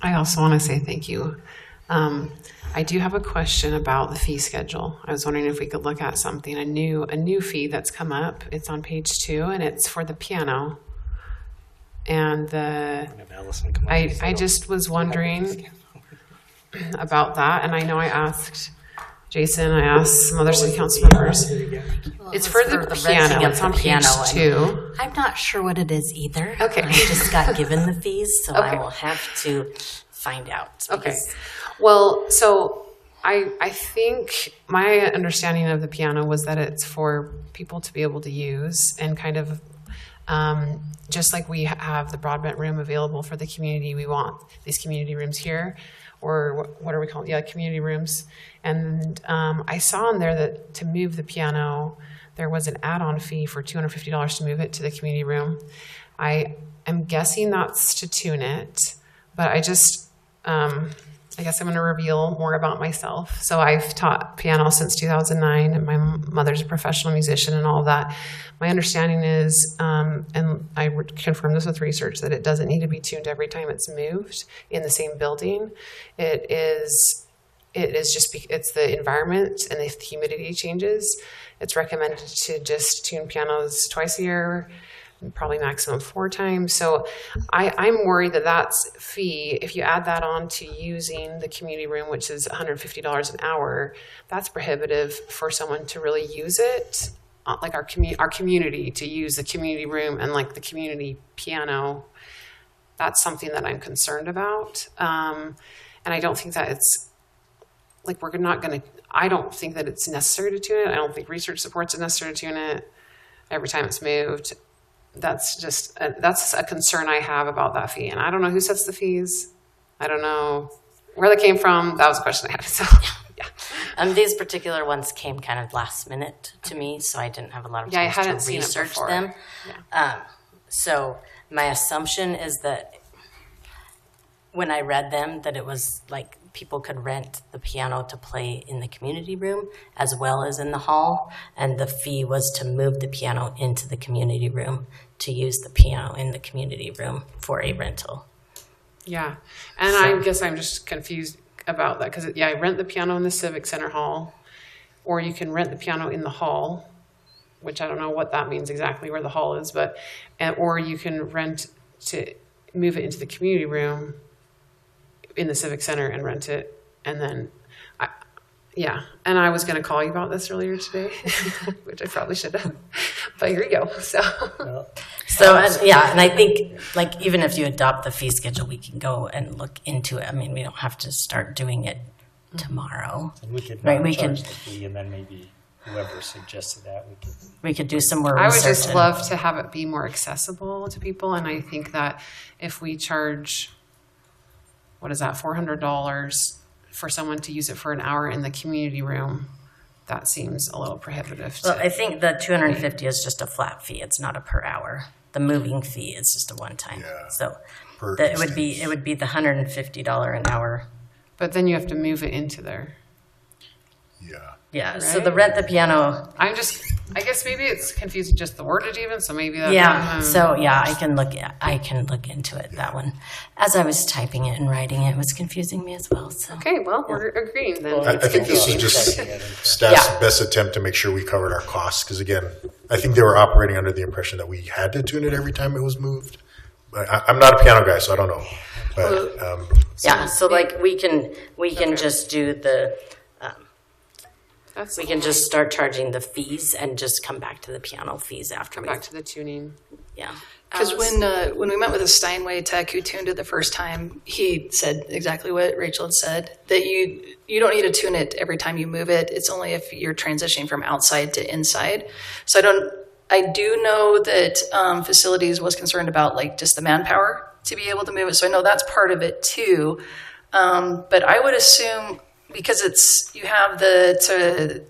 I also want to say thank you. I do have a question about the fee schedule. I was wondering if we could look at something, a new fee that's come up. It's on page 2, and it's for the piano. And I just was wondering about that, and I know I asked Jason, I asked some other city council members. It's for the piano. It's on page 2. I'm not sure what it is either. Okay. I just got given the fees, so Okay. I will have to find out. Okay. Well, so I think my understanding of the piano was that it's for people to be able to use, and kind of just like we have the broadband room available for the community, we want these community rooms here, or what are we calling? Yeah, community rooms. And I saw in there that to move the piano, there was an add-on fee for $250 to move it to the community room. I am guessing that's to tune it, but I just, I guess I'm going to reveal more about myself. So I've taught piano since 2009, and my mother's a professional musician and all of that. My understanding is, and I confirmed this with research, that it doesn't need to be tuned every time it's moved in the same building. It is just, it's the environment and the humidity changes. It's recommended to just tune pianos twice a year, probably maximum 4 times. So I'm worried that that's fee. If you add that on to using the community room, which is $150 an hour, that's prohibitive for someone to really use it. Like our community to use the community room and like the community piano. That's something that I'm concerned about. And I don't think that it's like, I don't think that it's necessary to tune it. I don't think research supports it necessary to tune it every time it's moved. That's just, that's a concern I have about that fee. And I don't know who sets the fees. I don't know where they came from. That was a question I had. So, yeah. These particular ones came kind of last minute to me, so I didn't have a lot of time to research them. Yeah. So my assumption is that when I read them, that it was like people could rent the piano to play in the community room as well as in the hall, and the fee was to move the piano into the community room to use the piano in the community room for a rental. Yeah, and I guess I'm just confused about that because, I rent the piano in the Civic Center hall, or you can rent the piano in the hall, which I don't know what that means exactly where the hall is, but or you can rent to move it into the community room in the Civic Center and rent it. And then, and I was going to call you about this earlier today, which I probably should have, but here you go. And I think, like, even if you adopt the fee schedule, we can go and look into it. I mean, we don't have to start doing it tomorrow. And we could charge the fee, and then maybe whoever suggested that, we could do some more I research. would just love to have it be more accessible to people, and I think that if we charge, what is that, $400 for someone to use it for an hour in the community room, that seems a little prohibitive. Well, I think the $250 is just a flat fee. It's not a per hour. The moving fee is just a one-time. Yeah. So it would be the $150 an hour. But then you have to move it into there. Yeah. So the rent the piano. I guess maybe it's confusing just the wordage even. So maybe that. I can look into it. That one, as I was typing it and writing it, was confusing me as well. So okay, well we're agreeing then. I think this is just staff's best attempt to make sure we covered our costs. Because again, I think they were operating under the impression that we had to tune it every time it was moved. I'm not a piano guy, so I don't know. But so like we can just do the. We can just start charging the fees and just come back to the piano fees after. Come back to the tuning. Yeah. Because when we met with a Steinway tech who tuned it the first time, he said exactly what Rachel had said, that you don't need to tune it every time you move it. It's only if you're transitioning from outside to inside. So I do know that facilities was concerned about like just the manpower to be able to move it. So I know that's part of it too. But I would assume, because you have the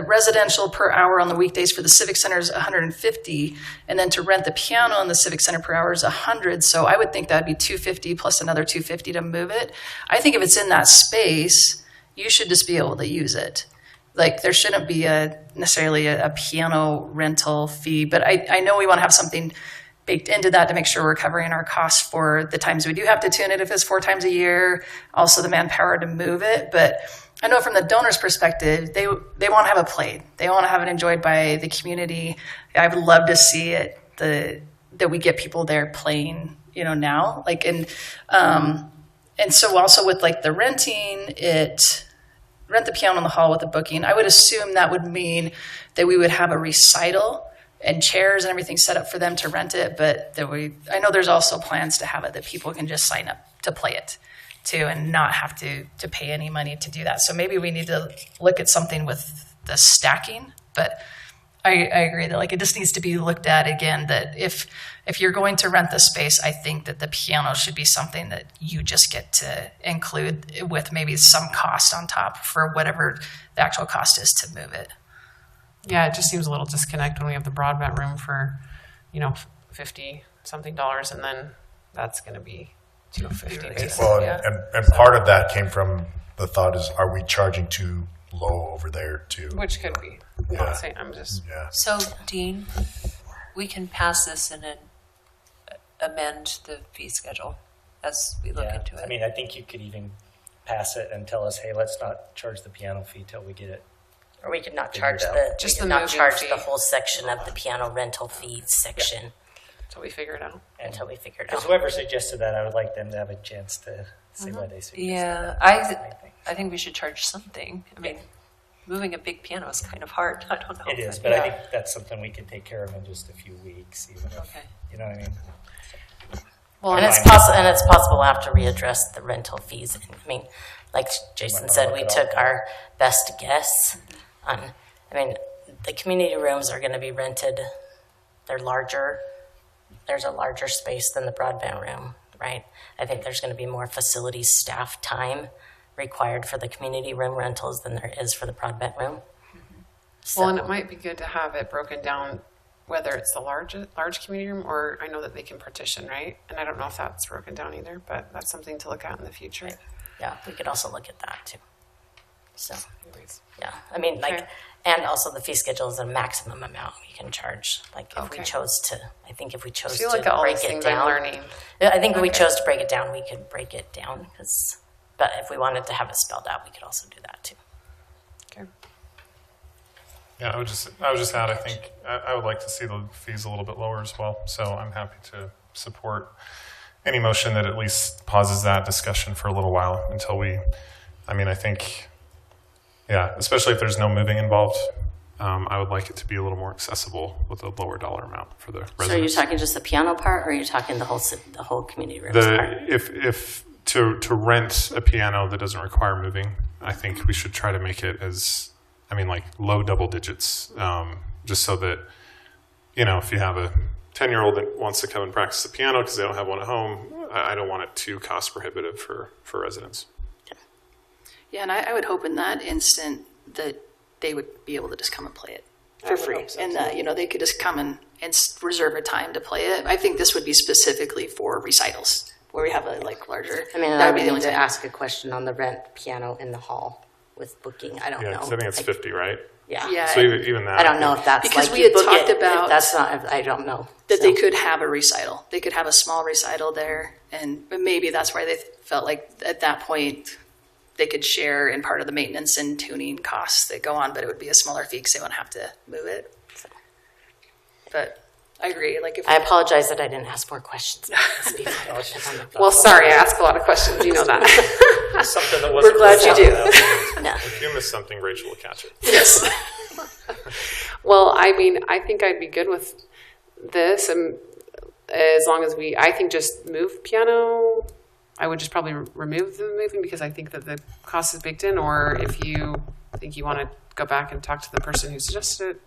residential per hour on the weekdays for the Civic Center is $150, and then to rent the piano on the Civic Center per hour is $100. So I would think that'd be $250 plus another $250 to move it. I think if it's in that space, you should just be able to use it. Like there shouldn't be necessarily a piano rental fee, but I know we want to have something baked into that to make sure we're covering our costs for the times we do have to tune it if it's 4 times a year, also the manpower to move it. But I know from the donor's perspective, they want to have it played. They want to have it enjoyed by the community. I would love to see it, that we get people there playing, now. Like, and so also with like the rent the piano in the hall with the booking, I would assume that would mean that we would have a recital and chairs and everything set up for them to rent it, but I know there's also plans to have it that people can just sign up to play it too and not have to pay any money to do that. So maybe we need to look at something with the stacking, but I agree that like it just needs to be looked at again, that if you're going to rent the space, I think that the piano should be something that you just get to include with maybe some cost on top for whatever the actual cost is to move it. Yeah, it just seems a little disconnect when we have the broadband room for, $50 something, and then that's going to be $250 basically. Well, and part of that came from the thought is, are we charging too low over there too? Which could be. Yeah. So, Dean, we can pass this and then amend the fee schedule as we look into it. I mean, I think you could even pass it and tell us, hey, let's not charge the piano fee till we get it. Or we could not figured charge out. the whole section of the piano rental fee section. Until we figure it out. Until we figure it Because out. whoever suggested that, I would like them to have a chance to say why they suggested Yeah, that. I think we should charge something. I mean, moving a big piano is kind of hard. I don't know. It is, but I think that's something we can take care of in just a few weeks, even if, Okay. you know what I mean? Well, and it's possible we'll have to readdress the rental fees. I mean, like Jason said, we took our best guess on, I mean, the community rooms are going to be rented. They're larger. There's a larger space than the broadband room, right? I think there's going to be more facility staff time required for the community room rentals than there is for the broadband room. Well, and it might be good to have it broken down, whether it's the large community room, or I know that they can partition, right? And I don't know if that's broken down either, but that's something to look at in the future. Right. Yeah, we could also look at that too. So, yeah, I mean, like, and also the fee schedule is a maximum amount we can charge. Like, if we chose to, I think if we chose to like all break these it things I'm down, learning. I think if we chose to break it down, we could break it down. But if we wanted to have it spelled out, we could also do that too. Okay. Yeah, I would just add, I think I would like to see the fees a little bit lower as well. So I'm happy to support any motion that at least pauses that discussion for a little while until I think, yeah, especially if there's no moving involved, I would like it to be a little more accessible with a lower dollar amount for the residents. So are you talking just the piano part, or are you talking the whole community rooms part? If to rent a piano that doesn't require moving, I think we should try to make it as, like low double digits, just so that, if you have a 10-year-old that wants to come and practice the piano because they don't have one at home, I don't want it too cost prohibitive for residents. Yeah, and I would hope in that instant that they would be able to just come and play it for free. And that, they could just come and reserve a time to play it. I think this would be specifically for recitals where we have a larger. I mean, that I would would be the need only to thing. ask a question on the rent piano in the hall with booking. I don't know. Yeah, because I think it's 50, right? Yeah. So even that. I don't know if that's because like we you had book talked it, about if that's not. I don't know that they could have a recital. They could have a small recital there, but maybe that's why they felt like at that point they could share in part of the maintenance and tuning costs that go on, but it would be a smaller fee because they wouldn't have to move it. But I agree. I apologize that I didn't ask more questions. Well, sorry, I ask a lot of questions. You know that. Something that We're glad you do. If you miss something, Rachel will catch it. Yes. Well, I think I'd be good with this, and as long as I think just move piano, I would just probably remove the moving because I think that the cost is baked in. Or if you think you want to go back and talk to the person who suggested it,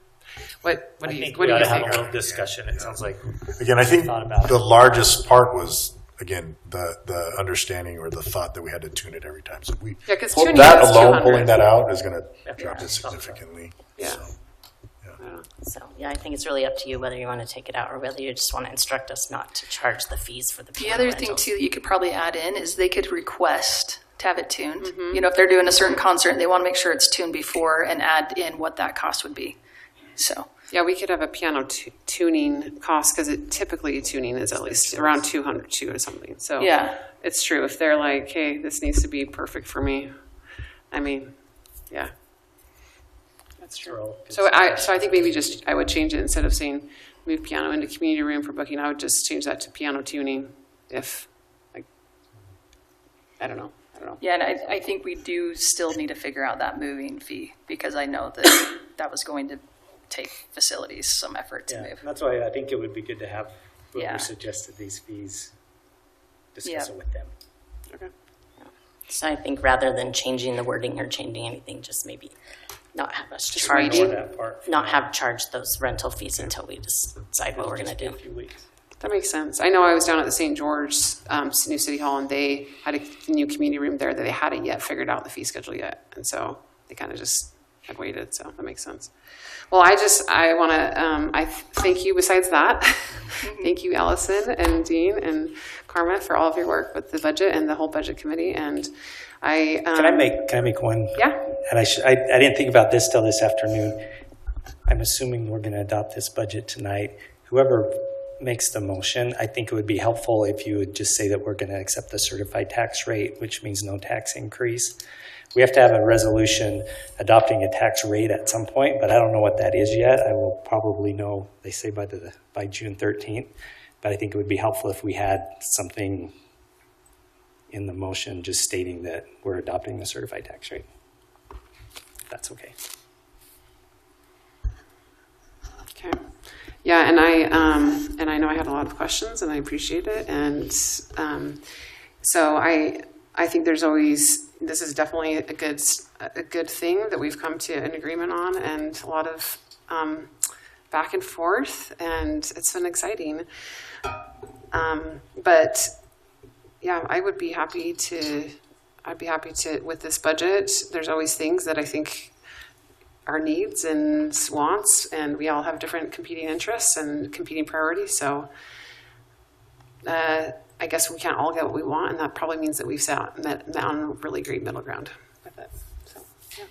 what do you think? We ought to have a little discussion. It sounds like Again, I think thought about the it. largest part was, again, the understanding or the thought that we had to tune it every time. So Yeah, 'cause pull tuning that is alone, 200. pulling that out is going to drop it significantly. Yeah. So yeah, I think it's really up to you whether you want to take it out or whether you just want to instruct us not to charge the fees for the The piano other rentals. thing too that you could probably add in is they could request to have it tuned. If they're doing a certain concert and they want to make sure it's tuned before and add in what that cost would be. So Yeah, we could have a piano tuning cost because typically tuning is at least around $200 or something. So Yeah. it's true. If they're like, hey, this needs to be perfect for me, yeah. That's true. So I think maybe I would change it instead of saying move piano into community room for booking. I would just change that to piano tuning if, I don't know. yeah, and I think we do still need to figure out that moving fee because I know that that was going to take facilities some effort to move. That's why I think it would be good to have whoever Yeah. suggested these fees discuss Yeah. it with them. Okay. So I think rather than changing the wording or changing anything, just maybe not have us Just charge, waiting. That part. not have charged those rental fees until we decide what we're going to do. A few weeks. That makes sense. I know I was down at the St. George's new City Hall, and they had a new community room there that they hadn't yet figured out the fee schedule yet, and so they kind of just had waited. So that makes sense. Well, I want to I thank you. Besides that, thank you, Allison and Dean and Karma, for all of your work with the budget and the whole budget committee. And I Can I make one? Yeah. And I didn't think about this till this afternoon. I'm assuming we're going to adopt this budget tonight. Whoever makes the motion, I think it would be helpful if you would just say that we're going to accept the certified tax rate, which means no tax increase. we have to have a resolution adopting a tax rate at some point, but I don't know what that is yet. I will probably know, they say by June 13th, but I think it would be helpful if we had something in the motion just stating that we're adopting the certified tax rate. That's okay. Okay. Yeah, and I know I had a lot of questions, and I appreciate it. And so I think there's always, this is definitely a good thing that we've come to an agreement on, and a lot of back and forth, and it's been exciting. But yeah, I'd be happy to, with this budget, there's always things that I think are needs and wants, and we all have different competing interests and competing priorities. So I guess we can't all get what we want, and that probably means that we've met on a really great middle ground with it. So, yeah.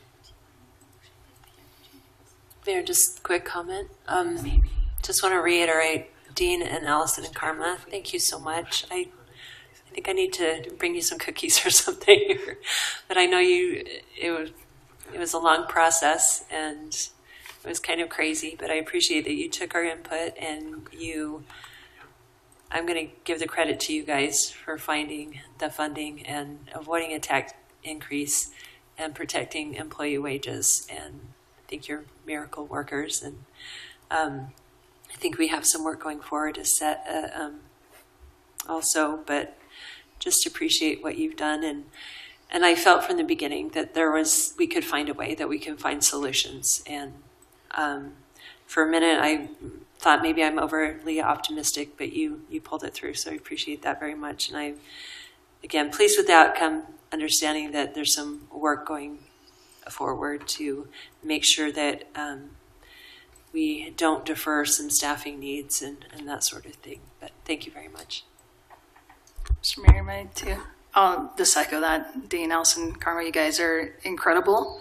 Mayor, just quick comment. Just want to reiterate, Dean and Allison and Karma, thank you so much. I think I need to bring you some cookies or something here. But I know it was a long process, and it was kind of crazy, but I appreciate that you took our input, and I'm going to give the credit to you guys for finding the funding and avoiding a tax increase and protecting employee wages. And I think you're miracle workers, and I think we have some work going forward to set also, but just appreciate what you've done. And I felt from the beginning that we could find a way, that we can find solutions. And for a minute, I thought maybe I'm overly optimistic, but you pulled it through, so I appreciate that very much. And I'm, again, pleased with the outcome, understanding that there's some work going forward to make sure that we don't defer some staffing needs and that sort of thing. But thank you very much. Mr. Mayor, may I too? I'll just echo that. Dean, Allison, Karma, you guys are incredible.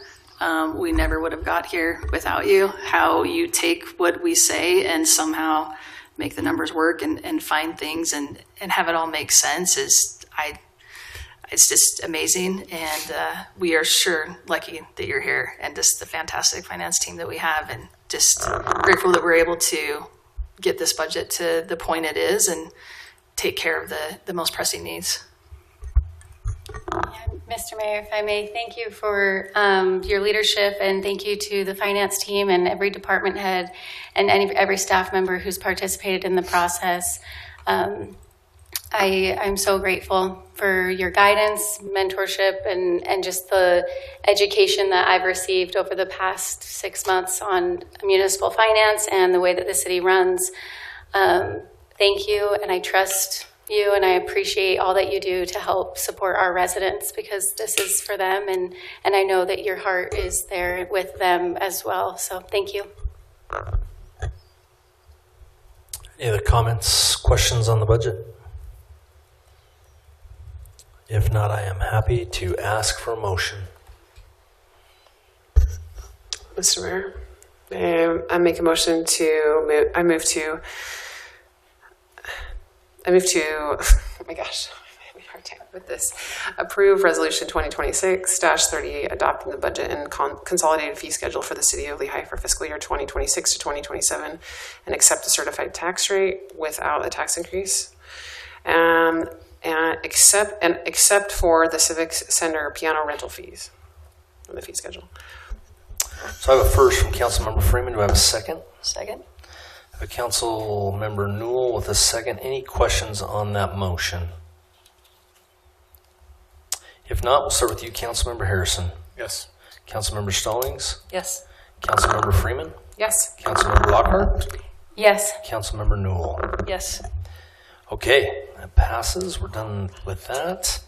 We never would have got here without you. How you take what we say and somehow make the numbers work and find things and have it all make sense it's just amazing. And we are sure lucky that you're here, and just the fantastic finance team that we have, and just grateful that we're able to get this budget to the point it is and take care of the most pressing needs. Mr. Mayor, if I may, thank you for your leadership, and thank you to the finance team and every department head and every staff member who's participated in the process. I'm so grateful for your guidance, mentorship, and just the education that I've received over the past 6 months on municipal finance and the way that the city runs. Thank you, and I trust you, and I appreciate all that you do to help support our residents, because this is for them, and I know that your heart is there with them as well. So thank you. Any other comments, questions on the budget? If not, I am happy to ask for a motion. Mr. Mayor, I make a motion to I move to oh my gosh, I'm having a hard time with this. Approve Resolution 2026-38, adopting the budget and consolidated fee schedule for the City of Lehi for fiscal year 2026 to 2027, and accept the certified tax rate without a tax increase. And except for the Civic Center piano rental fees on the fee schedule. So I have a first from Councilmember Freeman. Do I have a second? Second. I have a Councilmember Newell with a second. Any questions on that motion? If not, we'll start with you, Councilmember Harrison. Yes. Councilmember Stallings? Yes. Councilmember Freeman? Yes. Councilmember Lockhart? Yes. Councilmember Newell? Yes. Okay, that passes. We're done with that.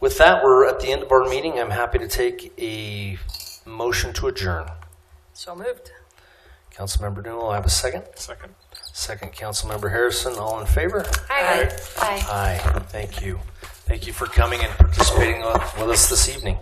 With that, we're at the end of our meeting. I'm happy to take a motion to adjourn. So moved. Councilmember Newell, I have a second. Second. Second, Councilmember Harrison. All in favor? Aye. Aye. Aye. Thank you. Thank you for coming and participating with us this evening.